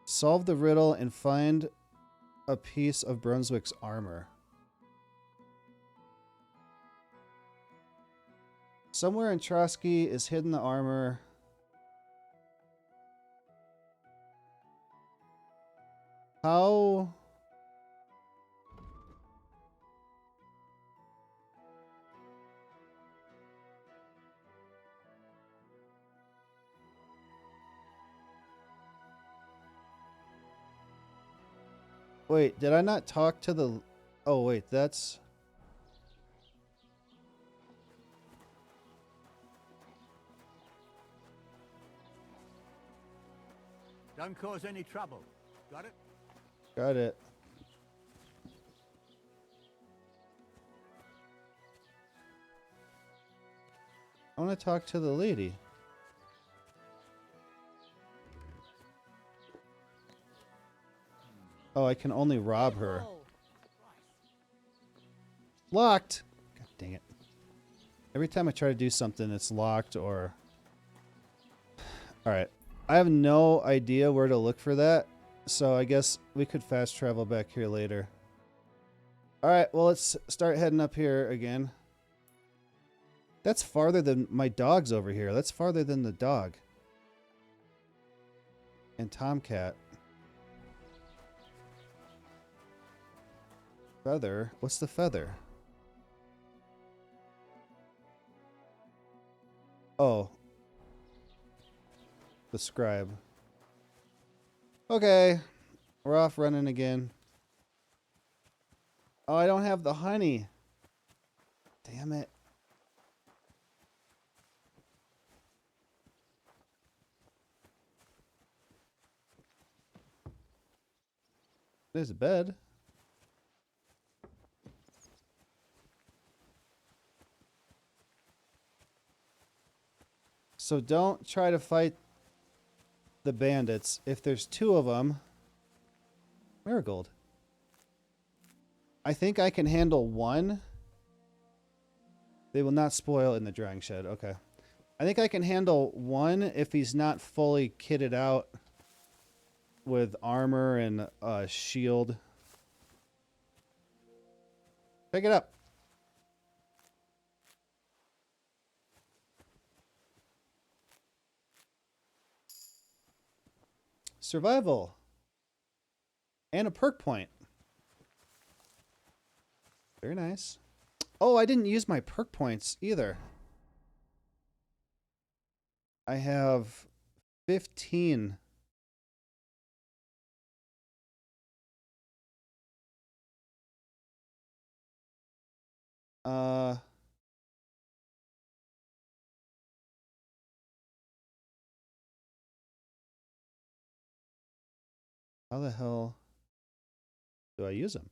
Solve the riddle and find a piece of Brunswick's armor. Somewhere in Trotsky is hidden the armor. How... Wait, did I not talk to the... Oh, wait, that's... Don't cause any trouble. Got it? Got it. I want to talk to the lady. Oh, I can only rob her. Locked! God dang it. Every time I try to do something, it's locked or... Alright. I have no idea where to look for that. So I guess we could fast travel back here later. Alright, well let's start heading up here again. That's farther than my dog's over here. That's farther than the dog. And Tomcat. Feather? What's the feather? Oh. The scribe. Okay. We're off running again. Oh, I don't have the honey. Damn it. There's a bed. So don't try to fight the bandits. If there's two of them... Marigold. I think I can handle one. They will not spoil in the drying shed. Okay. I think I can handle one if he's not fully kitted out. with armor and shield. Pick it up. Survival. And a perk point. Very nice. Oh, I didn't use my perk points either. I have 15. How the hell do I use them?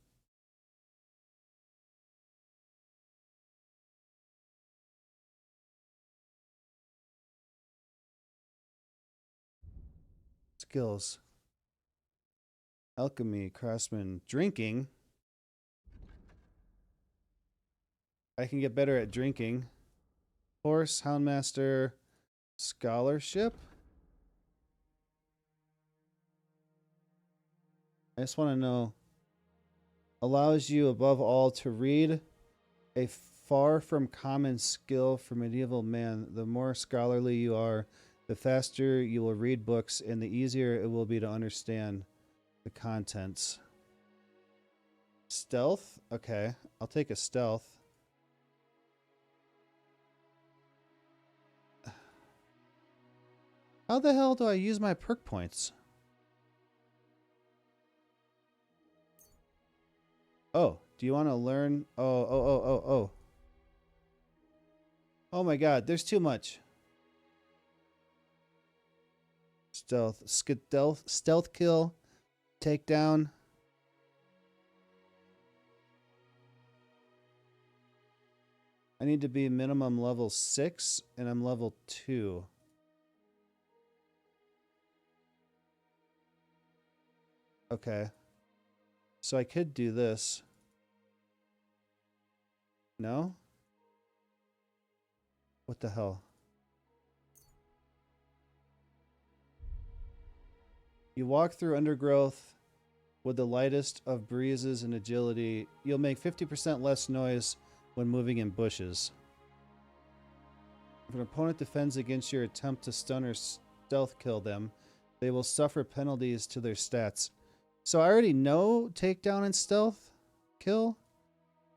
Skills. Alchemy, craftsman, drinking. I can get better at drinking. Horse, houndmaster, scholarship. I just want to know. Allows you above all to read, a far from common skill for medieval man. The more scholarly you are, the faster you will read books and the easier it will be to understand the contents. Stealth? Okay, I'll take a stealth. How the hell do I use my perk points? Oh, do you want to learn? Oh. Oh my god, there's too much. Stealth kill, takedown. I need to be minimum level 6 and I'm level 2. Okay. So I could do this. No? What the hell? You walk through undergrowth with the lightest of breezes and agility. You'll make 50% less noise when moving in bushes. If an opponent defends against your attempt to stun or stealth kill them, they will suffer penalties to their stats. So I already know takedown and stealth kill,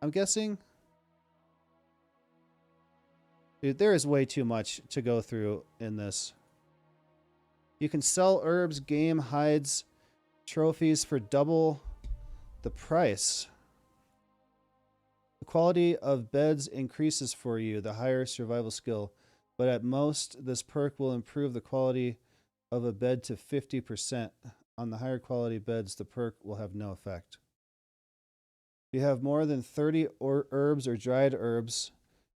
I'm guessing. Dude, there is way too much to go through in this. You can sell herbs, game, hides, trophies for double the price. The quality of beds increases for you, the higher survival skill. But at most, this perk will improve the quality of a bed to 50%. On the higher quality beds, the perk will have no effect. If you have more than 30 herbs or dried herbs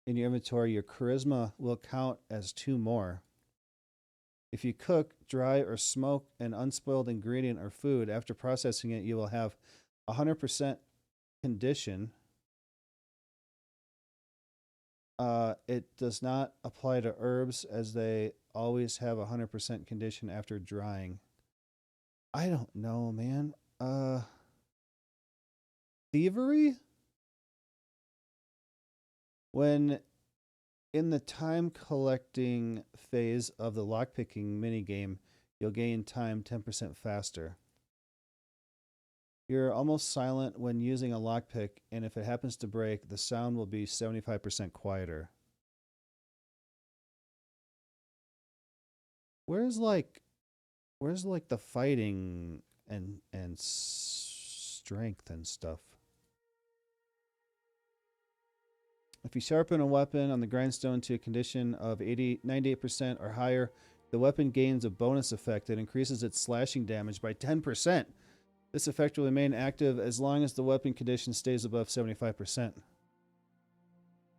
in your inventory, your charisma will count as 2 more. If you cook, dry, or smoke an unspoiled ingredient or food, after processing it, you will have 100% condition. It does not apply to herbs as they always have 100% condition after drying. I don't know, man. Thievery? When in the time collecting phase of the lockpicking minigame, you'll gain time 10% faster. You're almost silent when using a lockpick, and if it happens to break, the sound will be 75% quieter. Where's like the fighting and strength and stuff? If you sharpen a weapon on the grindstone to a condition of 98% or higher, the weapon gains a bonus effect that increases its slashing damage by 10%. This effect will remain active as long as the weapon condition stays above 75%.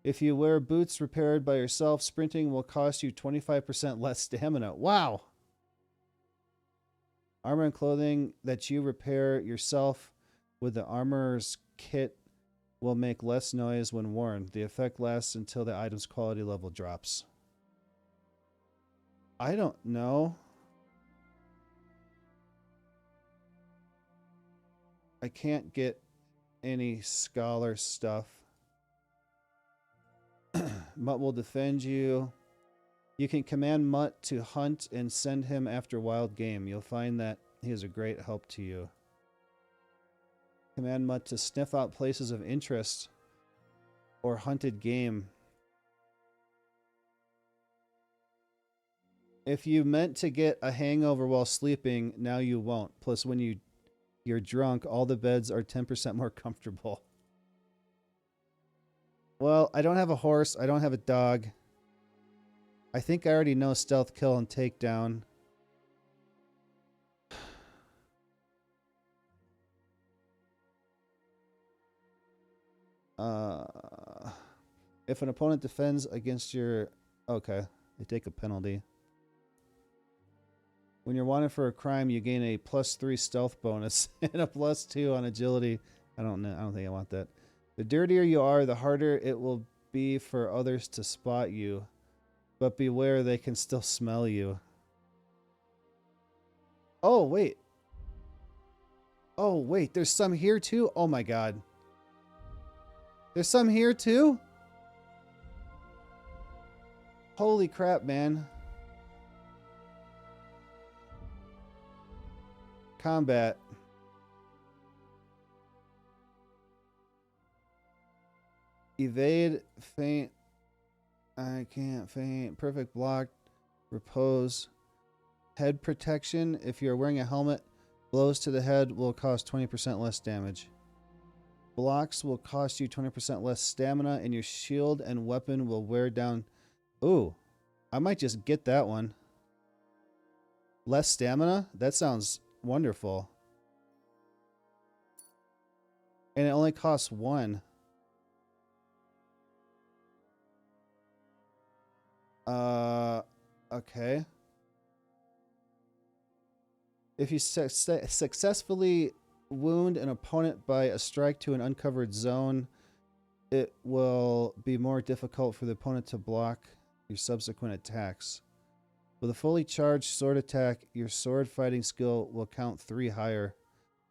If you wear boots repaired by yourself, sprinting will cost you 25% less stamina. Wow! Armor and clothing that you repair yourself with the armorer's kit will make less noise when worn. The effect lasts until the item's quality level drops. I don't know. I can't get any scholar stuff. Mutt will defend you. You can command Mutt to hunt and send him after wild game. You'll find that he is a great help to you. Command Mutt to sniff out places of interest or hunted game. If you meant to get a hangover while sleeping, now you won't. Plus, when you're drunk, all the beds are 10% more comfortable. Well, I don't have a horse. I don't have a dog. I think I already know stealth kill and takedown. If an opponent defends against your... Okay, they take a penalty. When you're wanted for a crime, you gain a +3 stealth bonus and a +2 on agility. I don't know. I don't think I want that. The dirtier you are, the harder it will be for others to spot you. But beware, they can still smell you. Oh, wait. Oh, wait. There's some here, too? Oh, my God. There's some here, too? Holy crap, man. Combat. Evade, feint. I can't feint. Perfect block. Repose. Head protection. If you're wearing a helmet, blows to the head will cost 20% less damage. Blocks will cost you 20% less stamina, and your shield and weapon will wear down. Ooh, I might just get that one. Less stamina? That sounds wonderful. And it only costs 1. Okay. If you successfully wound an opponent by a strike to an uncovered zone, it will be more difficult for the opponent to block your subsequent attacks. With a fully charged sword attack, your sword fighting skill will count 3 higher,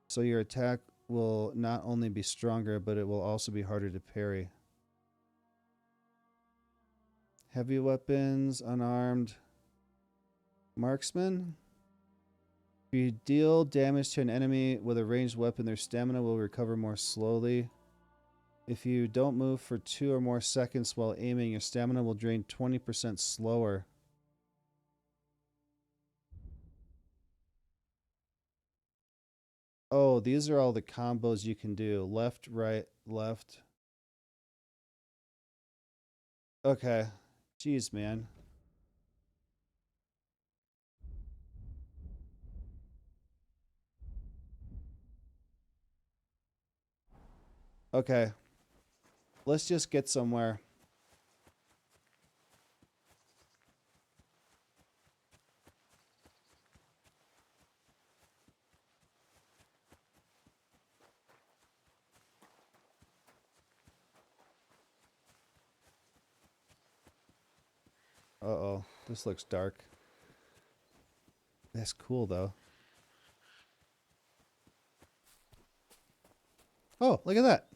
so your attack will not only be stronger, but it will also be harder to parry. Heavy weapons, unarmed. Marksman. If you deal damage to an enemy with a ranged weapon, their stamina will recover more slowly. If you don't move for 2 or more seconds while aiming, your stamina will drain 20% slower. Oh, these are all the combos you can do. Left, right, left. Okay. Jeez, man. Okay. Let's just get somewhere. Uh-oh. This looks dark. That's cool, though. Oh, look at that.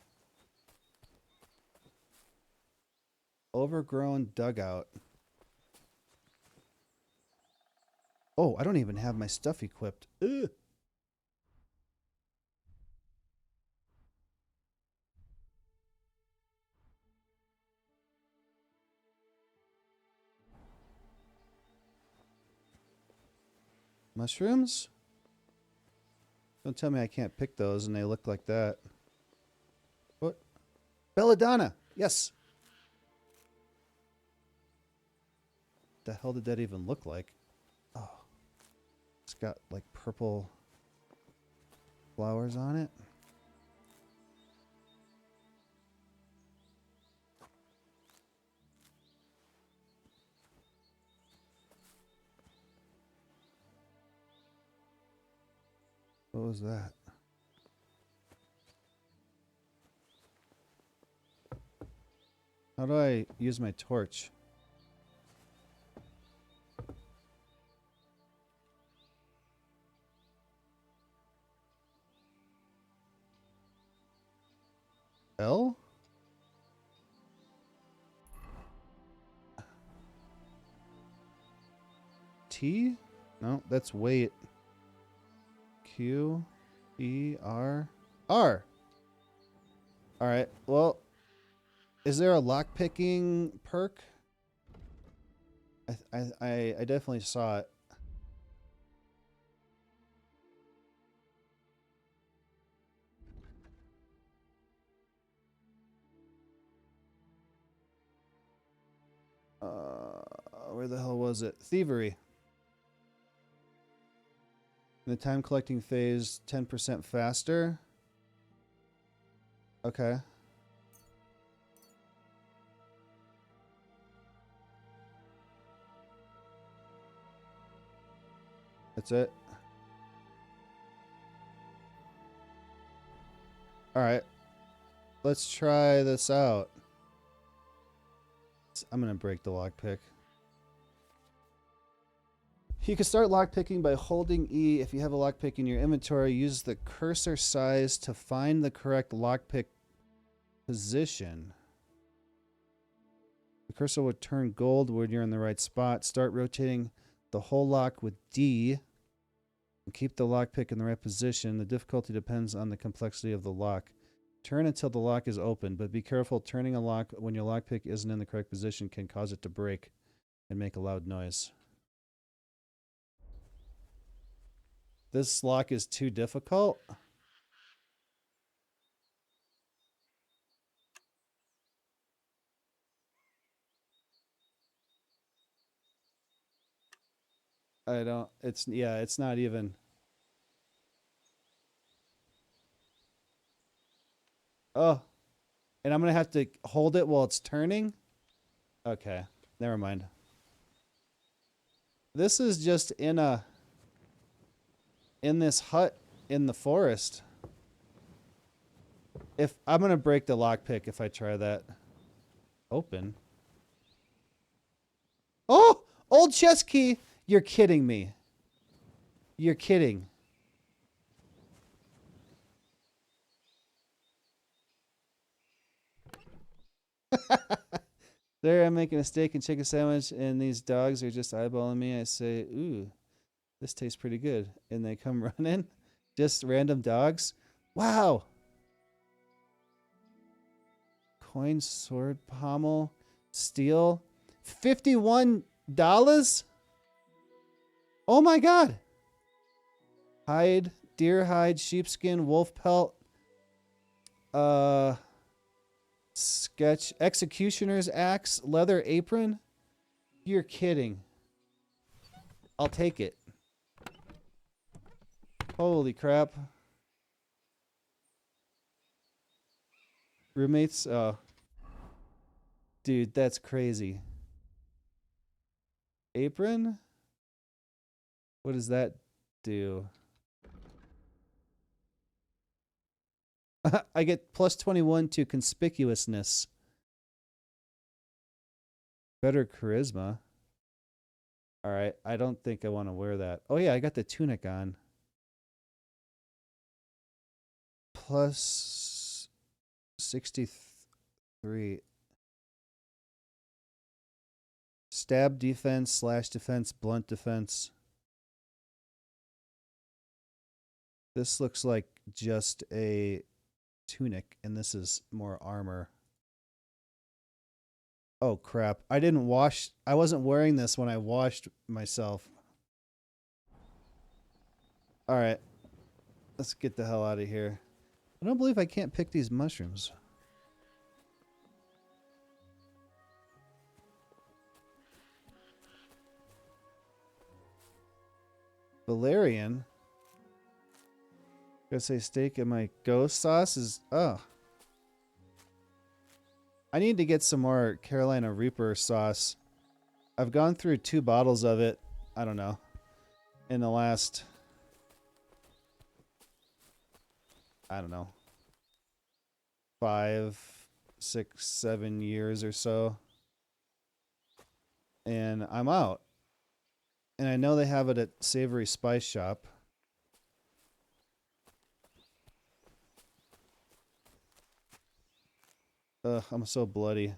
Overgrown dugout. Oh, I don't even have my stuff equipped. Ugh. Mushrooms? Don't tell me I can't pick those and they look like that. What? Belladonna! Yes! The hell did that even look like? Oh. It's got like purple flowers on it. What was that? How do I use my torch? L? T? No, that's wait. Q, E, R, R. All right. Well, is there a lockpicking perk? I definitely saw it. Where the hell was it? Thievery. In the time collecting phase, 10% faster. Okay. That's it. All right. Let's try this out. I'm going to break the lockpick. You can start lockpicking by holding E. If you have a lockpick in your inventory, use the cursor size to find the correct lockpick position. The cursor will turn gold when you're in the right spot. Start rotating the whole lock with D and keep the lockpick in the right position. The difficulty depends on the complexity of the lock. Turn until the lock is open, but be careful. Turning a lock when your lockpick isn't in the correct position can cause it to break and make a loud noise. This lock is too difficult. I don't, it's, yeah, it's not even. Oh, and I'm going to have to hold it while it's turning? Okay, never mind. This is just in this hut in the forest. If I'm going to break the lockpick if I try that. Open. Oh, old chest key. You're kidding me. You're kidding. There, I'm making a steak and chicken sandwich, and these dogs are just eyeballing me. I say, ooh, this tastes pretty good. And they come running. Just random dogs. Wow. Coin, sword, pommel, steel. $51? Oh my god. Hide, deer hide, sheepskin, wolf pelt. Sketch, executioner's axe, leather apron. You're kidding. I'll take it. Holy crap. Roommates? Oh. Dude, that's crazy. Apron? What does that do? I get plus 21 to conspicuousness. Better charisma. Alright, I don't think I want to wear that. Oh yeah, I got the tunic on. Plus 63. Stab defense, slash defense, blunt defense. This looks like just a tunic, and this is more armor. Oh crap. I didn't wash. I wasn't wearing this when I washed myself. Alright. Let's get the hell out of here. I don't believe I can't pick these mushrooms. Valerian? Gotta say steak and my ghost sauce is... Oh. I need to get some more Carolina Reaper sauce. I've gone through 2 bottles of it. I don't know. In the last... I don't know. 5, 6, 7 years or so. And I'm out. And I know they have it at Savory Spice Shop. Ugh, I'm so bloody.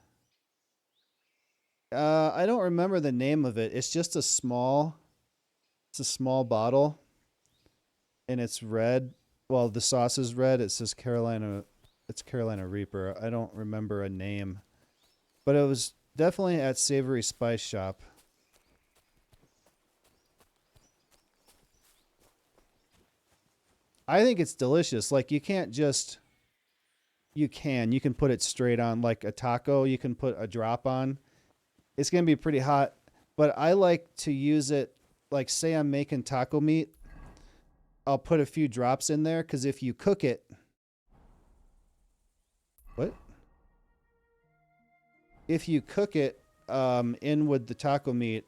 I don't remember the name of it. It's just it's a small bottle, and it's red. Well, the sauce is red. It says it's Carolina Reaper. I don't remember a name, but it was definitely at Savory Spice Shop. I think it's delicious. Like, you can't just, you can put it straight on like a taco. You can put a drop on. It's going to be pretty hot, but I like to use it, like, say I'm making taco meat, I'll put a few drops in there, because if you cook it, if you cook it in with the taco meat,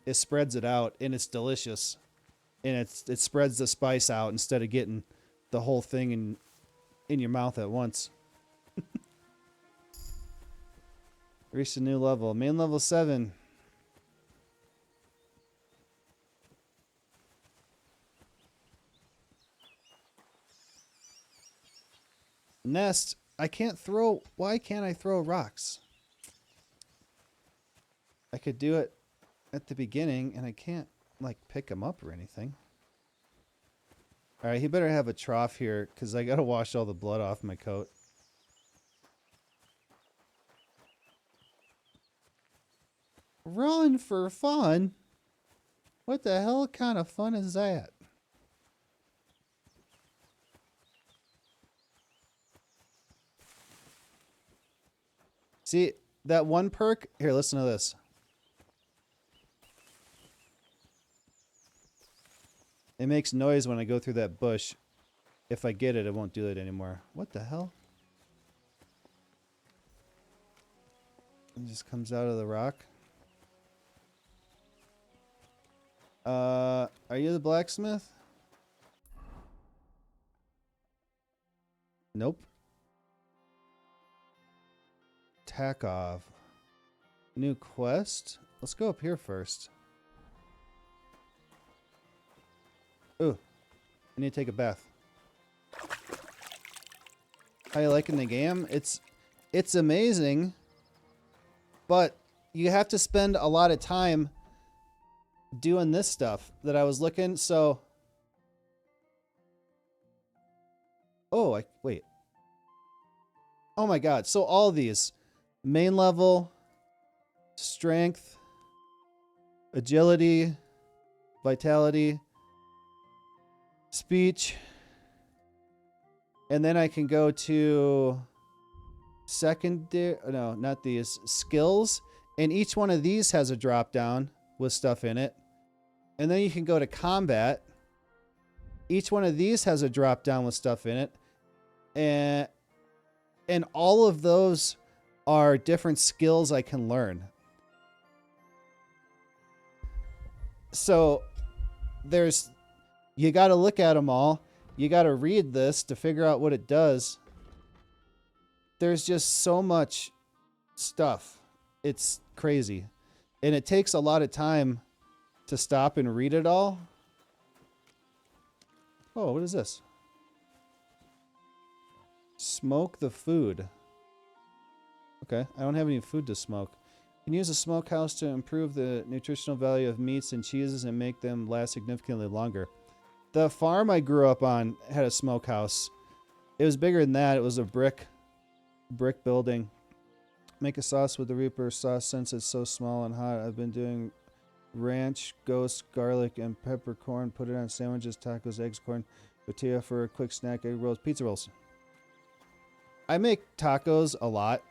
it spreads it out, and it's delicious. And it spreads the spice out instead of getting the whole thing in your mouth at once. Reached a new level. Main level 7. Nest. I can't throw... Why can't I throw rocks? I could do it at the beginning, and I can't, like, pick them up or anything. Alright, he better have a trough here, because I gotta wash all the blood off my coat. Run for fun? What the hell kind of fun is that? See, that one perk? Here, listen to this. It makes noise when I go through that bush. If I get it, it won't do it anymore. What the hell? It just comes out of the rock. Are you the blacksmith? Nope. Takov. New quest? Let's go up here first. Ooh. I need to take a bath. How you liking the game? It's amazing, but you have to spend a lot of time doing this stuff that I was looking. So, oh, wait. Oh my God. So all these main level, strength, agility, vitality, speech, and then I can go to secondary, no, not these, skills, and each one of these has a drop down with stuff in it. And then you can go to combat. Each one of these has a drop down with stuff in it. And all of those are different skills I can learn. So you got to look at them all. You got to read this to figure out what it does. There's just so much stuff. It's crazy. And it takes a lot of time to stop and read it all. Oh, what is this? Smoke the food. Okay, I don't have any food to smoke. You can use a smokehouse to improve the nutritional value of meats and cheeses and make them last significantly longer. The farm I grew up on had a smokehouse. It was bigger than that. It was a brick building. Make a sauce with the Reaper sauce since it's so small and hot. I've been doing ranch, ghost, garlic, and peppercorn. Put it on sandwiches, tacos, eggs, corn, tortilla for a quick snack, egg rolls, pizza rolls. I make tacos a lot.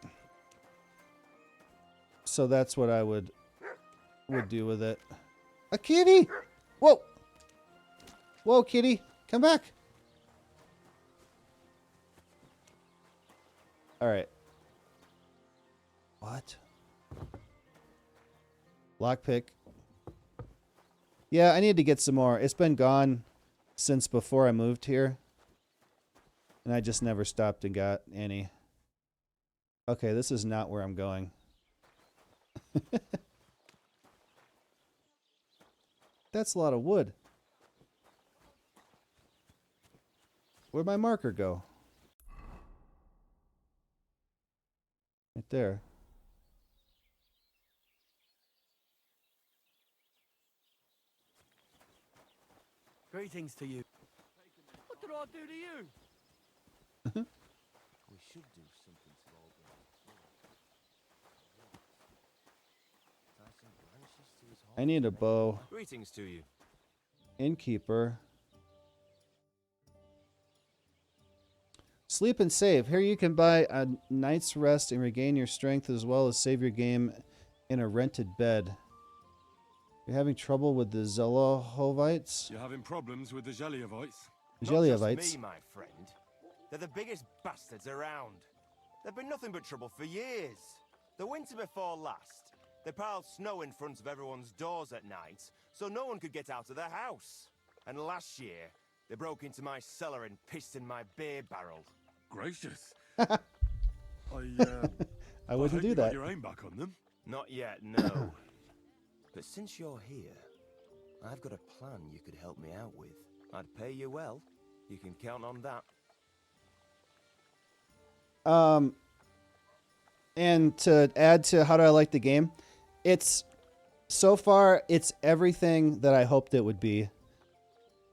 So that's what I would do with it. A kitty! Whoa! Whoa, kitty. Come back. Alright. What? Lockpick. Yeah, I need to get some more. It's been gone since before I moved here. And I just never stopped and got any. Okay, this is not where I'm going. That's a lot of wood. Where'd my marker go? Right there. Greetings to you. What did I do to you? We should do something to all I need a bow. Greetings to you. Innkeeper. Sleep and save. Here you can buy a night's rest and regain your strength as well as save your game in a rented bed. You're having trouble with the Zelohovites? You're having problems with the Geliovites? Not just Geliovites. me, my friend. They're the biggest bastards around. They've been nothing but trouble for years. The winter before last, they piled snow in front of everyone's doors at night, so no one could get out of their house. And last year, they broke into my cellar and pissed in my beer barrel. Gracious. I I wouldn't hope do you got that. your aim back on them. Not yet, no. But since you're here, I've got a plan you could help me out with. I'd pay you well. You can count on that. And to add to how do I like the game, it's so far it's everything that I hoped it would be,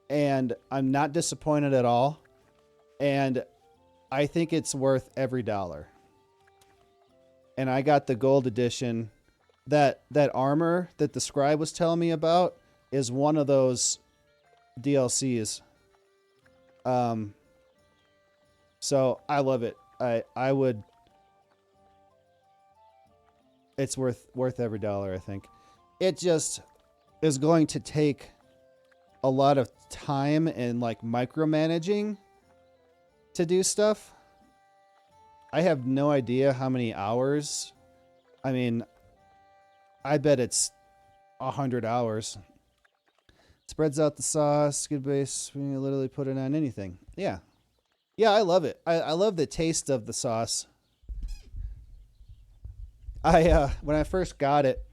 and I'm not disappointed at all, and I think it's worth every dollar. And I got the gold edition. That armor that the scribe was telling me about is one of those DLCs. So I love it. I would. It's worth every dollar, I think. It just is going to take a lot of time and like micromanaging to do stuff. I have no idea how many hours. I mean, I bet it's 100 hours. Spreads out the sauce. Good base. We can literally put it on anything. Yeah. Yeah, I love it. I love the taste of the sauce. When I first got it,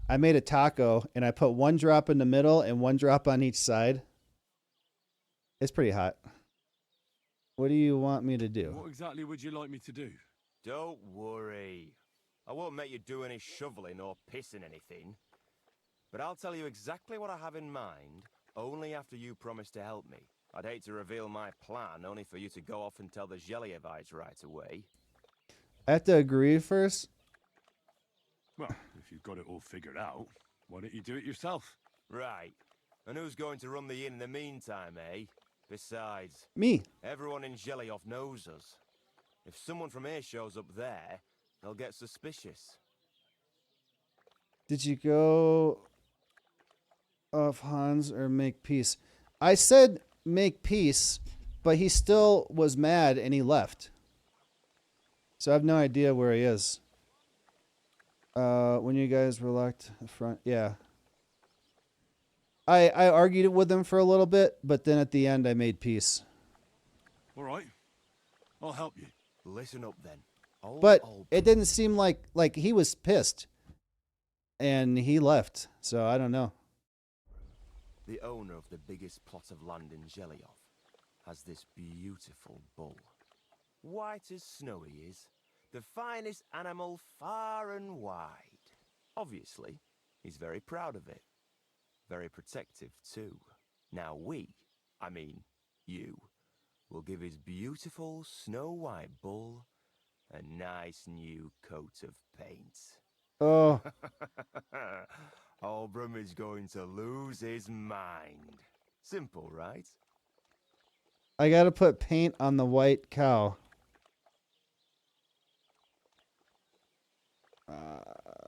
I made a taco and I put one drop in the middle and one drop on each side. It's pretty hot. What do you want me to do? What exactly would you like me to do? Don't worry. I won't make you do any shoveling or pissing anything. But I'll tell you exactly what I have in mind, only after you promise to help me. I'd hate to reveal my plan, only for you to go off and tell the Geliovites right away. I have to agree first. Well, if you've got it all figured out, why don't you do it yourself? Right. And who's going to run the inn in the meantime, eh? Besides, Me. Everyone in Geliof knows us. If someone from here shows up there, they'll get suspicious. Did you go off Hans or make peace? I said make peace, but he still was mad and he left. So I have no idea where he is. When you guys were locked up front, yeah. I argued with him for a little bit, but then at the end I made peace. All right. I'll help you. Listen up then. But it didn't seem like he was pissed. And he left, so I don't know. The owner of the biggest plot of land in Geliof has this beautiful bull. White as snow he is, the finest animal far and wide. Obviously, he's very proud of it. Very protective too. Now you, will give his beautiful snow-white bull a nice new coat of paint. Oh. Albram is going to lose his mind. Simple, right? I gotta put paint on the white cow.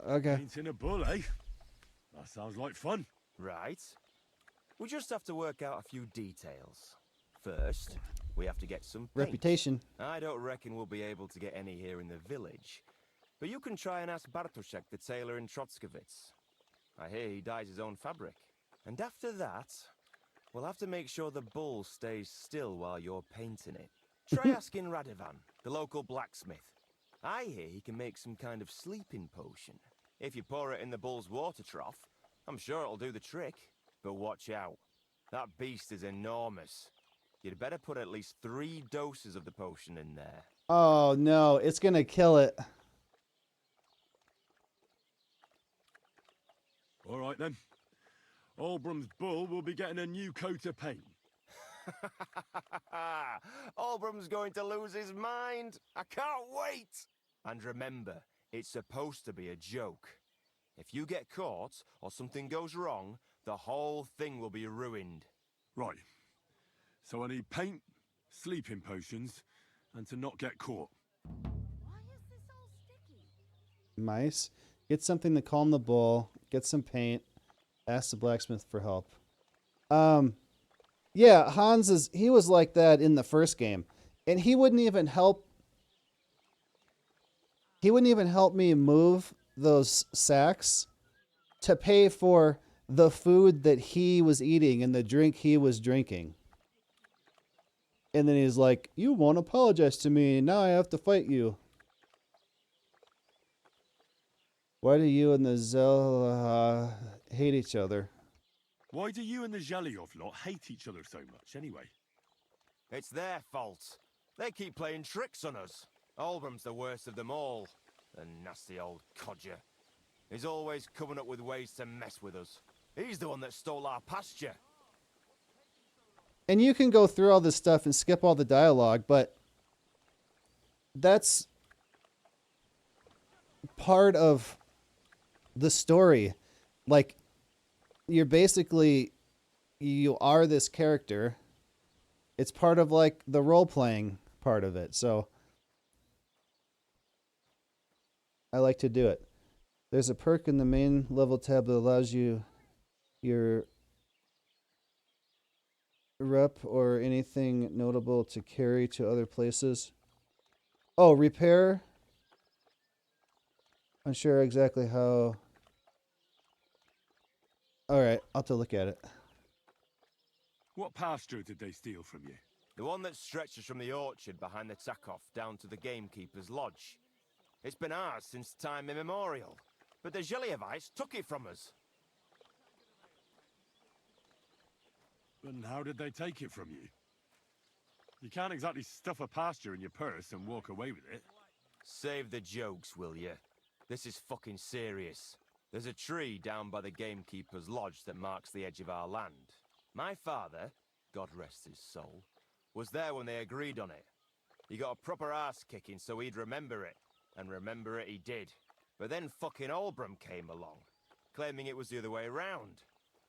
Okay. Painting a bull, eh? That sounds like fun. Right. We just have to work out a few details. First, we have to get some paint. Reputation. I don't reckon we'll be able to get any here in the village. But you can try and ask Bartoszek, the tailor in Trotskovitz. I hear he dyes his own fabric. And after that, we'll have to make sure the bull stays still while you're painting it. Try asking Radovan, the local blacksmith. I hear he can make some kind of sleeping potion. If you pour it in the bull's water trough, I'm sure it'll do the trick. But watch out. That beast is enormous. You'd better put at least 3 doses of the potion in there. Oh no, it's gonna kill it. All right then. Albrum's bull will be getting a new coat of paint. Albrum's going to lose his mind. I can't wait. And remember, it's supposed to be a joke. If you get caught or something goes wrong, the whole thing will be ruined. Right. So I need paint, sleeping potions, and to not get caught. Mice. Get something to calm the bull. Get some paint. Ask the blacksmith for help. Yeah, he was like that in the first game. And he wouldn't even help. He wouldn't even help me move those sacks to pay for the food that he was eating and the drink he was drinking. And then he's like, "You won't apologize to me. Now I have to fight you." Why do you and the Zel hate each other? Why do you and the Zhelyov lot hate each other so much, anyway? It's their fault. They keep playing tricks on us. Albrum's the worst of them all. The nasty old codger. He's always coming up with ways to mess with us. He's the one that stole our pasture. And you can go through all this stuff and skip all the dialogue, but that's part of the story. Like, you are this character. It's part of like the role-playing part of it. So I like to do it. There's a perk in the main level tab that allows you your rep or anything notable to carry to other places. Oh, repair. Unsure exactly how. All right, I'll have to look at it. What pasture did they steal from you? The one that stretches from the orchard behind the Takov down to the gamekeeper's lodge. It's been ours since time immemorial, but the Zhelyevites took it from us. And how did they take it from you? You can't exactly stuff a pasture in your purse and walk away with it. Save the jokes, will you? This is fucking serious. There's a tree down by the gamekeeper's lodge that marks the edge of our land. My father, God rest his soul, was there when they agreed on it. He got a proper ass kicking so he'd remember it. And remember it he did. But then fucking Albrum came along, claiming it was the other way around.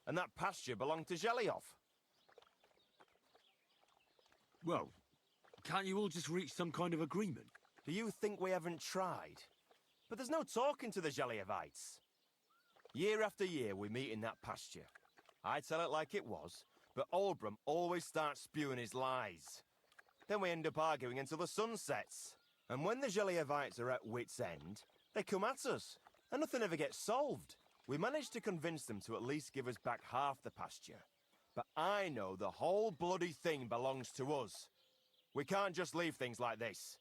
And that pasture belonged to Zhelyov. Well, can't you all just reach some kind of agreement? Do you think we haven't tried? But there's no talking to the Zhelyevites. Year after year we meet in that pasture. I tell it like it was, but Albrum always starts spewing his lies. Then we end up arguing until the sun sets. And when the Zhelyevites are at wit's end, they come at us, and nothing ever gets solved. We managed to convince them to at least give us back half the pasture. But I know the whole bloody thing belongs to us. We can't just leave things like this.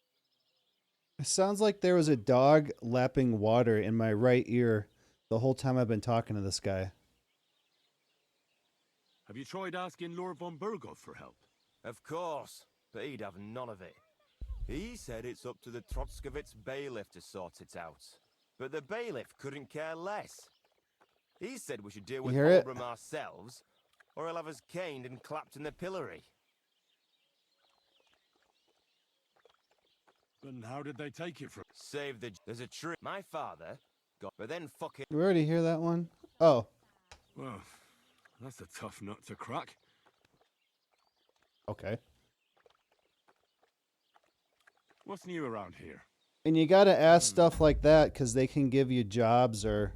It sounds like there was a dog lapping water in my right ear the whole time I've been talking to this guy. Have you tried asking Lord von Burgov for help? Of course, but he'd have none of it. He said it's up to the Trotskovets bailiff to sort it out. But the bailiff couldn't care less. He said we should deal with Albrum ourselves, or he'll have us caned and clapped in the pillory. And how did they take it from? Save the... There's a tree. My father got... But then fucking... Did we already hear that one? Oh. Well, that's a tough nut to crack. Okay. What's new around here? And you got to ask stuff like that because they can give you jobs or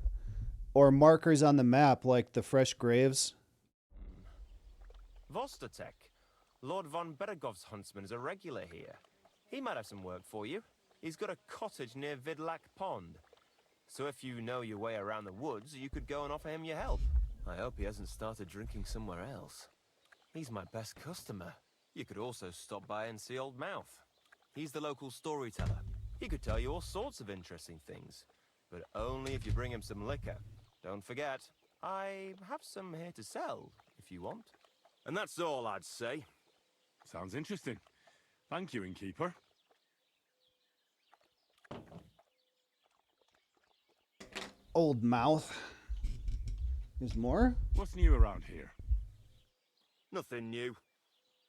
markers on the map like the fresh graves. Vostotek. Lord von Beregov's huntsman is a regular here. He might have some work for you. He's got a cottage near Vidlak Pond. So if you know your way around the woods, you could go and offer him your help. I hope he hasn't started drinking somewhere else. He's my best customer. You could also stop by and see Old Mouth. He's the local storyteller. He could tell you all sorts of interesting things. But only if you bring him some liquor. Don't forget, I have some here to sell, if you want. And that's all I'd say. Sounds interesting. Thank you, innkeeper. Old Mouth. There's more? What's new around here? Nothing new.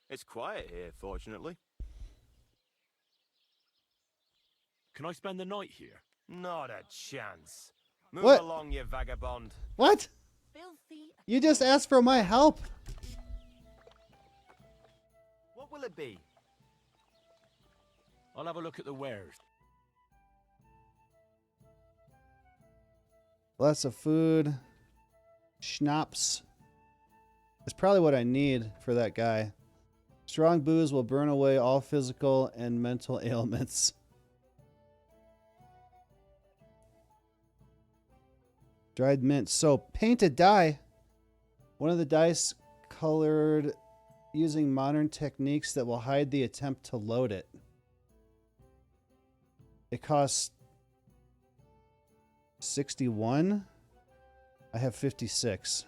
It's quiet here, fortunately. Can I spend the night here? Not a chance. Move What? along, you vagabond. What? You just asked for my help. What will it be? I'll have a look at the wares. Lots of food. Schnapps. It's probably what I need for that guy. Strong booze will burn away all physical and mental ailments. Dried mint. So, painted dye. One of the dice colored using modern techniques that will hide the attempt to load it. It costs 61. I have 56.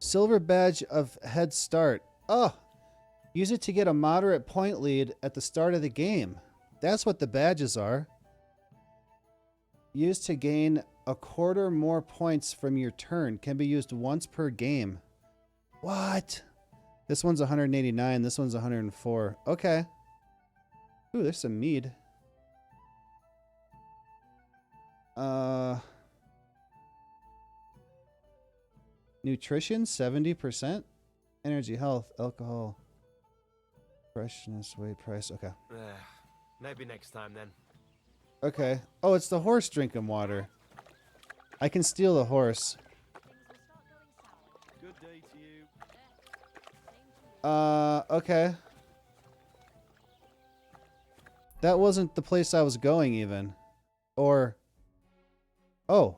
Silver badge of head start. Oh, use it to get a moderate point lead at the start of the game. That's what the badges are. Used to gain a quarter more points from your turn. Can be used once per game. What? This one's 189. This one's 104. Okay. Ooh, there's some mead. Nutrition, 70%. Energy, health, alcohol, freshness, weight, price. Okay. Maybe next time then. Okay. Oh, it's the horse drinking water. I can steal the horse. Good day to you. Okay. That wasn't the place I was going even. Or... Oh.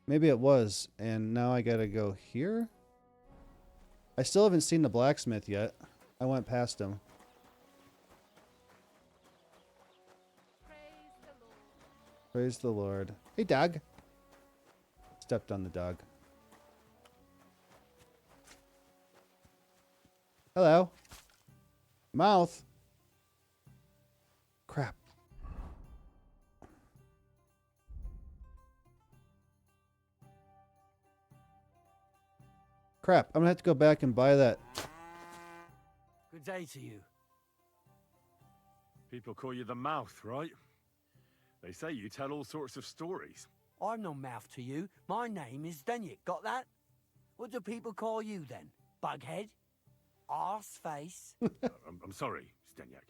Maybe it was. And now I gotta go here? I still haven't seen the blacksmith yet. I went past him. Praise the Lord. Hey, dog. Stepped on the dog. Hello. Mouth. Crap. Crap. I'm gonna have to go back and buy that. Good day to you. People call you the mouth, right? They say you tell all sorts of stories. I'm no mouth to you. My name is Denyek. Got that? What do people call you then? Bughead? Arseface? I'm sorry, Stenyak.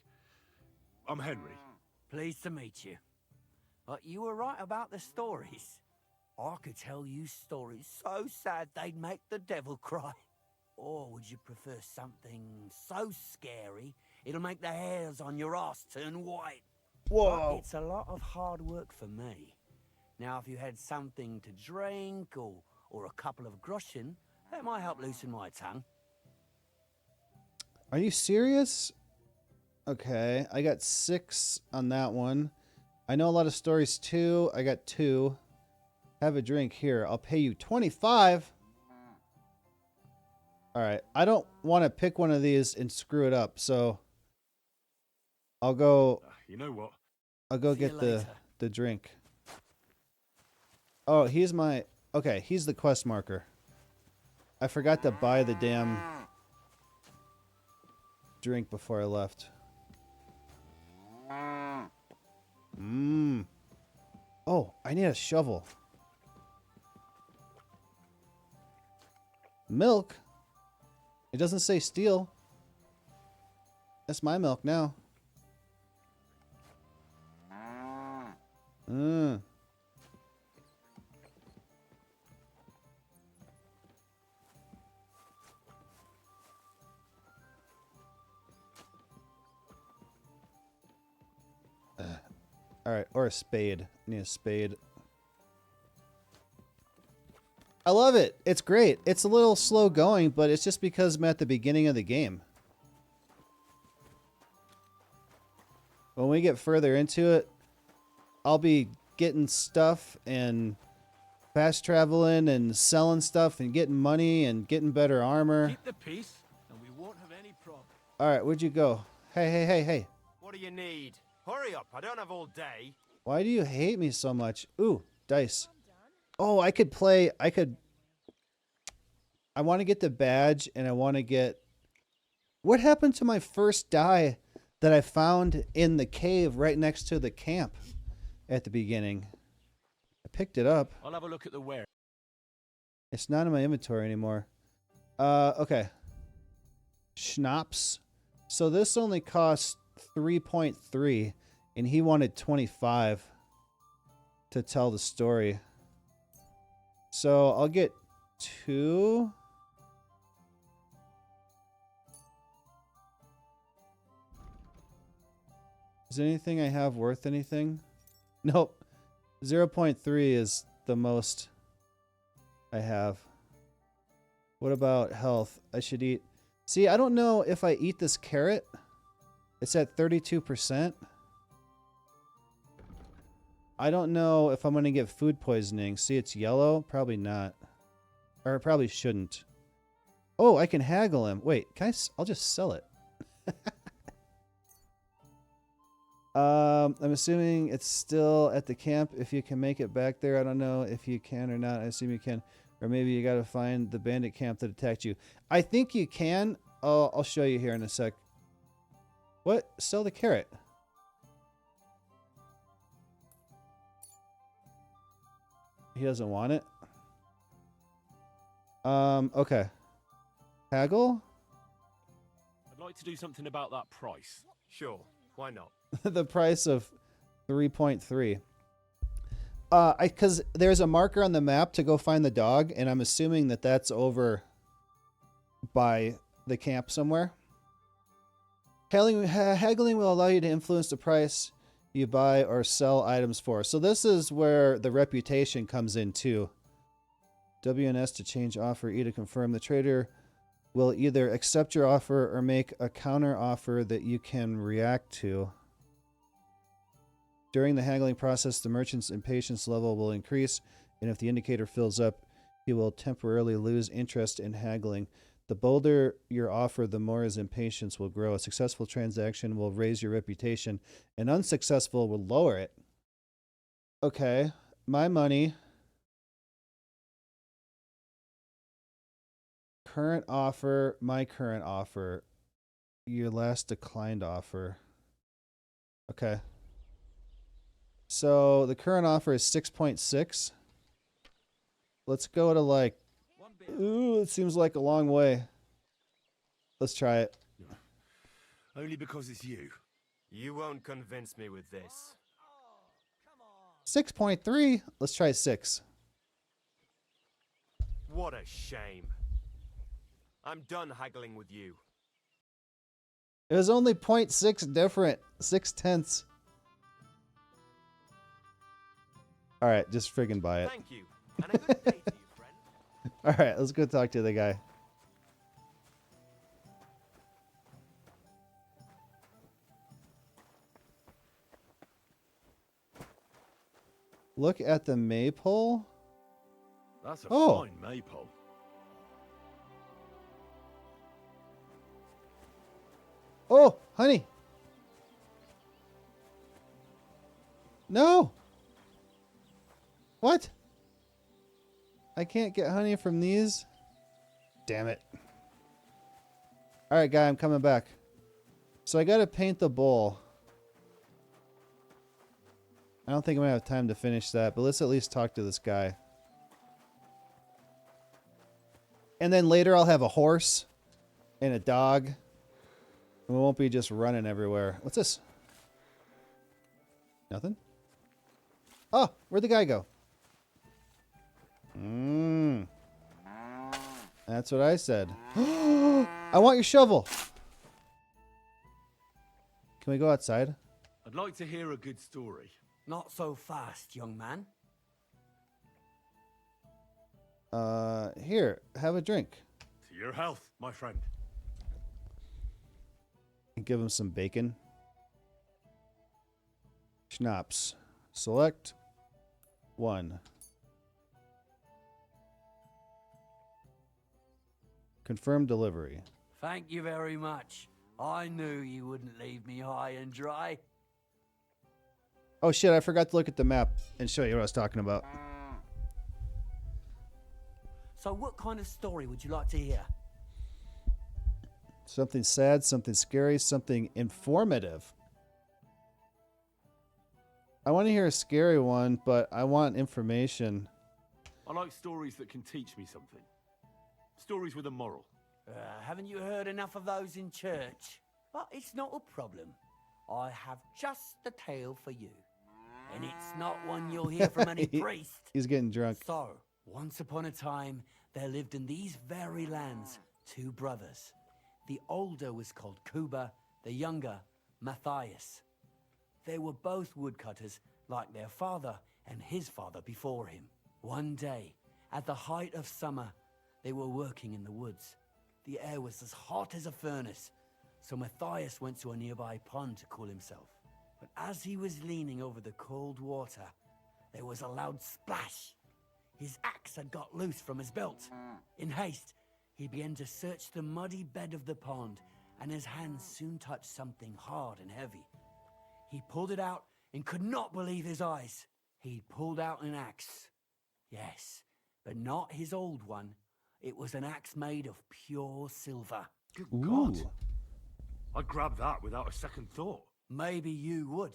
I'm Henry. Pleased to meet you. But you were right about the stories. I could tell you stories so sad they'd make the devil cry. Or would you prefer something so scary it'll make the hairs on your ass turn white? Whoa. But it's a lot of hard work for me. Now, if you had something to drink or a couple of groschen, that might help loosen my tongue. Are you serious? Okay, I got 6 on that one. I know a lot of stories too. I got 2. Have a drink here. I'll pay you 25. All right. I don't want to pick one of these and screw it up, so I'll go. You know what? I'll go get the drink. Oh, he's my. Okay, he's the quest marker. I forgot to buy the damn drink before I left. Oh, I need a shovel. Milk? It doesn't say steal. That's my milk now. Alright, or a spade. I need a spade. I love it. It's great. It's a little slow going, but it's just because I'm at the beginning of the game. When we get further into it, I'll be getting stuff and fast traveling and selling stuff and getting money and getting better armor. Keep the peace, and we won't have any problem. Alright, where'd you go? Hey. What do you need? Hurry up, I don't have all day. Why do you hate me so much? Ooh, dice. Oh, I want to get the badge, and I want to get... What happened to my first die that I found in the cave right next to the camp at the beginning? I picked it up. I'll have a look at the where. It's not in my inventory anymore. Okay. Schnapps. So this only costs 3.3, and he wanted 25 to tell the story. So I'll get 2. Is anything I have worth anything? Nope. 0.3 is the most I have. What about health? I should eat. See, I don't know if I eat this carrot. It's at 32%. I don't know if I'm going to get food poisoning. See, it's yellow. Probably not. Or I probably shouldn't. Oh, I can haggle him. Wait, can I? I'll just sell it. I'm assuming it's still at the camp. If you can make it back there, I don't know if you can or not. I assume you can. Or maybe you got to find the bandit camp that attacked you. I think you can. Oh, I'll show you here in a sec. What? Sell the carrot. He doesn't want it. Okay. Haggle? I'd like to do something about that price. Sure, why not? The price of 3.3. Because there's a marker on the map to go find the dog, and I'm assuming that that's over by the camp somewhere. Haggling will allow you to influence the price you buy or sell items for. So this is where the reputation comes in too. WNS to change offer, E to confirm. The trader will either accept your offer or make a counter offer that you can react to. During the haggling process, the merchant's impatience level will increase, and if the indicator fills up, he will temporarily lose interest in haggling. The bolder your offer, the more his impatience will grow. A successful transaction will raise your reputation. An unsuccessful will lower it. Okay. My money. Current offer. My current offer. Your last declined offer. Okay. So the current offer is 6.6. Let's go to like... Ooh, it seems like a long way. Let's try it. Only because it's you. You won't convince me with this. 6.3. Let's try 6. What a shame. I'm done haggling with you. It was only 0.6 different. 0.6. All right, just friggin' buy it. Thank you. And a good day to you, friend. All right, let's go talk to the guy. Look at the maypole. That's a Oh. fine maypole. Oh, honey. No. What? I can't get honey from these. Damn it. All right, guy, I'm coming back. So I got to paint the bowl. I don't think I'm going to have time to finish that, but let's at least talk to this guy. And then later I'll have a horse and a dog. And we won't be just running everywhere. What's this? Nothing? Oh, where'd the guy go? That's what I said. I want your shovel. Can we go outside? I'd like to hear a good story. Not so fast, young man. Here, have a drink. To your health, my friend. And give him some bacon. Schnapps. Select 1. Confirm delivery. Thank you very much. I knew you wouldn't leave me high and dry. Oh shit, I forgot to look at the map and show you what I was talking about. So what kind of story would you like to hear? Something sad, something scary, something informative. I want to hear a scary one, but I want information. I like stories that can teach me something. Stories with a moral. Haven't you heard enough of those in church? But it's not a problem. I have just the tale for you. And it's not one you'll hear from any priest. He's getting drunk. So, once upon a time, there lived in these very lands 2 brothers. The older was called Kuba, the younger, Matthias. They were both woodcutters, like their father and his father before him. One day, at the height of summer, they were working in the woods. The air was as hot as a furnace, so Matthias went to a nearby pond to cool himself. But as he was leaning over the cold water, there was a loud splash. His axe had got loose from his belt. In haste, he began to search the muddy bed of the pond, and his hands soon touched something hard and heavy. He pulled it out and could not believe his eyes. He pulled out an axe. Yes, but not his old one. It was an axe made of pure silver. Good God. I'd grab that without a second thought. Maybe you would,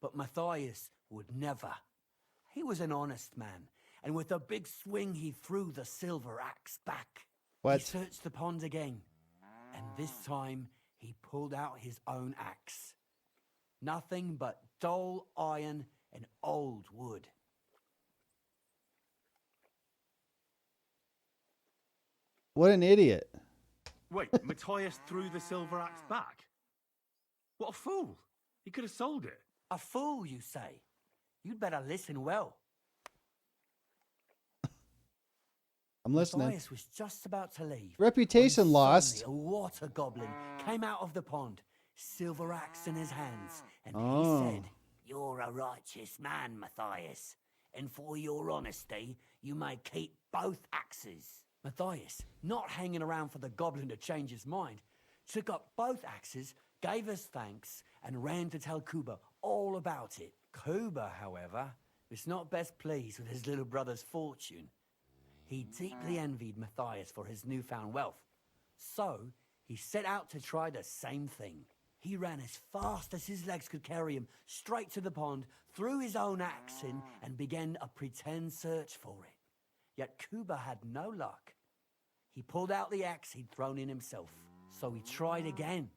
but Matthias would never. He was an honest man, and with a big swing he threw the silver axe back. What? He searched the pond again, and this time he pulled out his own axe. Nothing but dull iron and old wood. What an idiot. Wait, Matthias threw the silver axe back? What a fool. He could have sold it. A fool, you say? You'd better listen well. I'm listening. Matthias was just about to leave. Reputation when lost. suddenly a water goblin came out of the pond, silver axe in his hands, and Oh. he said, "You're a righteous man, Matthias, and for your honesty, you may keep both axes." Matthias, not hanging around for the goblin to change his mind, took up both axes, gave us thanks, and ran to tell Kuba all about it. Kuba, however, was not best pleased with his little brother's fortune. He deeply envied Matthias for his newfound wealth. So, he set out to try the same thing. He ran as fast as his legs could carry him straight to the pond, threw his own axe in, and began a pretend search for it. Yet Kuba had no luck. He pulled out the axe he'd thrown in himself. So he tried again.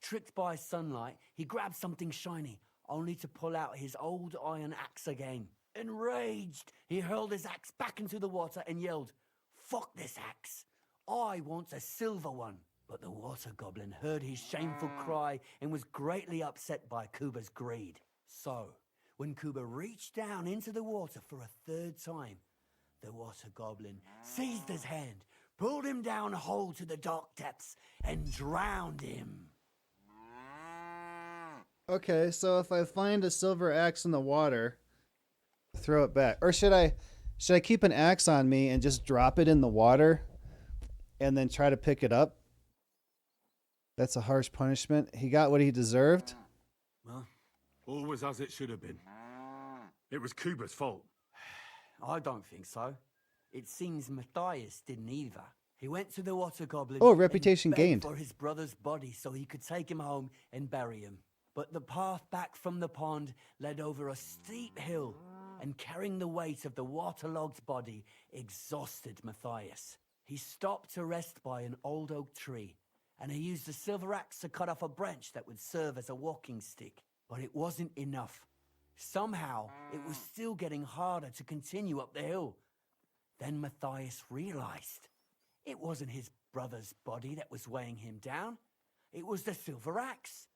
Tricked by sunlight, he grabbed something shiny, only to pull out his old iron axe again. Enraged, he hurled his axe back into the water and yelled, "Fuck this axe! I want a silver one!" But the water goblin heard his shameful cry and was greatly upset by Kuba's greed. So, when Kuba reached down into the water for a third time, the water goblin seized his hand, pulled him down whole to the dark depths, and drowned him. Okay, so if I find a silver axe in the water, throw it back. Or should I keep an axe on me and just drop it in the water and then try to pick it up? That's a harsh punishment. He got what he deserved. Well, all was as it should have been. It was Kuba's fault. I don't think so. It seems Matthias didn't either. He went to the water goblin. Oh, reputation and begged gained. for his brother's body so he could take him home and bury him. But the path back from the pond led over a steep hill, and carrying the weight of the waterlogged body exhausted Matthias. He stopped to rest by an old oak tree, and he used a silver axe to cut off a branch that would serve as a walking stick. But it wasn't enough. Somehow, it was still getting harder to continue up the hill. Then Matthias realized it wasn't his brother's body that was weighing him down. It was the silver axe.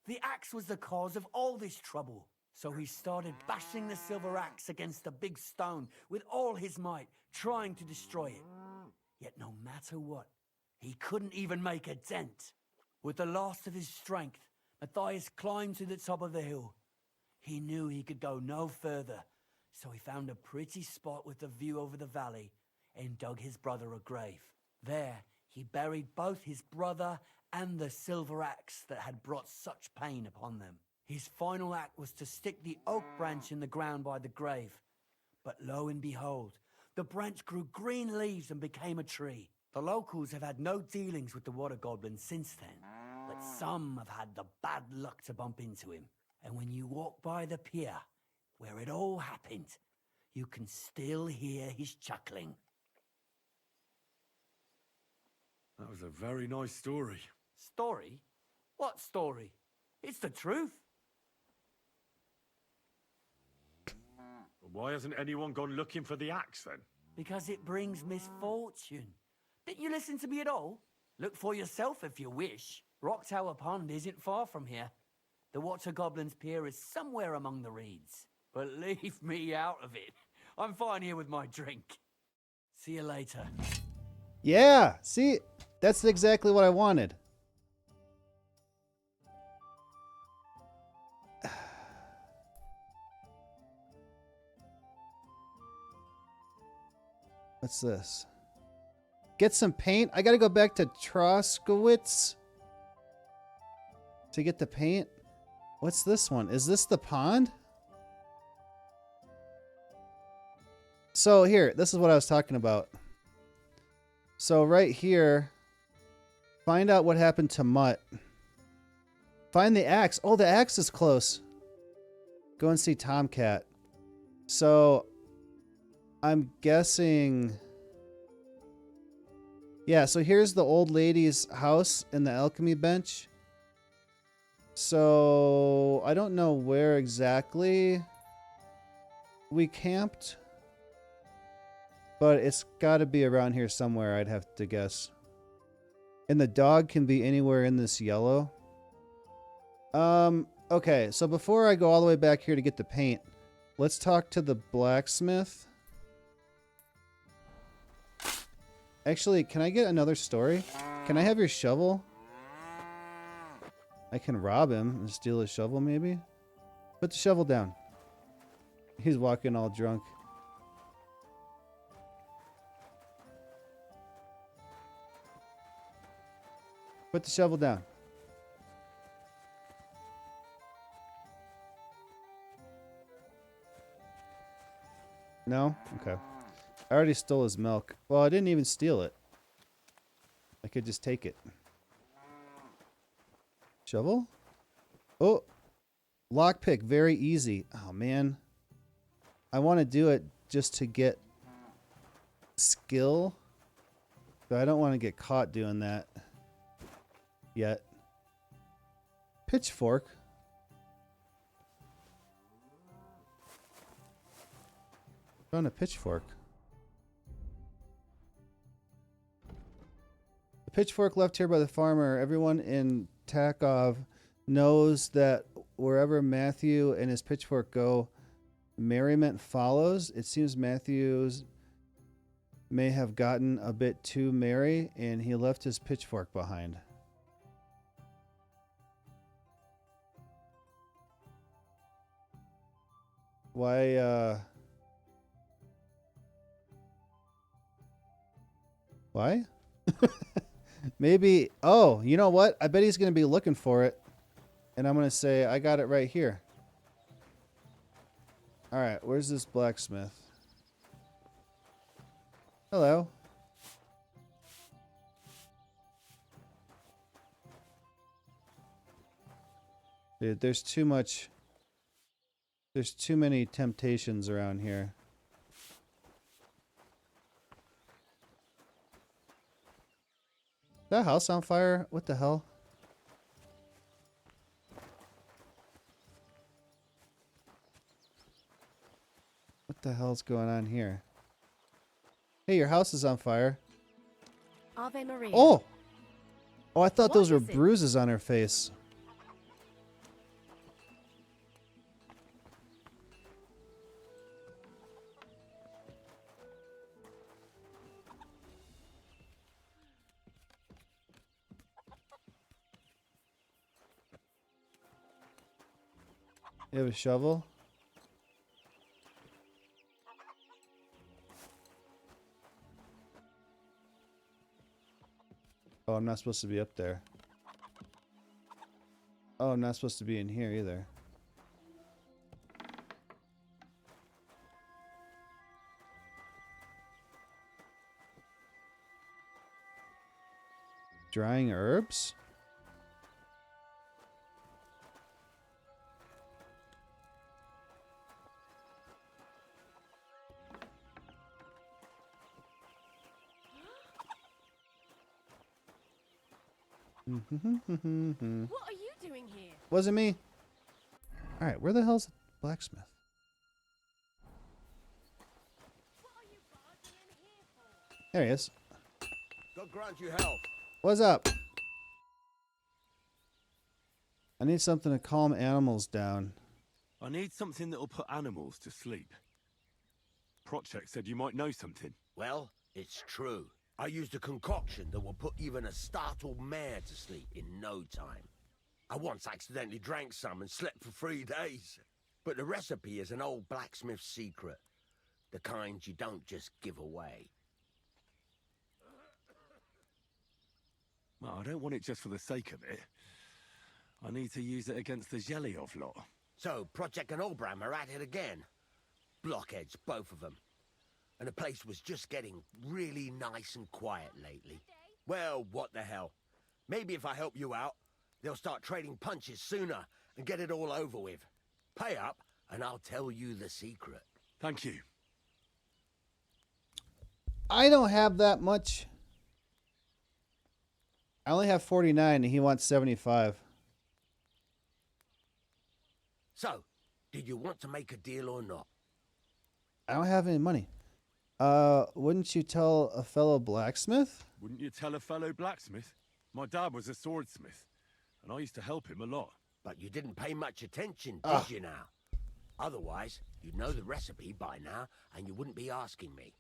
The axe was the cause of all this trouble. So he started bashing the silver axe against a big stone with all his might, trying to destroy it. Yet no matter what, he couldn't even make a dent. With the last of his strength, Matthias climbed to the top of the hill. He knew he could go no further, so he found a pretty spot with a view over the valley and dug his brother a grave. There, he buried both his brother and the silver axe that had brought such pain upon them. His final act was to stick the oak branch in the ground by the grave. But lo and behold, The branch grew green leaves and became a tree. The locals have had no dealings with the water goblin since then, but some have had the bad luck to bump into him. And when you walk by the pier, where it all happened, you can still hear his chuckling. That was a very nice story. Story? What story? It's the truth. Why hasn't anyone gone looking for the axe then? Because it brings misfortune. Didn't you listen to me at all? Look for yourself if you wish. Rock Tower Pond isn't far from here. The Water Goblin's Pier is somewhere among the reeds. But leave me out of it. I'm fine here with my drink. See you later. Yeah, see, that's exactly what I wanted. What's this? Get some paint. I gotta go back to Troskowitz to get the paint. What's this one? Is this the pond? So here, this is what I was talking about. So right here, find out what happened to Mutt. Find the axe. Oh, the axe is close. Go and see Tomcat. So I'm guessing... Yeah, so here's the old lady's house in the alchemy bench. So I don't know where exactly we camped, but it's got to be around here somewhere, I'd have to guess. And the dog can be anywhere in this yellow. Okay, so before I go all the way back here to get the paint, let's talk to the blacksmith. Actually, can I get another story? Can I have your shovel? I can rob him and steal his shovel, maybe? Put the shovel down. He's walking all drunk. Put the shovel down. No? Okay. I already stole his milk. Well, I didn't even steal it. I could just take it. Shovel? Oh! Lockpick, very easy. Oh, man. I want to do it just to get skill. But I don't want to get caught doing that yet. Pitchfork. Found a pitchfork. The pitchfork left here by the farmer. Everyone in Takov knows that wherever Matthew and his pitchfork go, merriment follows. It seems Matthews may have gotten a bit too merry, and he left his pitchfork behind. Why, Why? Maybe... Oh, you know what? I bet he's going to be looking for it. And I'm going to say, I got it right here. Alright, where's this blacksmith? Hello. Dude, there's too much... There's too many temptations around here. Is that house on fire? What the hell? What the hell's going on here? Hey, your house is on fire. Ave Maria. Oh! Oh, I thought What those were is it? bruises on her face. You have a shovel? Oh, I'm not supposed to be up there. Oh, I'm not supposed to be in here either. Drying herbs? What are you doing here? Wasn't me. Alright, where the hell's the blacksmith? There he is. God grant you health. What's up? I need something to calm animals down. I need something that'll put animals to sleep. Project said you might know something. Well, it's true. I used a concoction that will put even a startled mare to sleep in no time. I once accidentally drank some and slept for 3 days. But the recipe is an old blacksmith's secret. The kind you don't just give away. Well, I don't want it just for the sake of it. I need to use it against the Zhelyov lot. So, Project and Olbram are at it again. Blockheads, both of them. And the place was just getting really nice and quiet lately. Well, what the hell. Maybe if I help you out, they'll start trading punches sooner and get it all over with. Pay up, and I'll tell you the secret. Thank you. I don't have that much. I only have 49 and he wants 75. So, did you want to make a deal or not? I don't have any money. Wouldn't you tell a fellow blacksmith? Wouldn't you tell a fellow blacksmith? My dad was a swordsmith, and I used to help him a lot. But you didn't pay much attention, did you now? Otherwise, you'd know the recipe by now, and you wouldn't be asking me.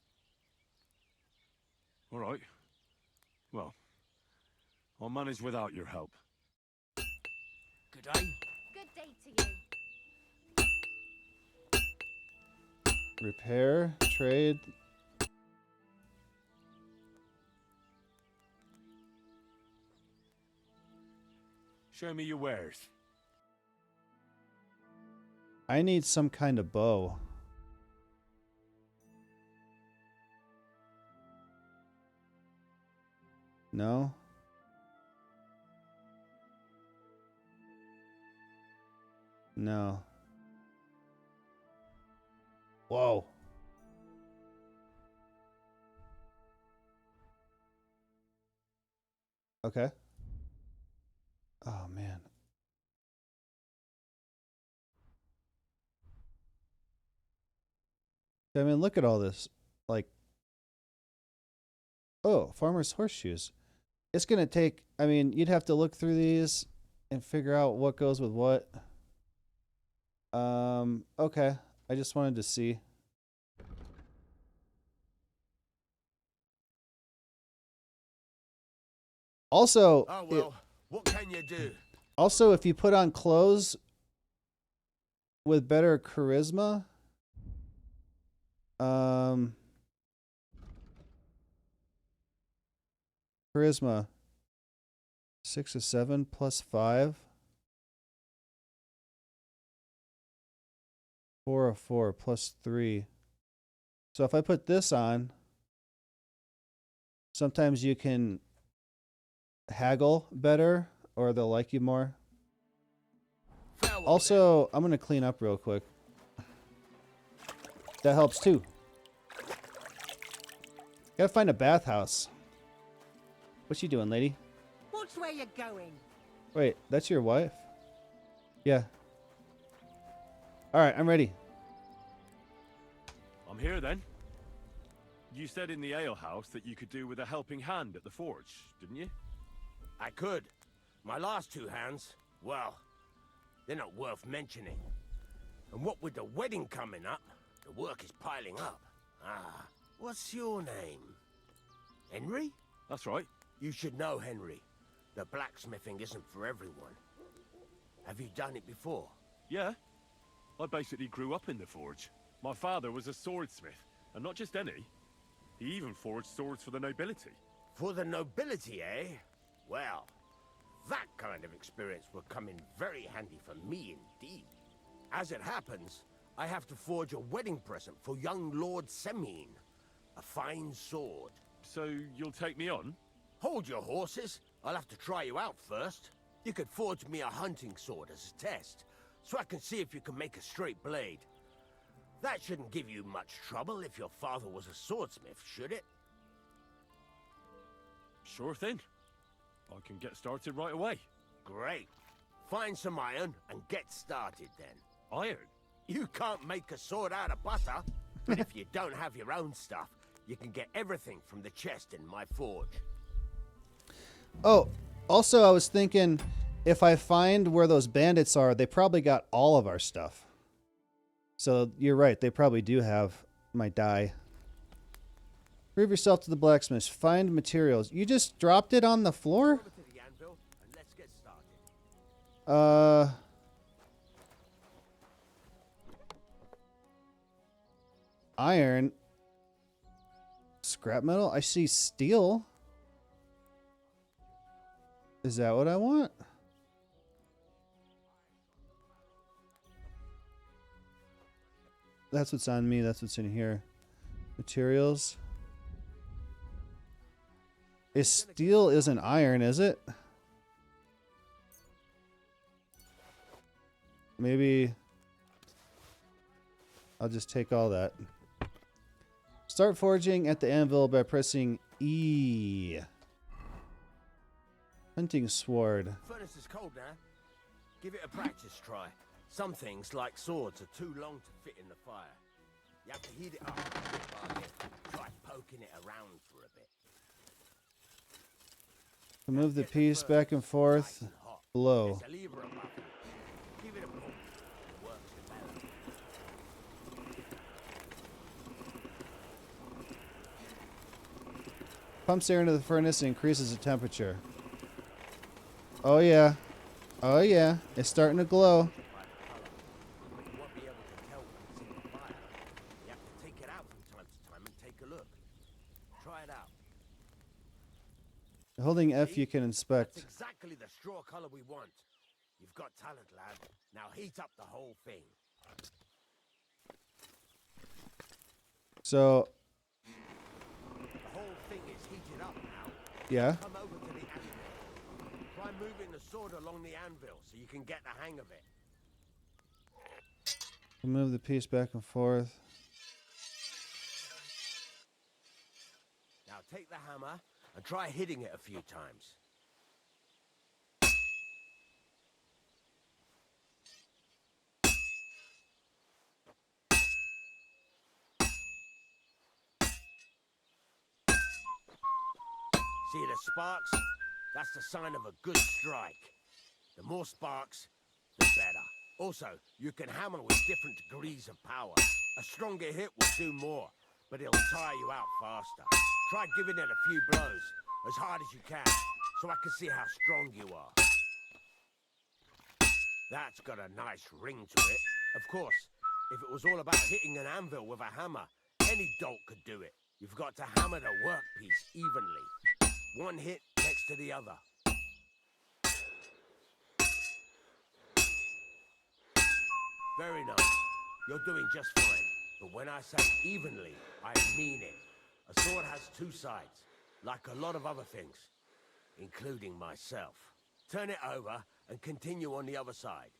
All right. Well, I'll manage without your help. Good day. Good day to you. Repair, trade. Show me your wares. I need some kind of bow. No? No. Whoa. Okay. Oh, man. I mean, look at all this. Like, oh, farmer's horseshoes. It's going to take, I mean, you'd have to look through these and figure out what goes with what. Okay. I just wanted to see. Also, Oh, well, what can you do? Also, if you put on clothes with better charisma, charisma 6 or 7 plus 5, 4 or 4 plus 3. So if I put this on, sometimes you can haggle better or they'll like you more. Also, I'm going to clean up real quick. That helps too. Gotta find a bathhouse. What you doing, lady? Watch where you're going. Wait, that's your wife? Yeah. Alright, I'm ready. I'm here then. You said in the alehouse that you could do with a helping hand at the forge, didn't you? I could. My last 2 hands, well, they're not worth mentioning. And what with the wedding coming up, the work is piling up. Ah, what's your name? Henry? That's right. You should know, Henry. The blacksmithing isn't for everyone. Have you done it before? Yeah. I basically grew up in the forge. My father was a swordsmith, and not just any. He even forged swords for the nobility. For the nobility, eh? Well, that kind of experience will come in very handy for me indeed. As it happens, I have to forge a wedding present for young Lord Semine. A fine sword. So you'll take me on? Hold your horses. I'll have to try you out first. You could forge me a hunting sword as a test, so I can see if you can make a straight blade. That shouldn't give you much trouble if your father was a swordsmith, should it? Sure thing. I can get started right away. Great. Find some iron and get started then. Iron? You can't make a sword out of butter, but if you don't have your own stuff, you can get everything from the chest in my forge. Oh, also I was thinking, if I find where those bandits are, they probably got all of our stuff. So you're right, they probably do have my dye. Prove yourself to the blacksmith. Find materials. You just dropped it on the floor? Over to the anvil and let's get started. Iron. Scrap metal? I see steel. Is that what I want? That's what's on me. That's what's in here. Materials. Steel isn't iron, is it? Maybe I'll just take all that. Start forging at the anvil by pressing E. Hunting sword. Furnace is cold now. Give it a practice try. Some things, like swords, are too long to fit in the fire. You have to heat it up. Try poking it around for a bit. Move the piece back and forth below. There's a lever above it. Give it a pull. Works the better. Pumps air into the furnace and increases the temperature. Oh yeah. Oh yeah. It's starting to glow. You won't be able to tell when it's in the fire. You have to take it out from time to time and take a look. Try it out. Holding F you can inspect. That's exactly the straw color we want. You've got talent, lad. Now heat up the whole thing. So The whole thing is heated up now. yeah. Come over to the anvil. Try moving the sword along the anvil so you can get the hang of it. Move the piece back and forth. Now take the hammer and try hitting it a few times. See the sparks? That's the sign of a good strike. The more sparks, the better. Also, you can hammer with different degrees of power. A stronger hit will do more, but it'll tire you out faster. Try giving it a few blows, as hard as you can, so I can see how strong you are. That's got a nice ring to it. Of course, if it was all about hitting an anvil with a hammer, any dolt could do it. You've got to hammer the workpiece evenly. One hit next to the other. Very nice. You're doing just fine. But when I say evenly, I mean it. A sword has two sides, like a lot of other things, including myself. Turn it over and continue on the other side.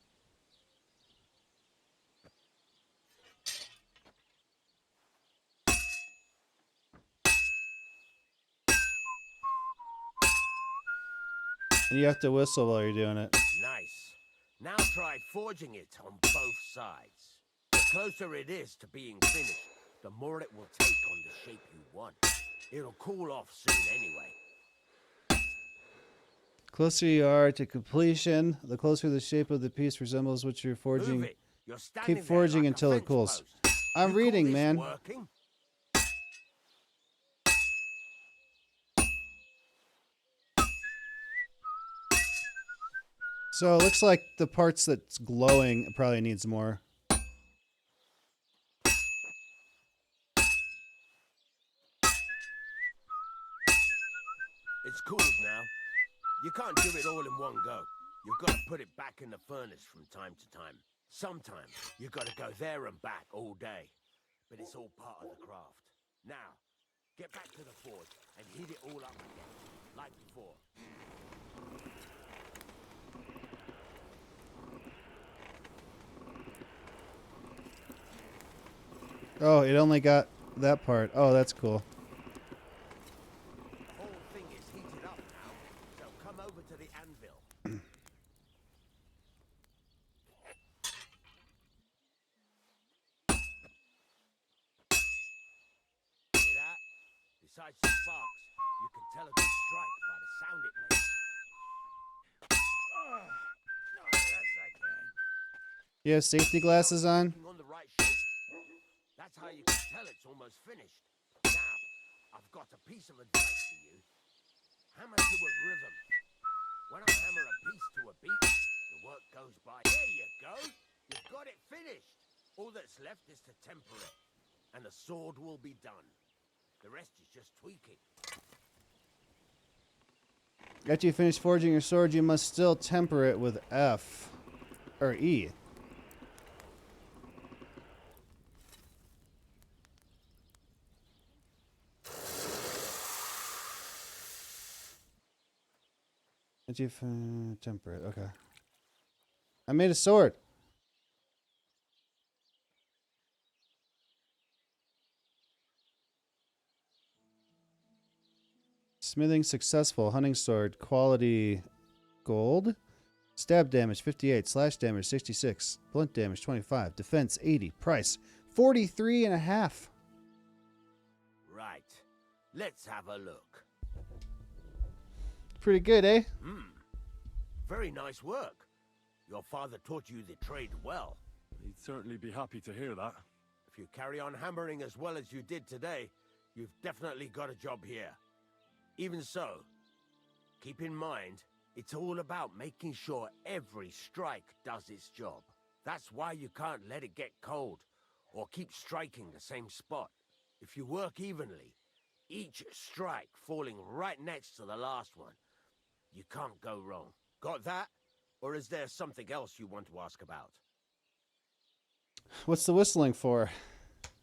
And you have to whistle while you're doing it. Nice. Now try forging it on both sides. The closer it is to being finished, the more it will take on the shape you want. It'll cool off soon anyway. Closer you are to completion, the closer the shape of the piece resembles what you're forging. Move it. You're standing Keep there forging like a until it fence cools. post. I'm You reading, call this man. working? So it looks like the parts that's glowing probably needs more. It's cooled now. You can't do it all in one go. You've got to put it back in the furnace from time to time. Sometimes you've got to go there and back all day. But it's all part of the craft. Now, get back to the forge and heat it all up again. like before. Oh, it only got that part. Oh, that's cool. The whole thing is heated up now, so come over to the anvil. See that? Besides the sparks, you can tell a good strike by the sound it makes. Yes, I can. You have safety glasses on? On the right shape. That's how you can tell it's almost finished. Now, I've got a piece of advice for you. Hammer to a rhythm. When I hammer a piece to a beat, the work goes by. There you go. You've got it finished. All that's left is to temper it, and the sword will be done. The rest is just tweaking. After you finish forging your sword, you must still temper it with F. Or E. After you temper it, okay. I made a sword. Smithing successful. Hunting sword. Quality gold. Stab damage 58. Slash damage 66. Blunt damage 25. Defense 80. Price 43.5. Right. Let's have a look. Pretty good, eh? Very nice work. Your father taught you the trade well. He'd certainly be happy to hear that. If you carry on hammering as well as you did today, you've definitely got a job here. Even so, keep in mind, it's all about making sure every strike does its job. That's why you can't let it get cold, or keep striking the same spot. If you work evenly, each strike falling right next to the last one, you can't go wrong. Got that? Or is there something else you want to ask about? What's the whistling for?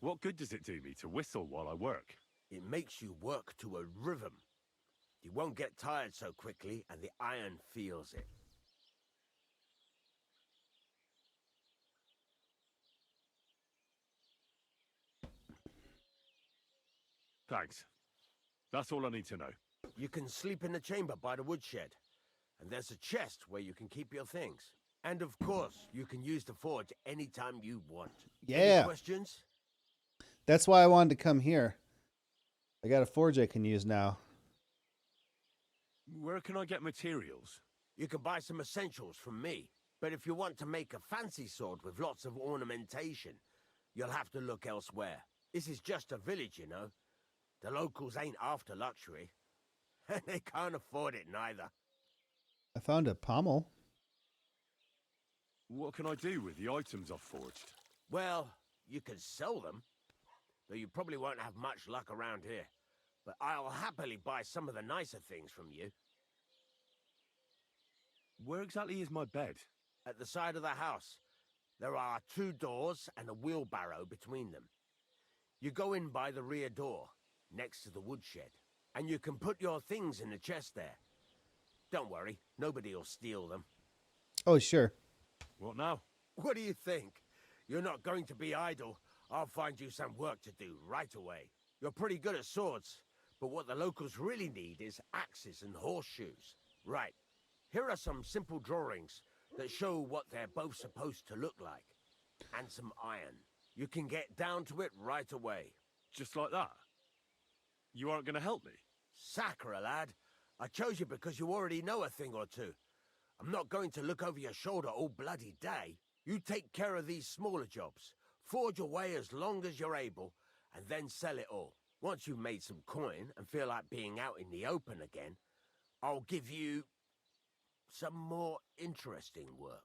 What good does it do me to whistle while I work? It makes you work to a rhythm. You won't get tired so quickly, and the iron feels it. Thanks. That's all I need to know. You can sleep in the chamber by the woodshed. And there's a chest where you can keep your things. And of course, you can use the forge anytime you want. Yeah. Any questions? That's why I wanted to come here. I got a forge I can use now. Where can I get materials? You can buy some essentials from me. But if you want to make a fancy sword with lots of ornamentation, you'll have to look elsewhere. This is just a village, you know. The locals ain't after luxury. And they can't afford it neither. I found a pommel. What can I do with the items I've forged? Well, you can sell them. Though you probably won't have much luck around here. But I'll happily buy some of the nicer things from you. Where exactly is my bed? At the side of the house. There are 2 doors and a wheelbarrow between them. You go in by the rear door, next to the woodshed. And you can put your things in the chest there. Don't worry, nobody'll steal them. Oh, sure. What now? What do you think? You're not going to be idle. I'll find you some work to do right away. You're pretty good at swords, but what the locals really need is axes and horseshoes. Right. Here are some simple drawings that show what they're both supposed to look like. And some iron. You can get down to it right away. Just like that? You aren't going to help me? Sacre, lad. I chose you because you already know a thing or two. I'm not going to look over your shoulder all bloody day. You take care of these smaller jobs. Forge away as long as you're able, and then sell it all. Once you've made some coin and feel like being out in the open again, I'll give you some more interesting work.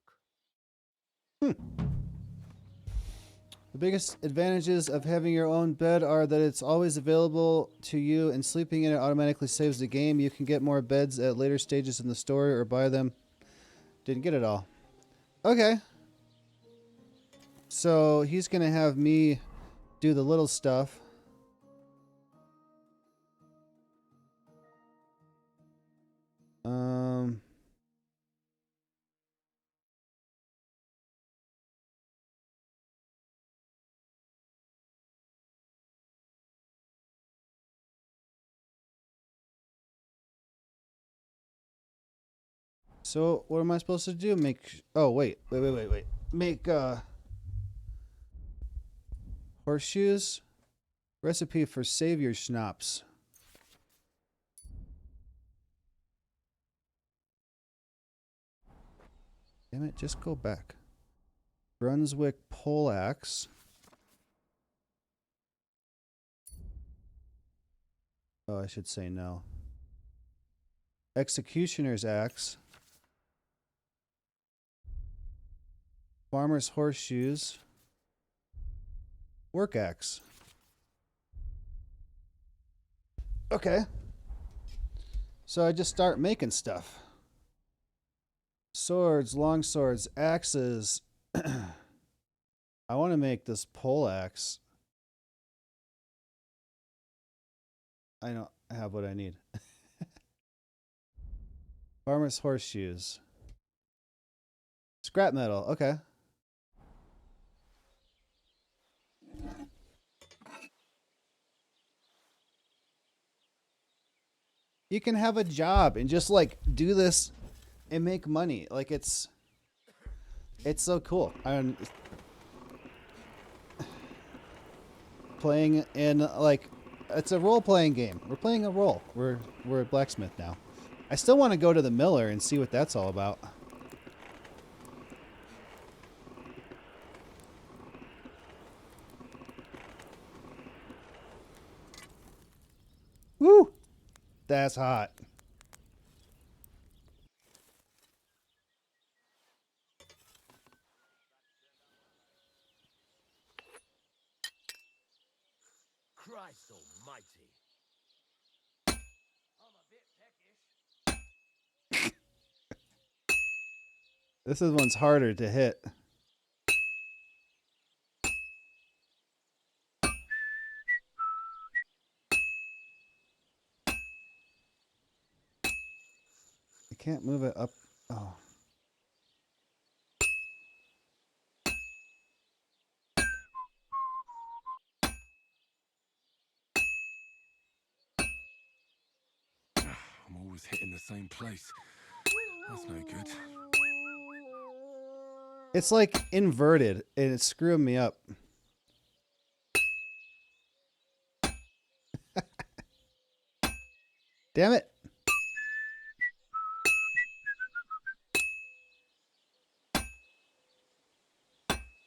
The biggest advantages of having your own bed are that it's always available to you, and sleeping in it automatically saves the game. You can get more beds at later stages in the story or buy them. Didn't get it all. Okay. So he's going to have me do the little stuff. So what am I supposed to do? Oh, wait. Make horseshoes. Recipe for Savior Schnapps. Damn it, just go back. Brunswick poleaxe. Oh, I should say no. Executioner's axe. Farmer's horseshoes. Work axe. Okay. So I just start making stuff. Swords, long swords, axes. I want to make this pole axe. I don't have what I need. Farmer's horseshoes. Scrap metal. Okay. You can have a job and just like do this and make money. Like it's so cool. I'm playing in like it's a role-playing game. We're playing a role. We're a blacksmith now. I still want to go to the miller and see what that's all about. Woo! That's hot. Christ almighty. This one's harder to hit. I can't move it up. Oh. I'm always hitting the same place. That's no good. It's like inverted and it's screwing me up. Damn it.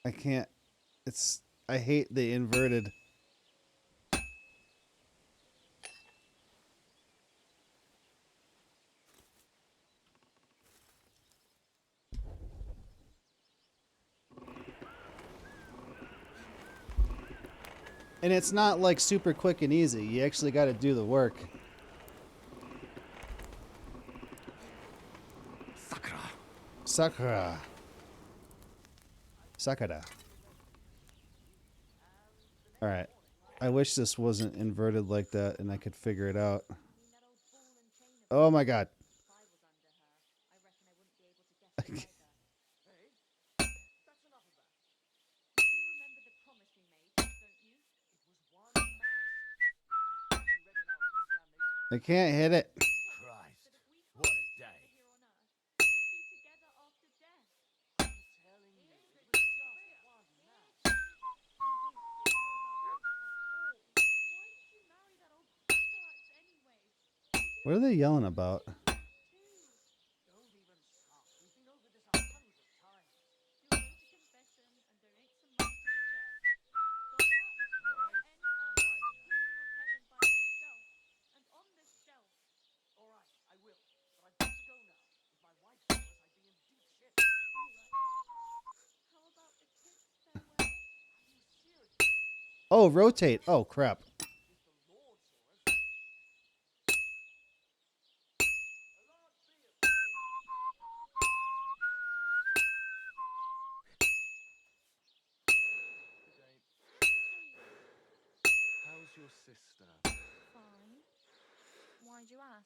I can't. I hate the inverted. And it's not like super quick and easy. You actually got to do the work. Sakura. Sakura. All right. I wish this wasn't inverted like that and I could figure it out. Oh my god. I can't hit it. Christ, what a day. What are they yelling about? Oh, rotate. Oh, crap. How's your sister? Fine. Why'd you ask?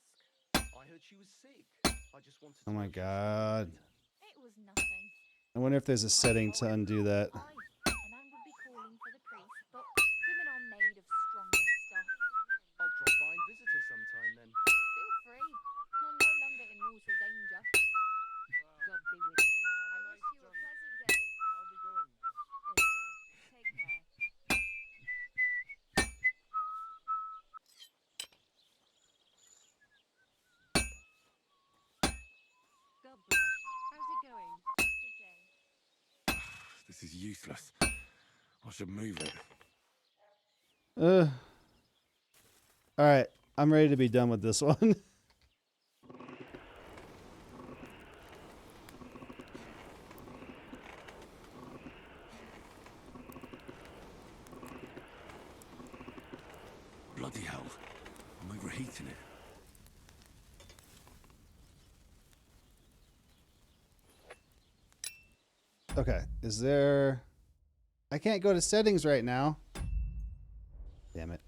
I heard she was sick. I just wanted to Oh my know if she was god. It was nothing. I wonder if there's a setting to undo that. And I would be calling for the priest, but women are made of stronger stuff. I'll drop by and visit her sometime then. Feel free. You're no longer in mortal danger. This is useless. I should move it. All right, I'm ready to be done with this one. Bloody hell. I'm overheating it. Okay, is there... I can't go to settings right now. Damn it.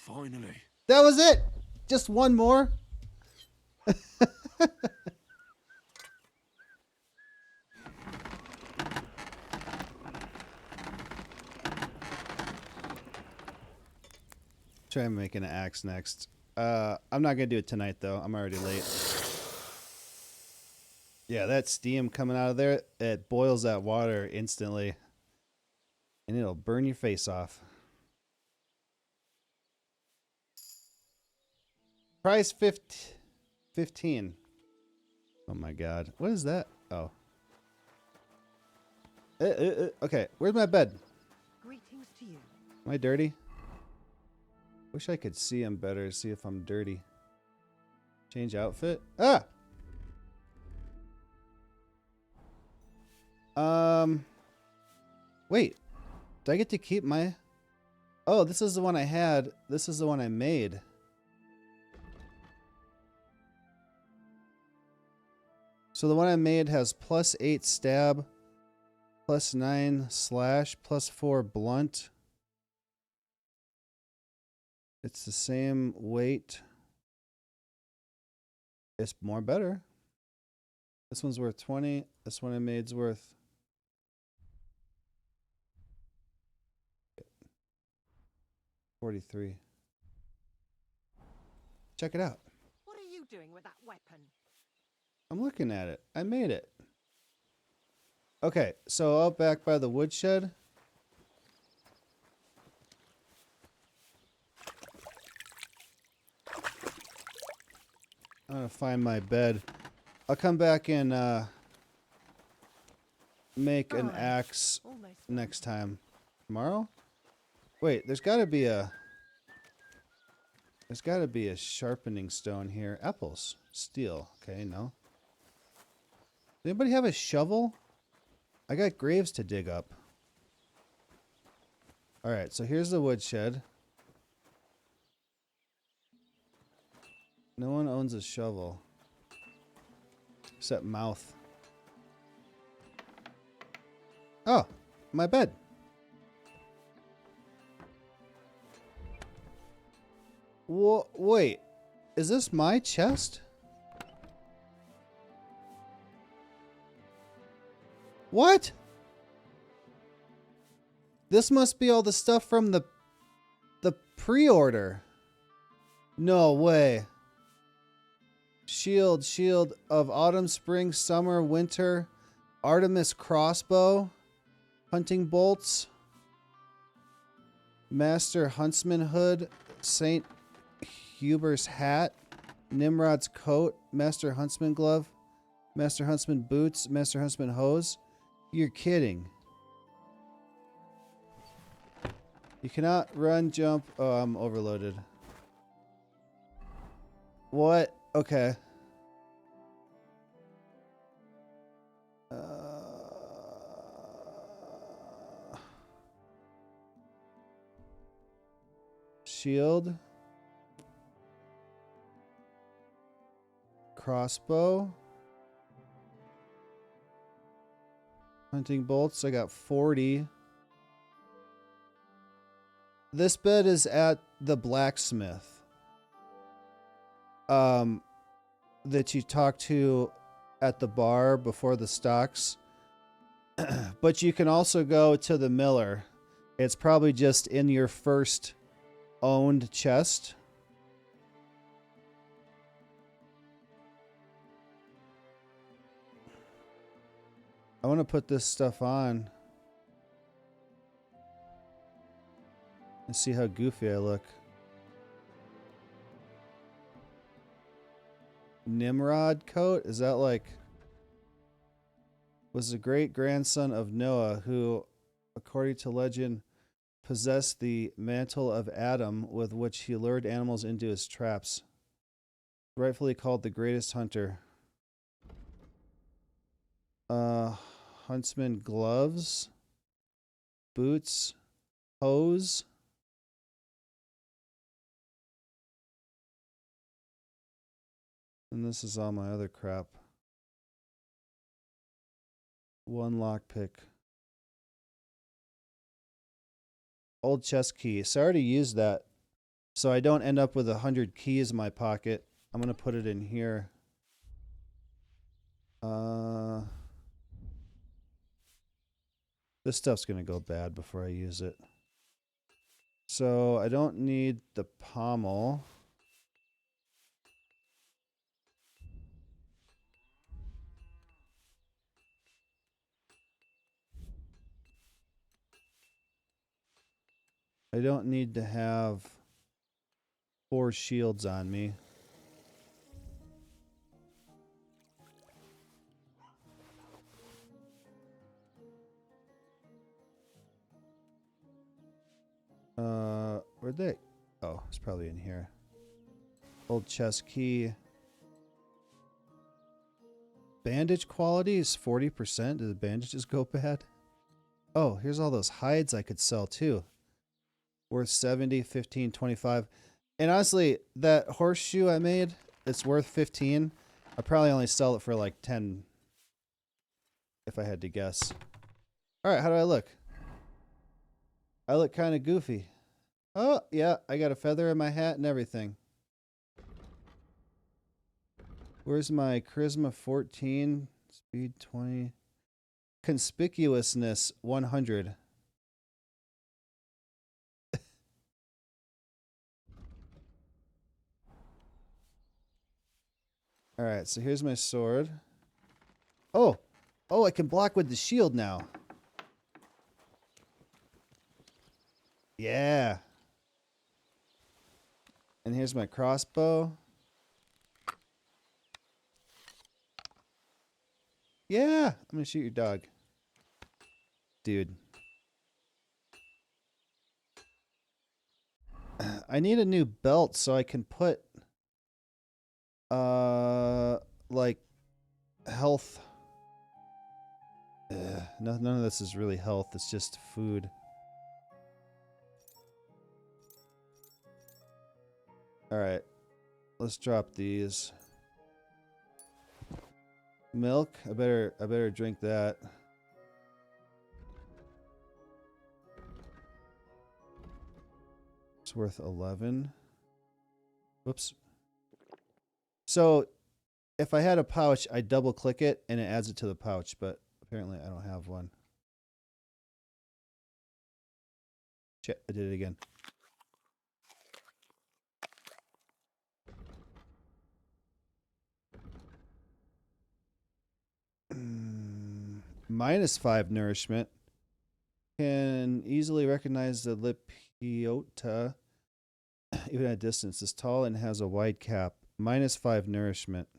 Finally. That was it! Just one more? Try making an axe next. I'm not gonna do it tonight though. I'm already late. Yeah, that steam coming out of there, it boils that water instantly. And it'll burn your face off. Price 15. Oh my god. What is that? Oh. Okay, where's my bed? Greetings to you. Am I dirty? Wish I could see him better, see if I'm dirty. Change outfit? Ah! Wait. Do I get to keep my... Oh, this is the one I had. This is the one I made. So the one I made has +8 stab, +9 slash, +4 blunt. It's the same weight. It's more better. This one's worth 20. This one I made's worth 43. Check it out. What are you doing with that weapon? I'm looking at it. I made it. Okay, so out back by the woodshed. I'm gonna find my bed. I'll come back and make an axe next time. Tomorrow? Wait, there's gotta be a sharpening stone here. Apples. Steel. Okay, no. Does anybody have a shovel? I got graves to dig up. Alright, so here's the woodshed. No one owns a shovel. Except Mouth. Oh, my bed. Wait, is this my chest? What? This must be all the stuff from the pre-order. No way. Shield of autumn, spring, summer, winter, Artemis crossbow, hunting bolts, Master Huntsman hood, Saint Huber's hat, Nimrod's coat, Master Huntsman glove, Master Huntsman boots, Master Huntsman hose. You're kidding. You cannot run, jump. Oh, I'm overloaded. What? Okay. Shield. Crossbow. Hunting bolts. I got 40. This bed is at the blacksmith. That you talk to at the bar before the stocks. But you can also go to the miller. It's probably just in your first owned chest. I want to put this stuff on and see how goofy I look. Nimrod coat? Is that like... Was the great-grandson of Noah who, according to legend, possessed the mantle of Adam with which he lured animals into his traps. Rightfully called the greatest hunter. Huntsman gloves, boots, hose. And this is all my other crap. One lockpick. Old chest key. So I already used that. So I don't end up with 100 keys in my pocket. I'm going to put it in here. This stuff's going to go bad before I use it. So I don't need the pommel. I don't need to have 4 shields on me. Where'd they? Oh, it's probably in here. Old chest key. Bandage quality is 40%. Do the bandages go bad? Oh, here's all those hides I could sell too. Worth 70, 15, 25. And honestly, that horseshoe I made, it's worth 15. I'll probably only sell it for like 10 if I had to guess. All right, how do I look? I look kind of goofy. Oh, yeah, I got a feather in my hat and everything. Where's my charisma 14, speed 20, conspicuousness 100. All right, so here's my sword. Oh, I can block with the shield now. Yeah. And here's my crossbow. Yeah, I'm gonna shoot your dog. Dude. I need a new belt so I can put like health. None of this is really health, it's just food. Alright. Let's drop these. Milk? I better drink that. It's worth 11. Whoops. So if I had a pouch, I double click it and it adds it to the pouch, but apparently I don't have one. Shit, I did it again. -5 nourishment. Can easily recognize the Lepiota even at distance. Is tall and has a wide cap. -5 nourishment.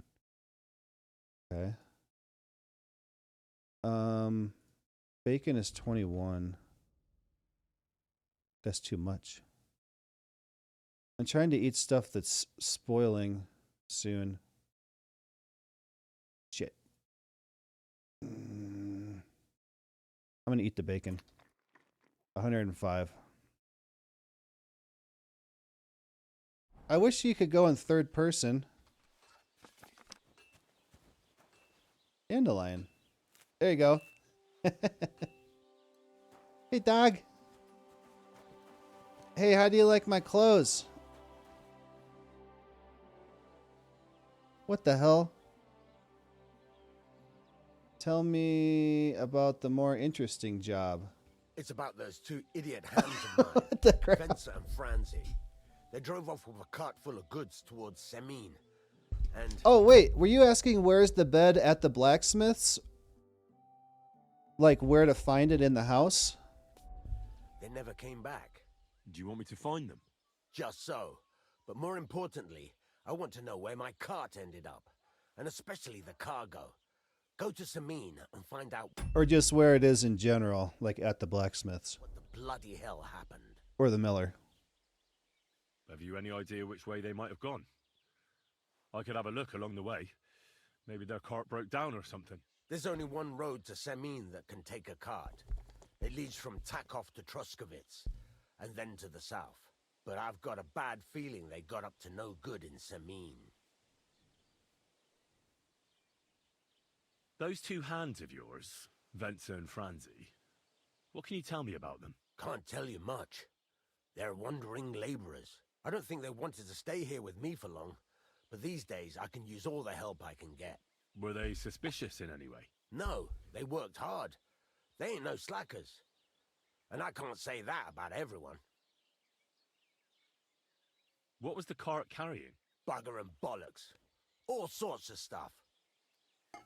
Okay. Bacon is 21. That's too much. I'm trying to eat stuff that's spoiling soon. Shit. I'm gonna eat the bacon. 105. I wish you could go in third person. Dandelion. There you go. Hey, dog. Hey, how do you like my clothes? What the hell? Tell me about the more interesting job. It's about those 2 idiot hands of mine, Fencer and Franzi. They drove off with a cart full of goods towards Semin. And oh, wait. Were you asking where's the bed at the blacksmith's? Like where to find it in the house? they never came back. Do you want me to find them? Just so. But more importantly, I want to know where my cart ended up. and especially the cargo. Go to Samin and find out Or just where it is in general, like at the blacksmiths. what the bloody hell happened. Or the miller. Have you any idea which way they might have gone? I could have a look along the way. Maybe their cart broke down or something. There's only one road to Samin that can take a cart. It leads from Takov to Troskovitz, and then to the south. But I've got a bad feeling they got up to no good in Samin. Those two hands of yours, Venza and Franzi, what can you tell me about them? Can't tell you much. They're wandering laborers. I don't think they wanted to stay here with me for long, but these days I can use all the help I can get. Were they suspicious in any way? No, they worked hard. They ain't no slackers. And I can't say that about everyone. What was the cart carrying? Bugger and bollocks. All sorts of stuff.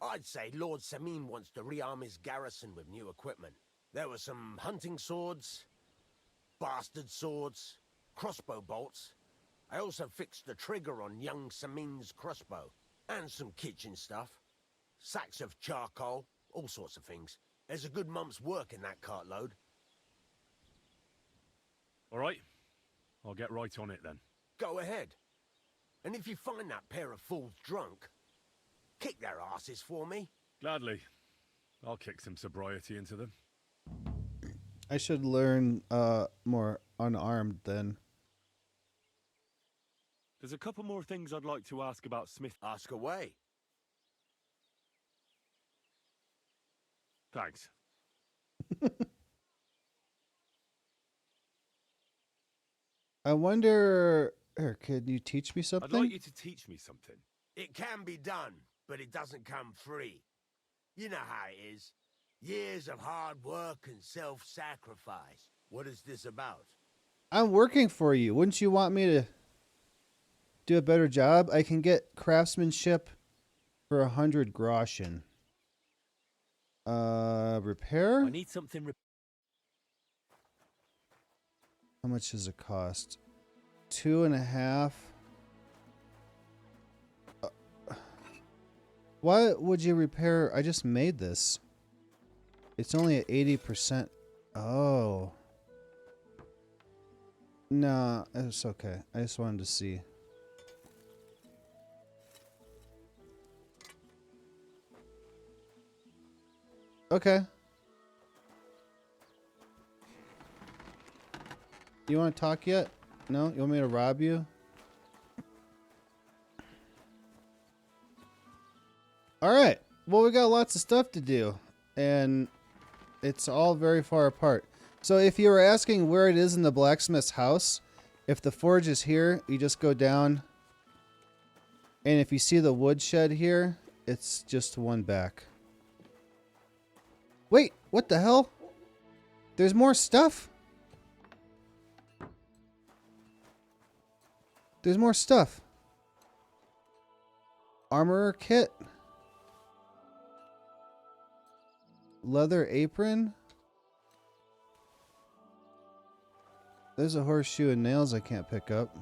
I'd say Lord Samin wants to rearm his garrison with new equipment. There were some hunting swords, bastard swords, crossbow bolts. I also fixed the trigger on young Samin's crossbow. And some kitchen stuff. Sacks of charcoal, all sorts of things. There's a good month's work in that cartload. All right. I'll get right on it then. Go ahead. And if you find that pair of fools drunk, kick their asses for me. Gladly. I'll kick some sobriety into them. I should learn more unarmed then. There's a couple more things I'd like to ask about Smith. Ask away. Thanks. I wonder... Here, can you teach me something? I'd like you to teach me something. It can be done, but it doesn't come free. You know how it is. Years of hard work and self-sacrifice. What is this about? I'm working for you. Wouldn't you want me to do a better job? I can get craftsmanship for 100 groschen. Repair? I need something. How much does it cost? 2.5. Why would you repair? I just made this. It's only at 80%. Oh. Nah, it's okay. I just wanted to see. Okay. You want to talk yet? No? You want me to rob you? Alright. Well, we got lots of stuff to do. And it's all very far apart. So if you were asking where it is in the blacksmith's house, if the forge is here, you just go down. And if you see the wood shed here, it's just one back. Wait, what the hell? There's more stuff? There's more stuff. Armorer kit. Leather apron. There's a horseshoe and nails I can't pick up.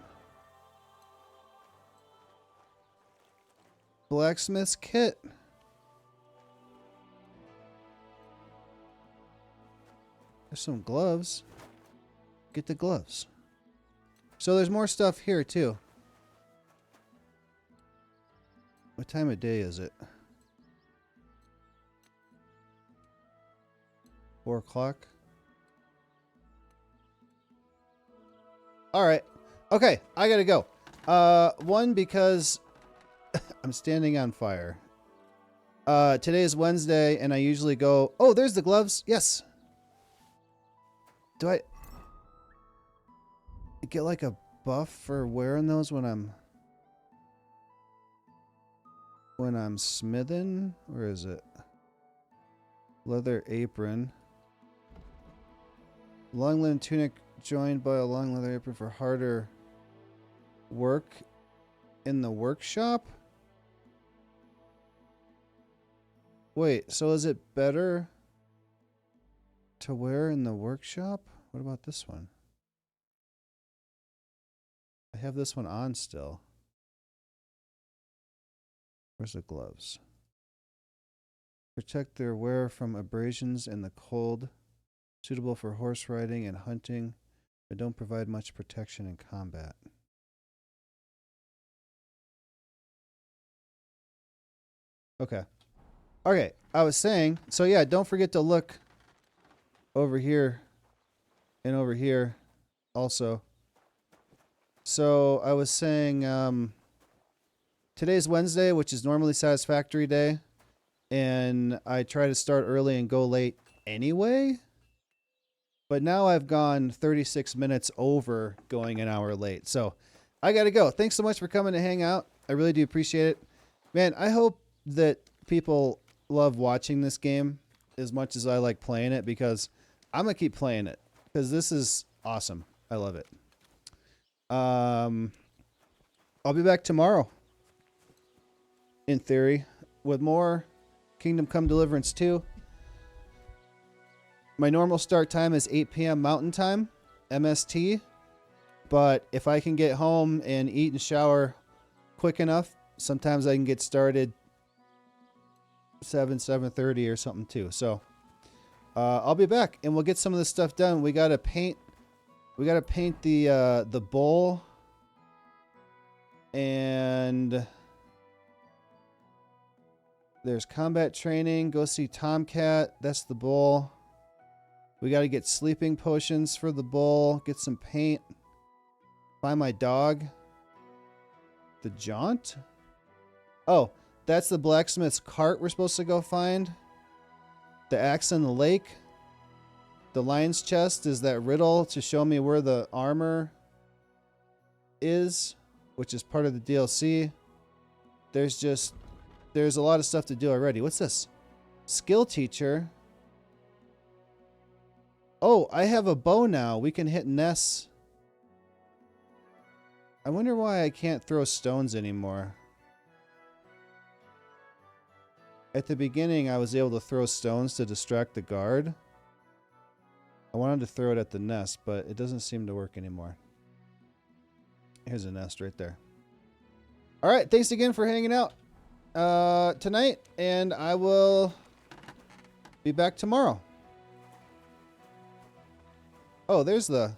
Blacksmith's kit. There's some gloves. Get the gloves. So there's more stuff here too. What time of day is it? 4 o'clock. All right. Okay, I gotta go. One, because I'm standing on fire. Today is Wednesday, and I usually go... Oh, there's the gloves. Yes. Do I get like a buff for wearing those when I'm smithing? Where is it? Leather apron. Long linen tunic joined by a long leather apron for harder work in the workshop? Wait, so is it better to wear in the workshop? What about this one? I have this one on still. Where's the gloves? Protect their wearer from abrasions in the cold. Suitable for horse riding and hunting, but don't provide much protection in combat. Okay. Okay, I was saying, so yeah, don't forget to look over here and over here also. So I was saying, today's Wednesday, which is normally Satisfactory Day, and I try to start early and go late anyway. But now I've gone 36 minutes over going an hour late. So I got to go. Thanks so much for coming to hang out. I really do appreciate it. Man, I hope that people love watching this game as much as I like playing it, because I'm going to keep playing it because this is awesome. I love it. I'll be back tomorrow, in theory, with more Kingdom Come Deliverance 2. My normal start time is 8 p.m. Mountain Time, MST. But if I can get home and eat and shower quick enough, sometimes I can get started 7:30 or something too. So I'll be back and we'll get some of this stuff done. We gotta paint the bowl, and there's combat training. Go see Tomcat. That's the bowl. We got to get sleeping potions for the bowl. Get some paint. Find my dog. The jaunt? Oh, that's the blacksmith's cart we're supposed to go find. The axe in the lake. The lion's chest is that riddle to show me where the armor is, which is part of the DLC. There's a lot of stuff to do already. What's this? Skill teacher. Oh, I have a bow now. We can hit nests. I wonder why I can't throw stones anymore. At the beginning, I was able to throw stones to distract the guard. I wanted to throw it at the nest, but it doesn't seem to work anymore. Here's a nest right there. All right, thanks again for hanging out tonight, and I will be back tomorrow. Oh, there's the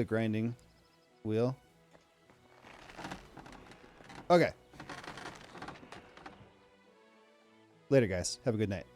grinding wheel. Okay. Later, guys. Have a good night.